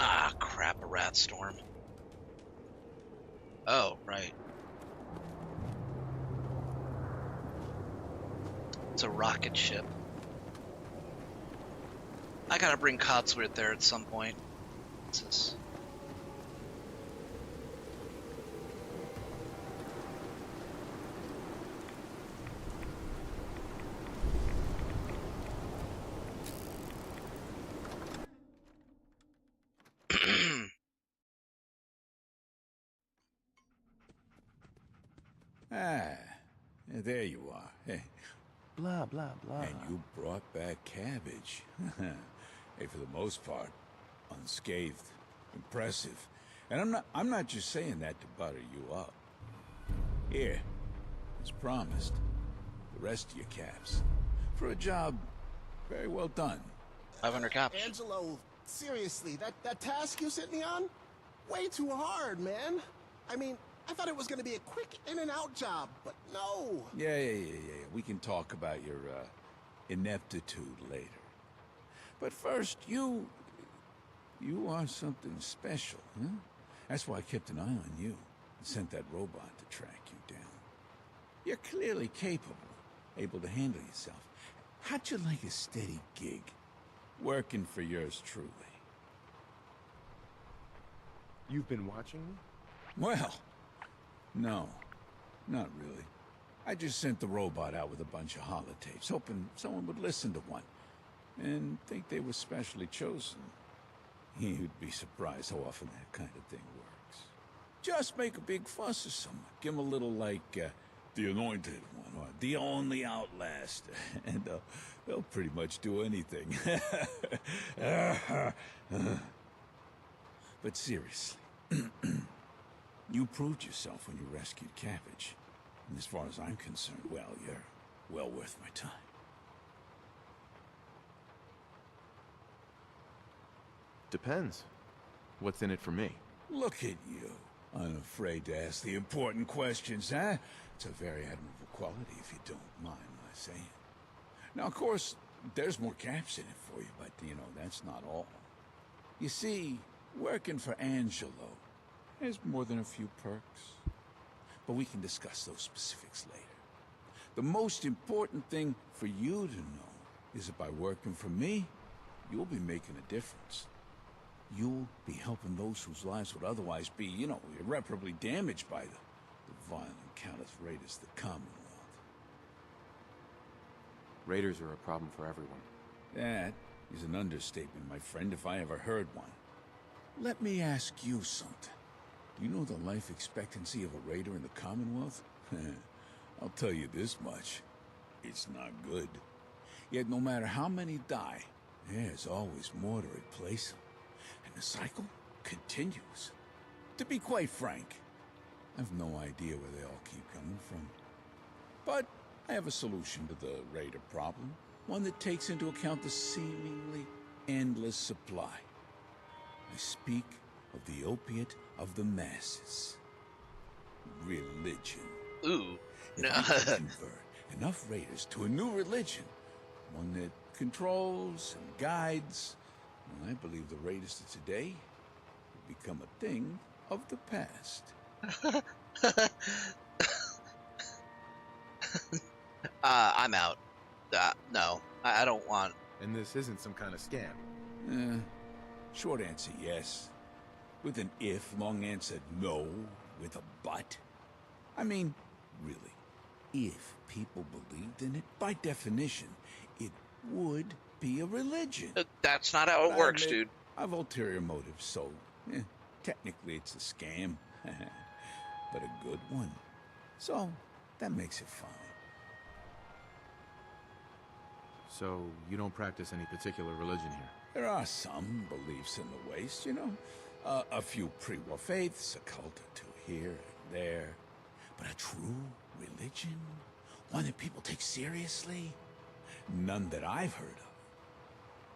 Ah, crap, a rat storm. Oh, right. It's a rocket ship. I gotta bring Codsworth there at some point. What's this? Ah, there you are. Hey. Blah, blah, blah. And you brought back cabbage. Hey, for the most part, unscathed. Impressive. And I'm not just saying that to butter you up. Here, as promised, the rest of your caps. For a job very well done. 500 caps. Angelo Seriously, that task you sent me on? Way too hard, man. I mean, I thought it was gonna be a quick in-and-out job, but no. Yeah. We can talk about your, ineptitude later. But first, you are something special, huh? That's why I kept an eye on you and sent that robot to track you down. You're clearly capable, able to handle yourself. How'd you like a steady gig? Working for yours truly. You've been watching me? Well, no, not really. I just sent the robot out with a bunch of holotapes, hoping someone would listen to one, and think they were specially chosen. You'd be surprised how often that kind of thing works. Just make a big fuss of someone. Give them a little like, the Anointed One, or the Only Outlast, and they'll pretty much do anything. But seriously, you proved yourself when you rescued Cabbage. And as far as I'm concerned, well, you're well worth my time. Depends. What's in it for me? Look at you, unafraid to ask the important questions, huh? It's a very admirable quality, if you don't mind my saying. Now, of course, there's more caps in it for you, but, you know, that's not all. You see, working for Angelo has more than a few perks. But we can discuss those specifics later. The most important thing for you to know is that by working for me, you'll be making a difference. You'll be helping those whose lives would otherwise be, you know, irreparably damaged by the violent countless raiders of the Commonwealth. Raiders are a problem for everyone. That is an understatement, my friend, if I ever heard one. Let me ask you something. Do you know the life expectancy of a raider in the Commonwealth? I'll tell you this much. It's not good. Yet no matter how many die, there's always more to replace them. And the cycle continues. To be quite frank, I've no idea where they all keep coming from. But I have a solution to the raider problem. One that takes into account the seemingly endless supply. I speak of the opiate of the masses. Religion. Ooh. No. If we convert enough raiders to a new religion, one that controls and guides, well, I believe the raiders of today will become a thing of the past. I'm out. No, I don't want... And this isn't some kind of scam? Short answer, yes. With an if, long answer, no, with a but. I mean, really, if people believed in it, by definition, it would be a religion. That's not how it works, dude. I've ulterior motives, so technically it's a scam. But a good one. So, that makes it fine. So, you don't practice any particular religion here? There are some beliefs in the Waste, you know. A few pre-war faiths, a cult or two here and there. But a true religion? One that people take seriously? None that I've heard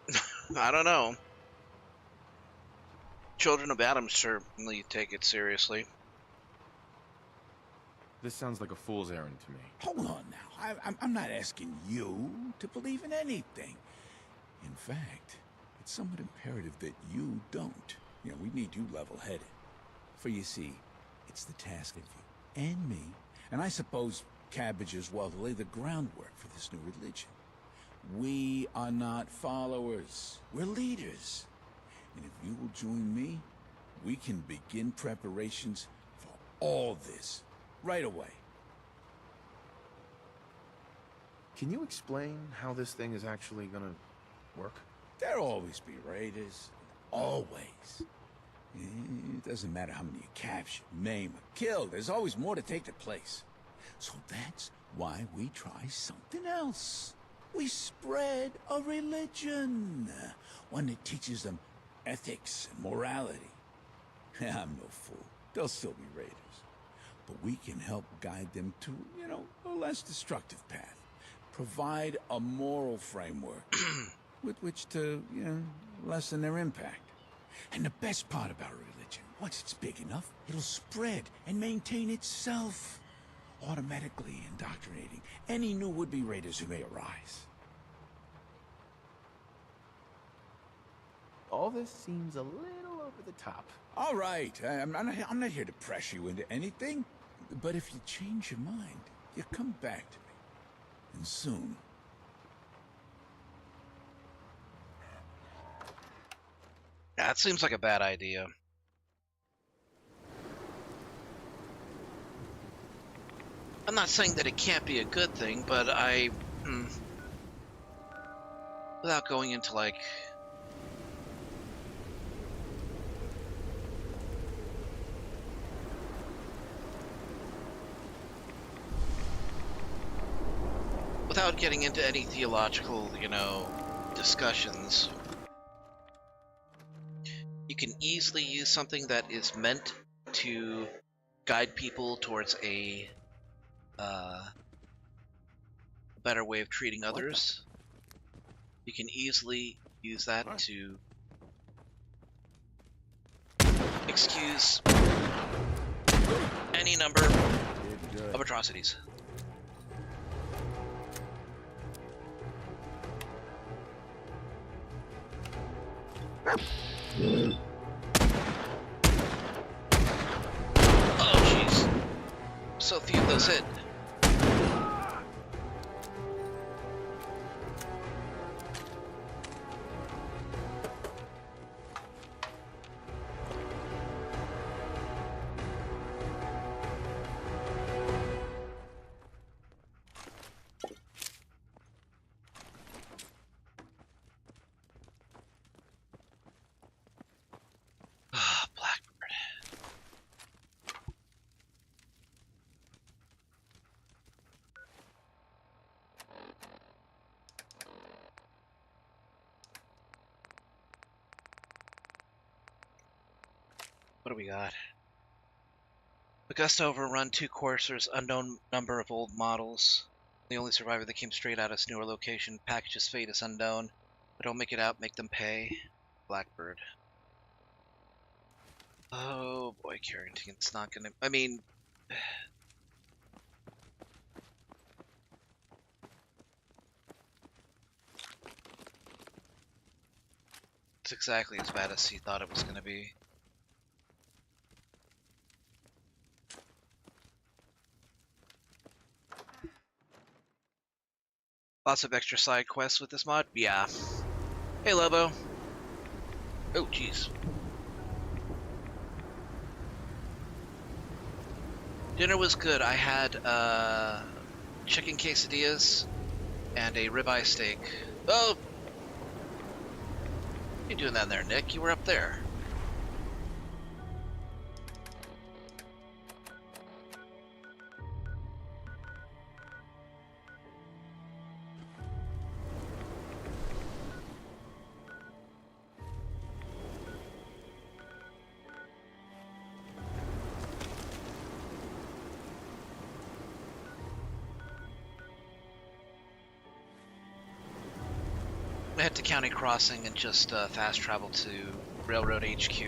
of. I don't know. Children of Adam certainly take it seriously. This sounds like a fool's errand to me. Hold on now. I'm not asking you to believe in anything. In fact, it's somewhat imperative that you don't. You know, we need you level-headed. For you see, it's the task of you and me, and I suppose Cabbage as well, to lay the groundwork for this new religion. We are not followers. We're leaders. And if you will join me, we can begin preparations for all this right away. Can you explain how this thing is actually gonna work? There'll always be raiders. Always. It doesn't matter how many you capture, maim, or kill. There's always more to take their place. So that's why we try something else. We spread a religion. One that teaches them ethics and morality. I'm no fool. They'll still be raiders. But we can help guide them to, you know, a less destructive path. Provide a moral framework with which to, you know, lessen their impact. And the best part about religion, once it's big enough, it'll spread and maintain itself, automatically indoctrinating any new would-be raiders who may arise. All this seems a little over the top. All right, I'm not here to press you into anything, but if you change your mind, you come back to me. And soon. That seems like a bad idea. I'm not saying that it can't be a good thing, but without going into like without getting into any theological, discussions, you can easily use something that is meant to guide people towards a better way of treating others. You can easily use that to excuse any number of atrocities. Oh jeez. So few of those hit. What do we got? Augusta overrun 2 coursers, unknown number of old models. The only survivor that came straight out of its newer location. Package's fate is unknown. But don't make it out, make them pay. Blackbird. Oh boy, Carrington, it's not gonna... I mean... It's exactly as bad as he thought it was gonna be. Lots of extra side quests with this mod? Yeah. Hey, Lobo. Oh, jeez. Dinner was good. I had chicken quesadillas and a ribeye steak. Oh! What are you doing down there, Nick? You were up there. Head to County Crossing and just fast travel to Railroad HQ.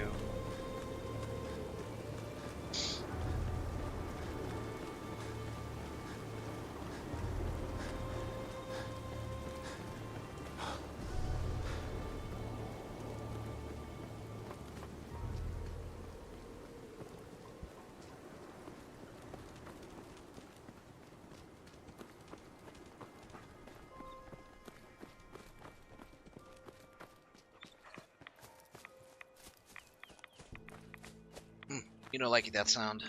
You don't like that sound.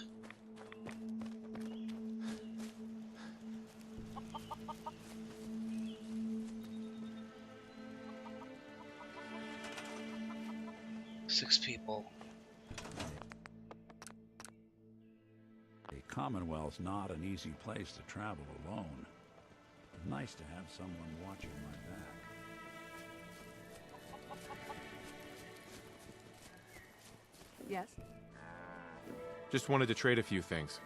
Six people. The Commonwealth's not an easy place to travel alone. It's nice to have someone watching my back. Yes? Just wanted to trade a few things.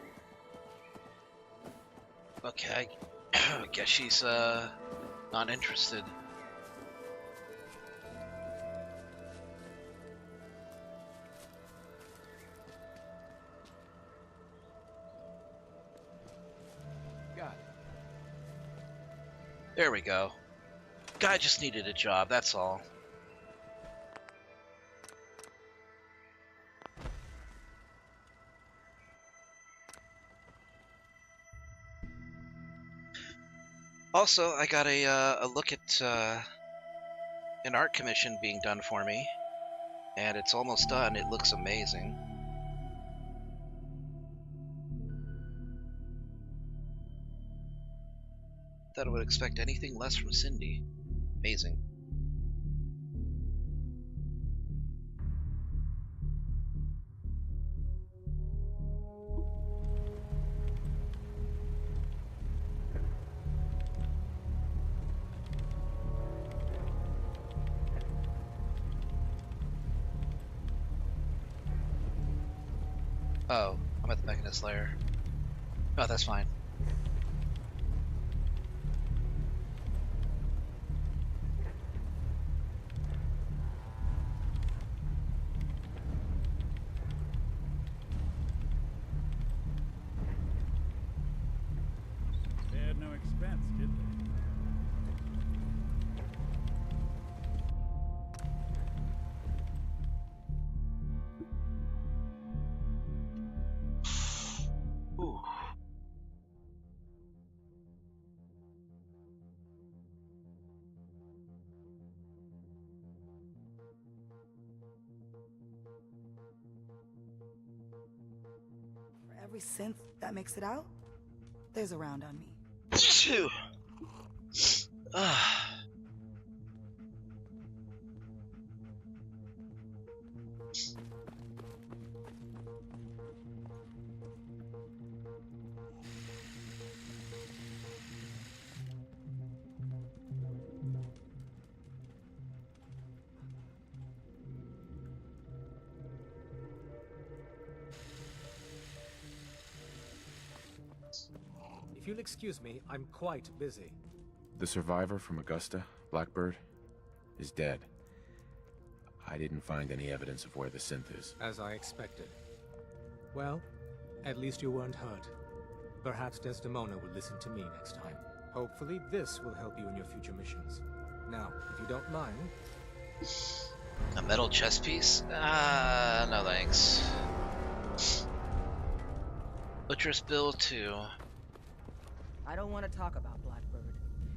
Okay, I guess she's not interested. There we go. Guy just needed a job, that's all. Also, I got a look at an art commission being done for me, and it's almost done. It looks amazing. Thought I would expect anything less from Cindy. Amazing. Oh, I'm at the Mechanist lair. Oh, that's fine. They had no expense, did they? Ooh. For every synth that makes it out, there's a round on me. Phew. Ah. If you'll excuse me, I'm quite busy. The survivor from Augusta, Blackbird, is dead. I didn't find any evidence of where the synth is. As I expected. Well, at least you weren't hurt. Perhaps Desdemona will listen to me next time. Hopefully this will help you in your future missions. Now, if you don't mind... A metal chess piece? No thanks. Butcher's Bill 2. I don't want to talk about Blackbird.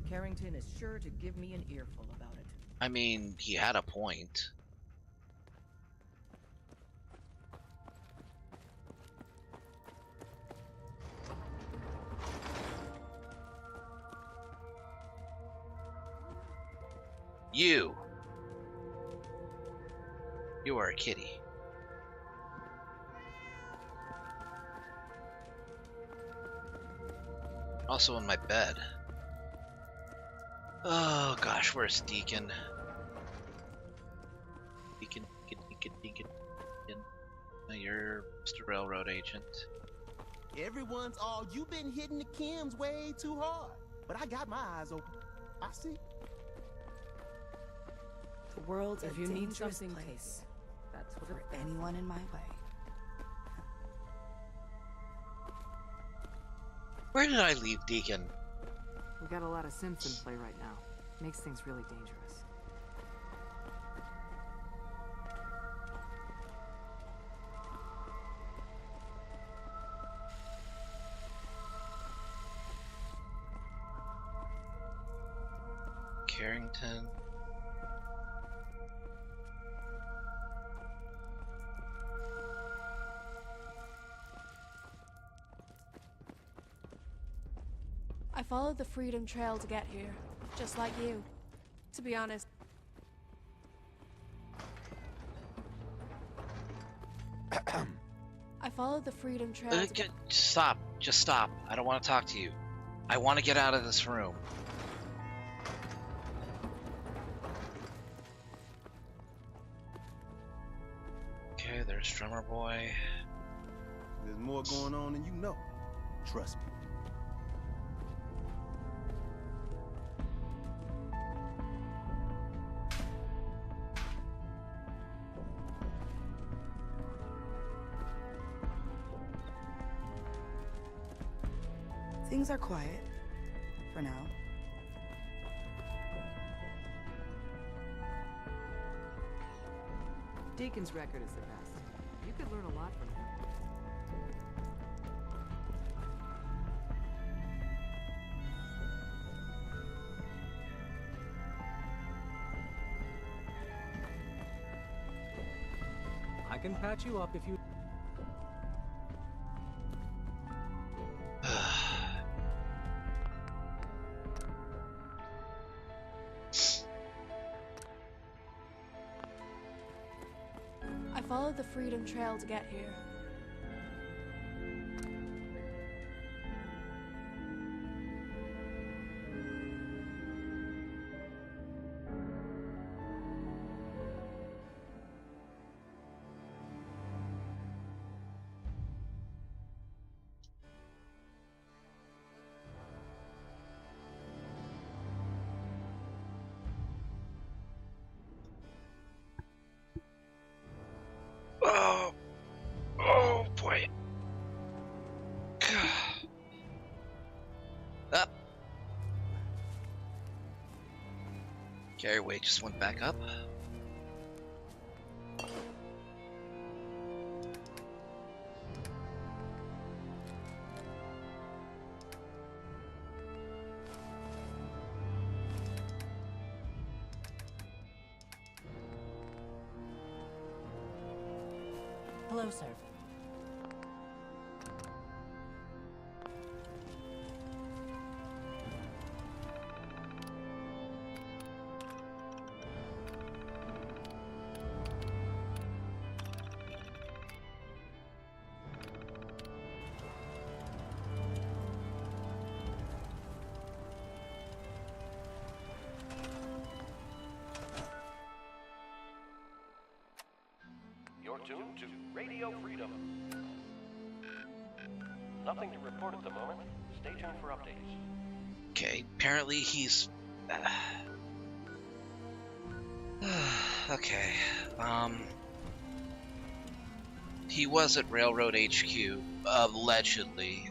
Carrington is sure to give me an earful about it. I mean, he had a point. You are a kitty. Also in my bed. Oh gosh, where's Deacon? Deacon. No, you're Mr. Railroad Agent. Everyone's all, you've been hitting the chems way too hard. But I got my eyes open. I see. The world's If a you need dangerous something, place That's what for anyone in my way. Where did I leave Deacon? We've got a lot of synths in play right now. Makes things really dangerous. Carrington. I followed the Freedom Trail to get here, just like you. To be honest. I followed the Freedom Trail to Stop. Just stop. I don't want to talk to you. I want to get out of this room. Okay, there's Drummer Boy. There's more going on than you know. Trust me. Things are quiet, for now. Deacon's record is the best. You could learn a lot from him. I can patch you up if you... I followed the Freedom Trail to get here. Oh boy. Up. Carry weight just went back up. Hello, sir. You're tuned to Radio Freedom. Nothing to report at the moment. Stay tuned for updates. Okay, apparently he's... okay, he was at Railroad HQ, allegedly.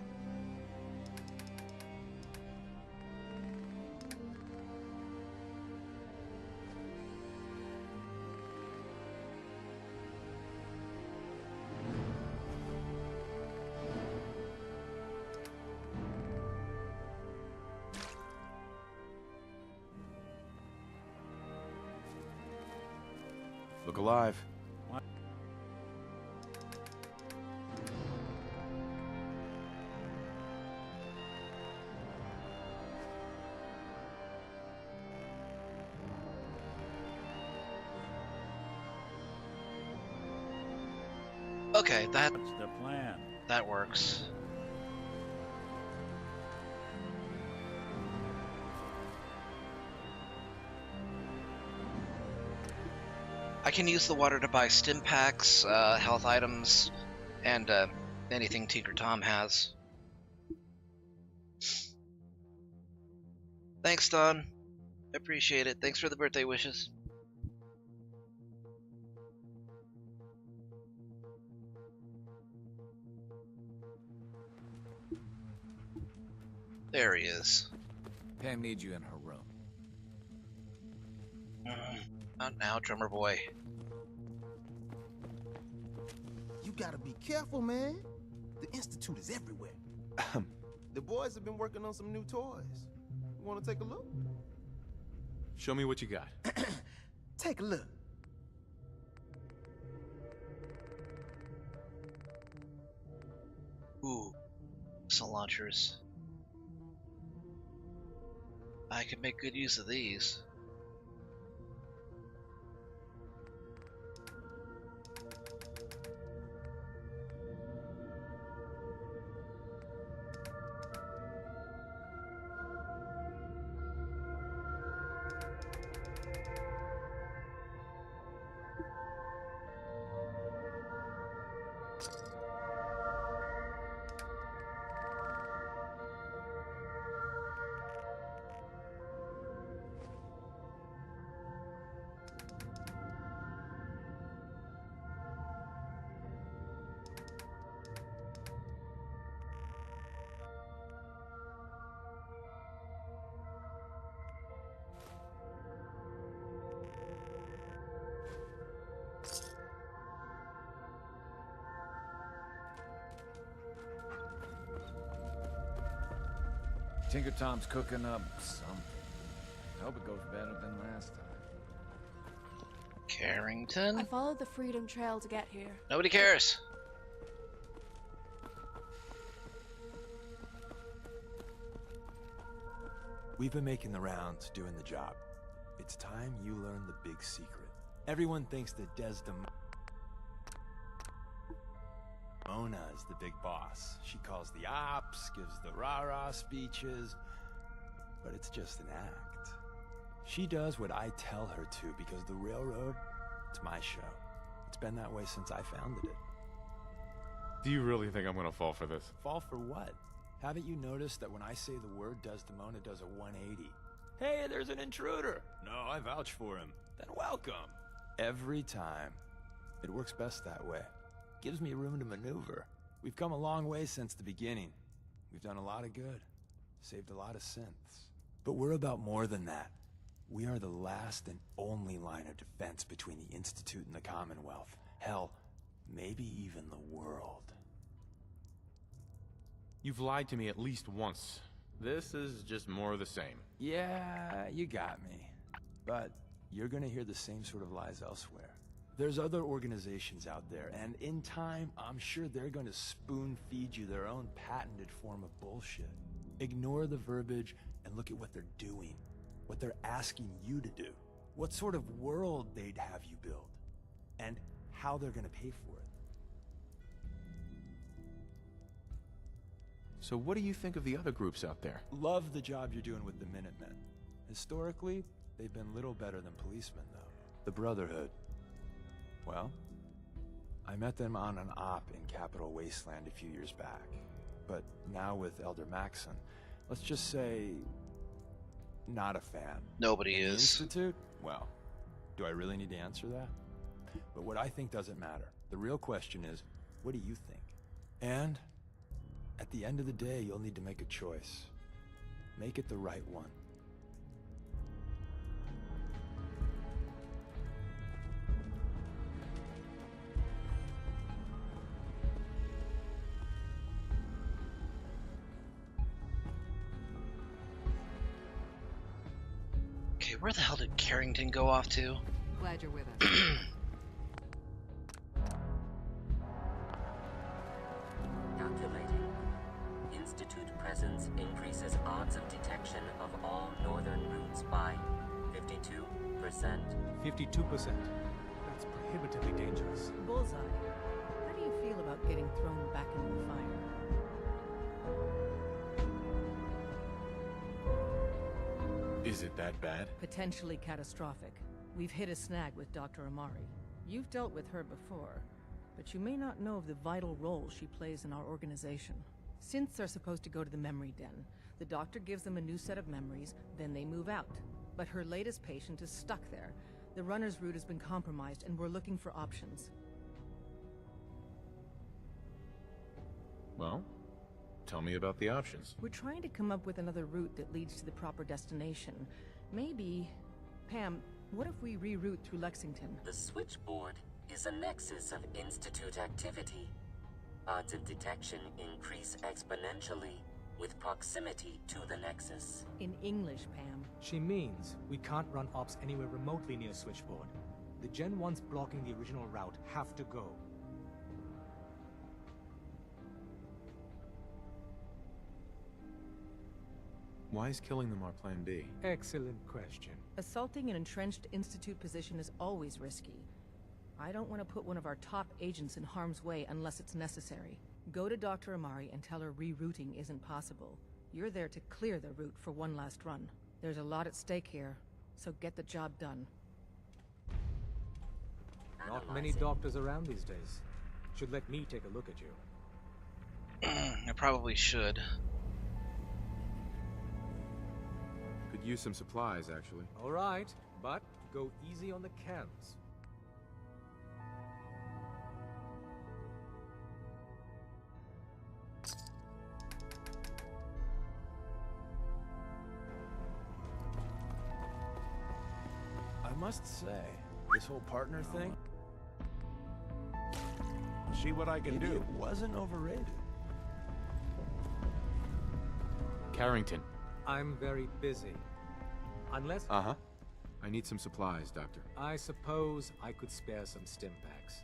Look alive. What? Okay, That's the plan. that works. I can use the water to buy stim packs, health items, and anything Tinker Tom has. Thanks, Don. I appreciate it. Thanks for the birthday wishes. There he is. Pam needs you in her room. Not now, drummer boy. You gotta be careful, man. The Institute is everywhere. The boys have been working on some new toys. You wanna take a look? Show me what you got. Take a look. Ooh, missile launchers. I could make good use of these. Tinker Tom's cooking up something. I hope it goes better than last time. Carrington? I followed the Freedom Trail to get here. Nobody cares. We've been making the rounds, doing the job. It's time you learn the big secret. Everyone thinks that Desdemona is the big boss. She calls the ops, gives the rah-rah speeches, but it's just an act. She does what I tell her to because the railroad, it's my show. It's been that way since I founded it. Do you really think I'm gonna fall for this? Fall for what? Haven't you noticed that when I say the word, Desdemona does a 180? Hey, there's an intruder! No, I vouch for him. Then welcome. Every time. It works best that way. Gives me room to maneuver. We've come a long way since the beginning. We've done a lot of good. Saved a lot of synths. But we're about more than that. We are the last and only line of defense between the Institute and the Commonwealth. Hell, maybe even the world. You've lied to me at least once. This is just more of the same. Yeah, you got me. But you're gonna hear the same sort of lies elsewhere. There's other organizations out there, and in time, I'm sure they're gonna spoon-feed you their own patented form of bullshit. Ignore the verbiage and look at what they're doing. What they're asking you to do. What sort of world they'd have you build. And how they're gonna pay for it. So what do you think of the other groups out there? Love the job you're doing with the Minutemen. Historically, they've been little better than policemen, though. The Brotherhood. Well, I met them on an op in Capital Wasteland a few years back. But now with Elder Maxon, let's just say, not a fan. Nobody And the is. Institute? Well, do I really need to answer that? But what I think doesn't matter. The real question is, what do you think? And at the end of the day, you'll need to make a choice. Make it the right one. Okay, where the hell did Carrington go off to? Glad you're with us. Calculating. Institute presence increases odds of detection of all northern routes by 52%. 52%. That's prohibitively dangerous. Bullseye. How do you feel about getting thrown back into the fire? Is it that bad? Potentially catastrophic. We've hit a snag with Dr. Amari. You've dealt with her before, but you may not know of the vital role she plays in our organization. Synths are supposed to go to the memory den. The doctor gives them a new set of memories, then they move out. But her latest patient is stuck there. The runner's route has been compromised, and we're looking for options. Well, tell me about the options. We're trying to come up with another route that leads to the proper destination. Maybe... Pam, what if we reroute through Lexington? The switchboard is a nexus of Institute activity. Odds of detection increase exponentially with proximity to the nexus. In English, Pam. She means we can't run ops anywhere remotely near Switchboard. The Gen 1s blocking the original route have to go. Why is killing them our plan B? Excellent question. Assaulting an entrenched Institute position is always risky. I don't want to put one of our top agents in harm's way unless it's necessary. Go to Dr. Amari and tell her rerouting isn't possible. You're there to clear the route for one last run. There's a lot at stake here, so get the job done. Not many doctors around these days. Should let me take a look at you. I probably should. Could use some supplies, actually. Alright, but go easy on the cans. I must say, this whole partner thing... See what I can maybe do. It wasn't overrated. Carrington, I'm very busy. Unless... Uh-huh. I need some supplies, Doctor. I suppose I could spare some stim packs.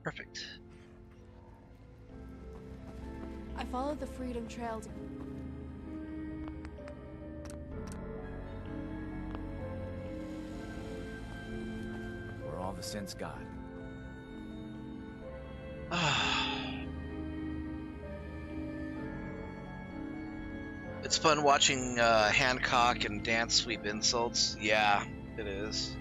Perfect. I followed the Freedom Trail to... Where all the synths got. It's fun watching Hancock and Dance sweep insults. Yeah, it is.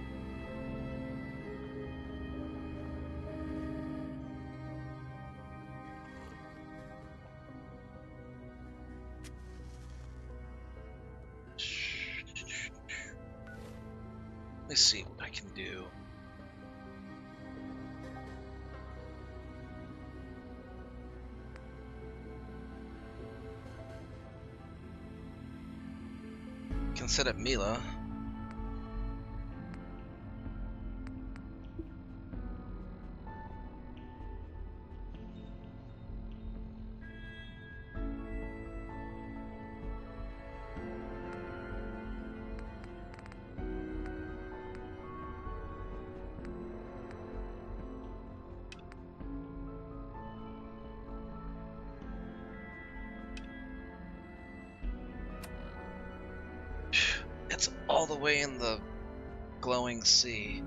Let me see what I can do. Can set up Mila. It's all the way in the glowing sea.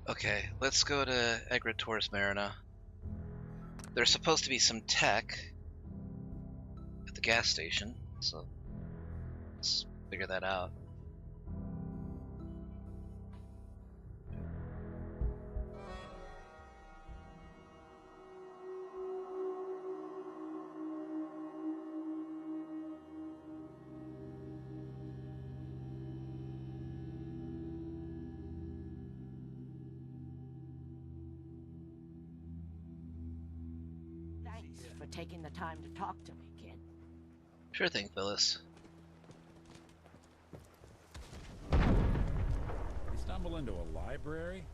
Okay, let's go to Egretors Marina. There's supposed to be some tech at the gas station, so let's figure that out. Thanks for taking the time to talk to me, kid. Sure thing, Phyllis. You stumble into a library?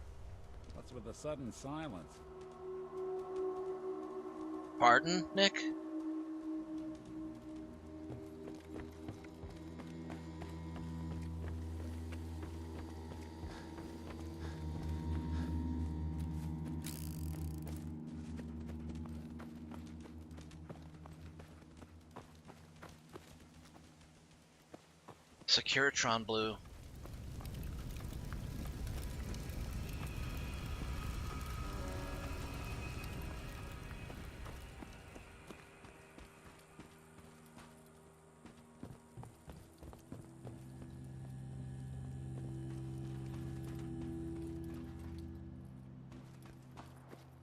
What's with the sudden silence? Pardon, Nick? Securitron Blue.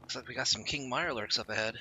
Looks like we got some King Mirelurks up ahead.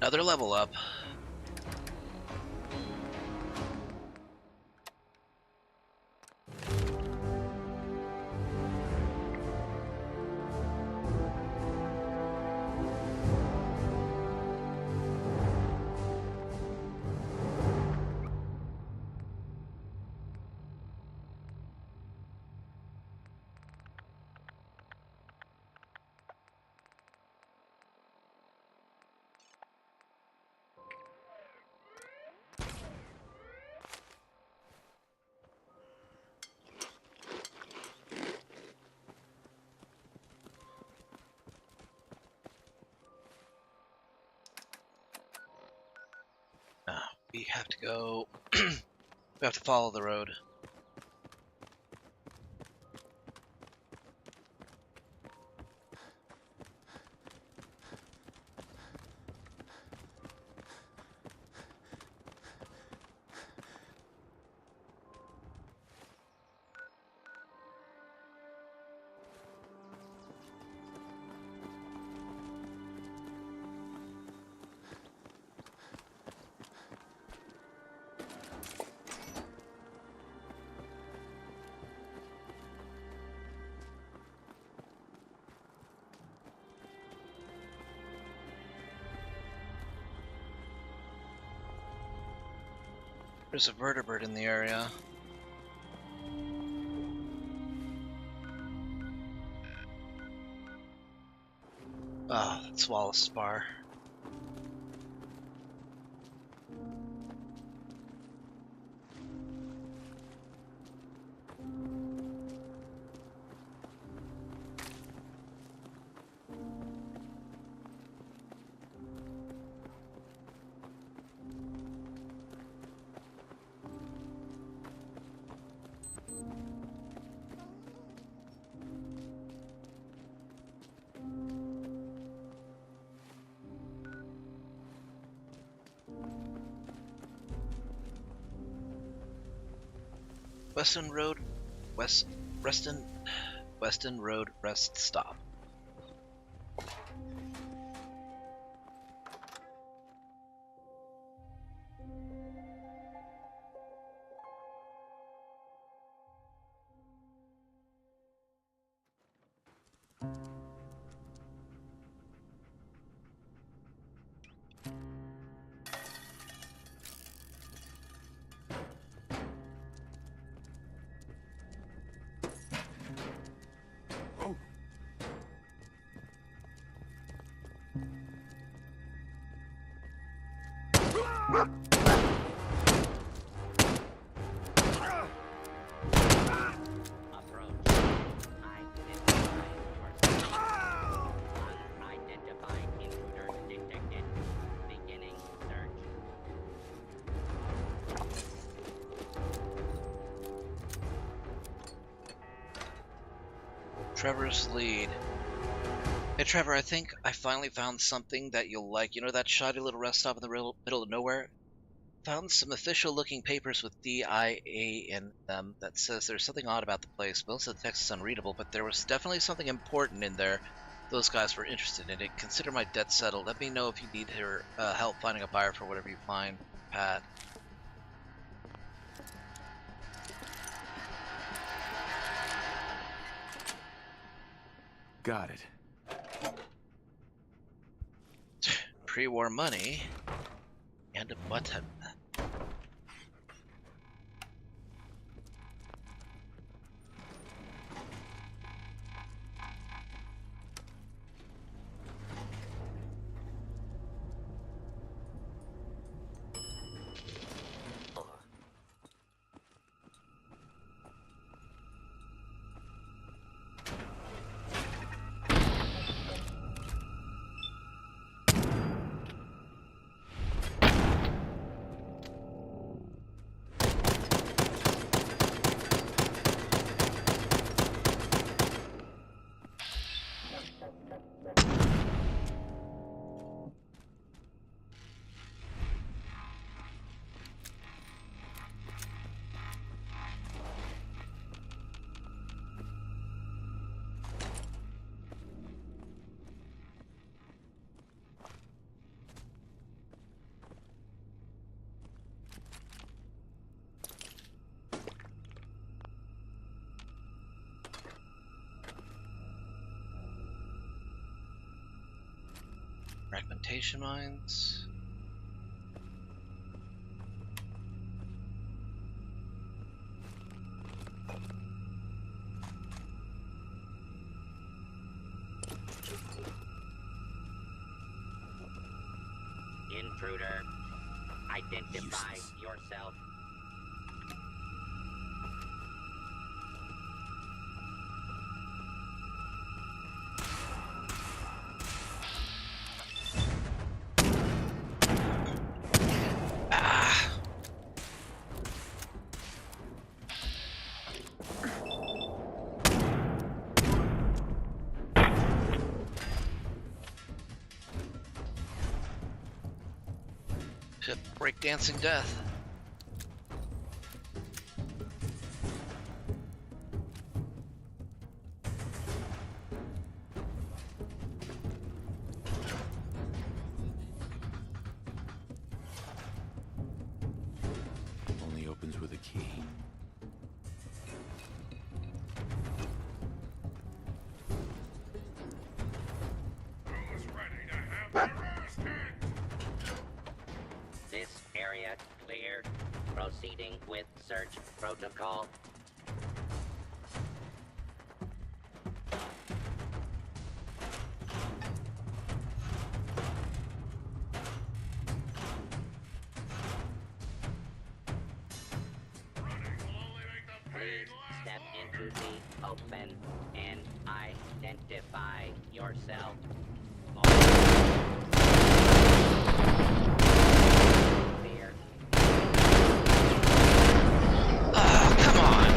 Another level up. We have to go. We have to follow the road. There's a vertebrate in the area. Ah, oh, that's Wallace Spar. Weston Road rest stop. Trevor's lead. Hey Trevor, I think I finally found something that you'll like. You know that shoddy little rest stop in the middle of nowhere? Found some official looking papers with DIA in them that says there's something odd about the place. Most of the text is unreadable, but there was definitely something important in there. Those guys were interested in it. Consider my debt settled. Let me know if you need her help finding a buyer for whatever you find. Pat. Got it. Pre-war money and a button. Fragmentation mines. Intruder, identify yourself. Breakdancing death. Only opens with a key. This area clear. Proceeding with search protocol. Please step into the open and identify yourself. Clear. Oh, come on!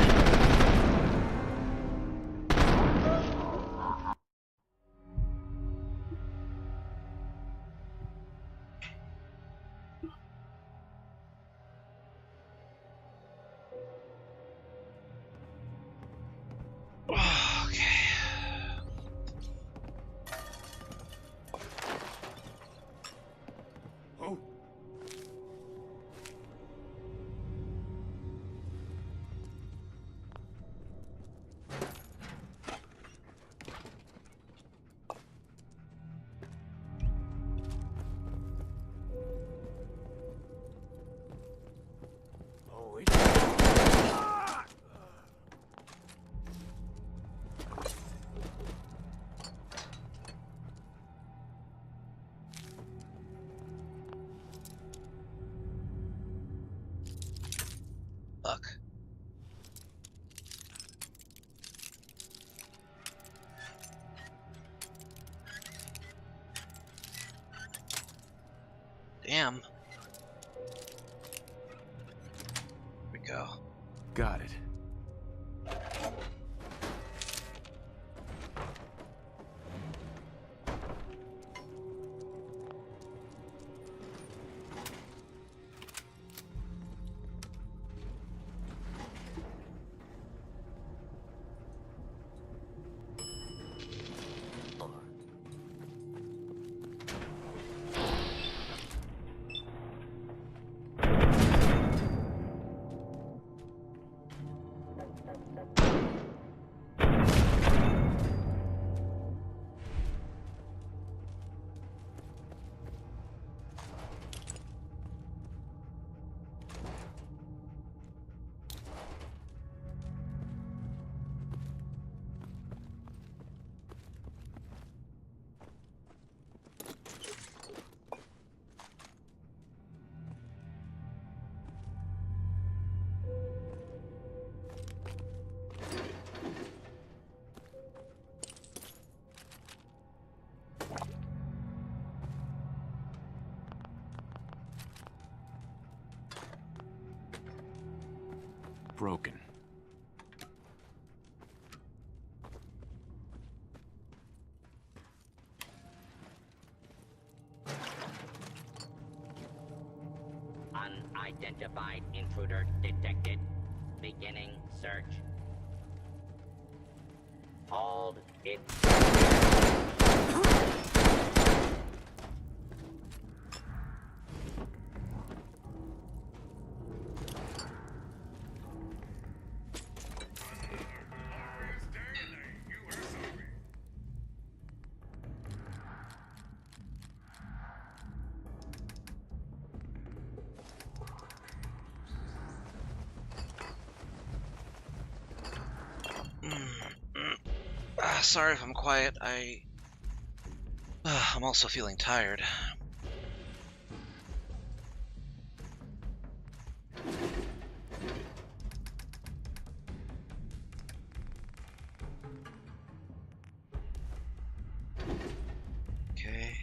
Fuck. Damn. Here we go. Got it. Broken. Unidentified intruder detected. Beginning search. Hold it. Sorry if I'm quiet. I'm also feeling tired. Okay.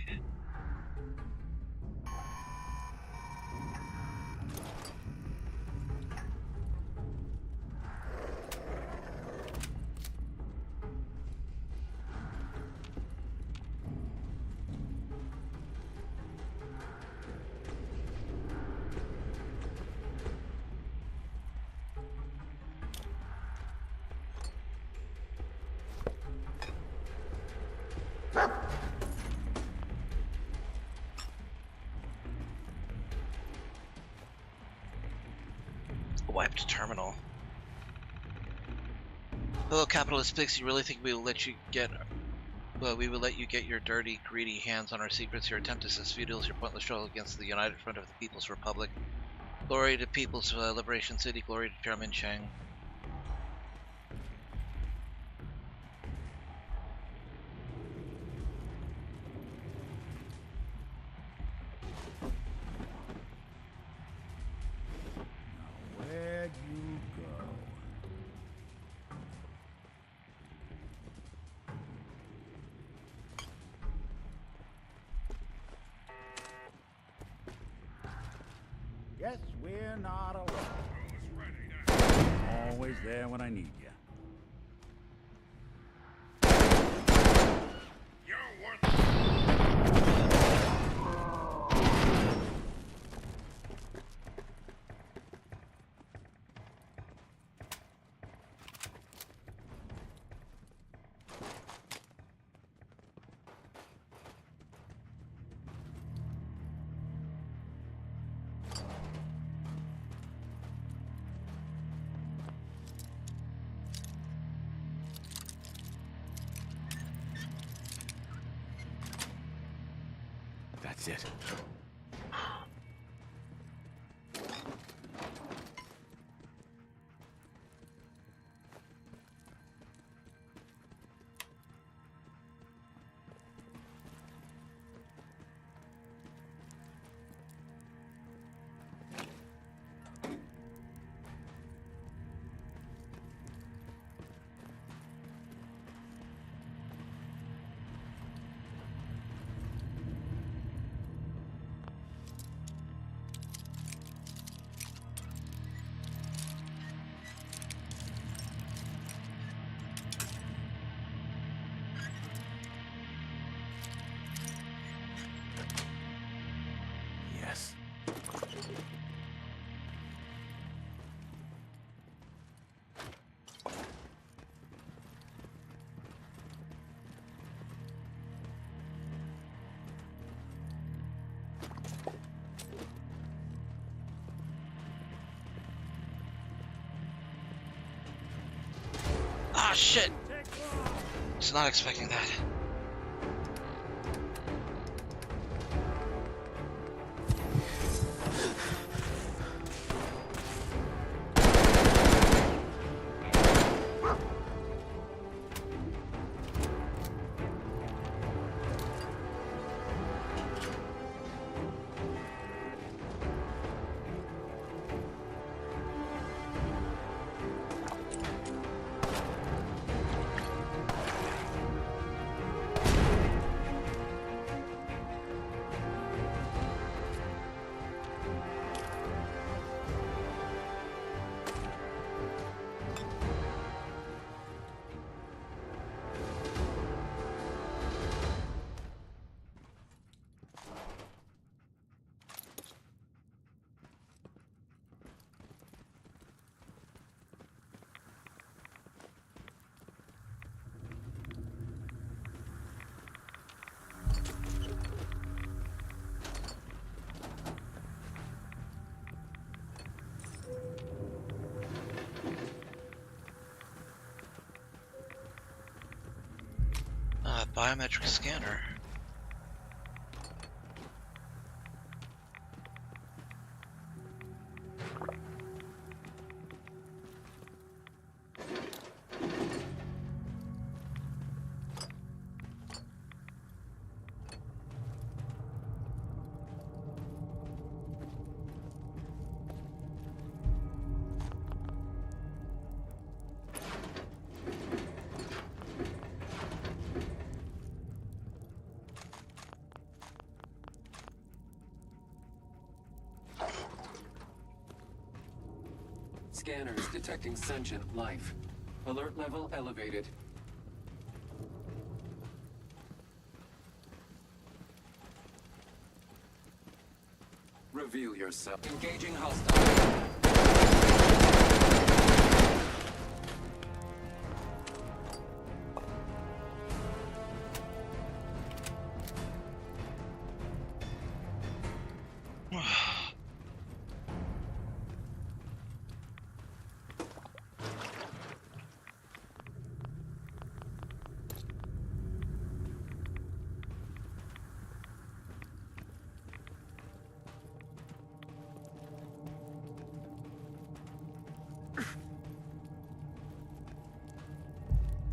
Wiped terminal. Hello, capitalist pigs. You really think we will let you get? Well, we will let you get your dirty, greedy hands on our secrets. Your attempt is as futile as your pointless struggle against the United Front of the People's Republic. Glory to People's Liberation City. Glory to Chairman Chang. Where'd you go? Guess we're not alone. Always there when I need you. That's it. Yes. Ah, shit! Was not expecting that. Biometric scanner. Scanners detecting sentient life. Alert level elevated. Reveal yourself. Engaging hostile.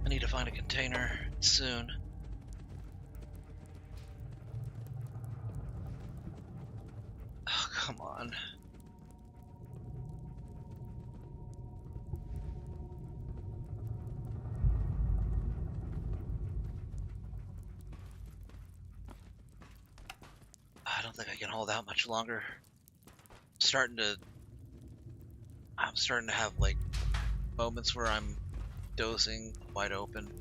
I need to find a container soon. Oh, come on. I don't think I can hold out much longer. I'm starting to have like moments where I'm dozing wide open.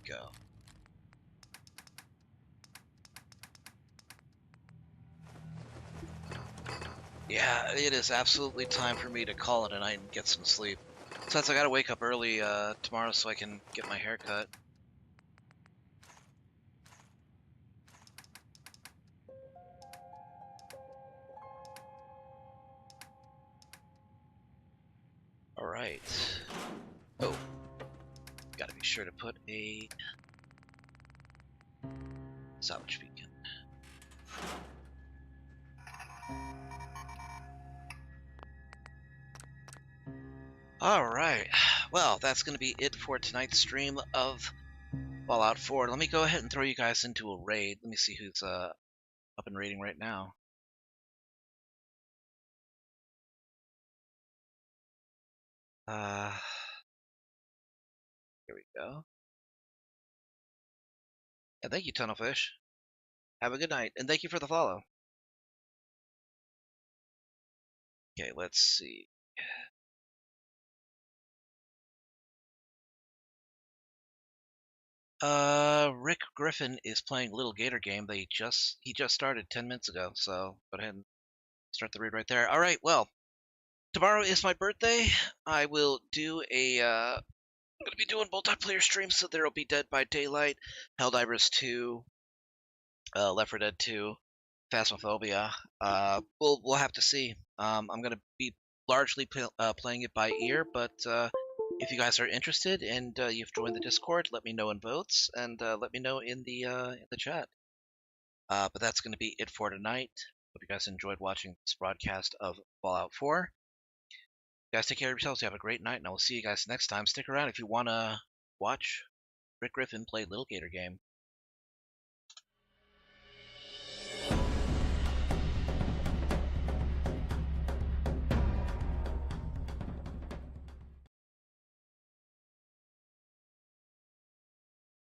Go. Yeah, it is absolutely time for me to call it a night and get some sleep. Since I gotta wake up early tomorrow so I can get my hair cut. Alright. Oh. Gotta be sure to put a salvage beacon. Alright, well, that's going to be it for tonight's stream of Fallout 4. Let me go ahead and throw you guys into a raid. Let me see who's up and raiding right now. Here we go. And thank you, Tunnelfish. Have a good night, and thank you for the follow. Okay, let's see. Rick Griffin is playing Little Gator Game. He just started 10 minutes ago, so go ahead and start the raid right there. All right, well, tomorrow is my birthday. I will do a I'm gonna be doing multiplayer streams, so there'll be Dead by Daylight, Helldivers 2, Left 4 Dead 2, Phasmophobia. We'll have to see. I'm gonna be largely playing it by ear, but if you guys are interested and you've joined the Discord, let me know in votes and let me know in the chat. But that's going to be it for tonight. Hope you guys enjoyed watching this broadcast of Fallout 4. You guys take care of yourselves. Have a great night, and I will see you guys next time. Stick around if you want to watch Rick Griffin play Little Gator Game.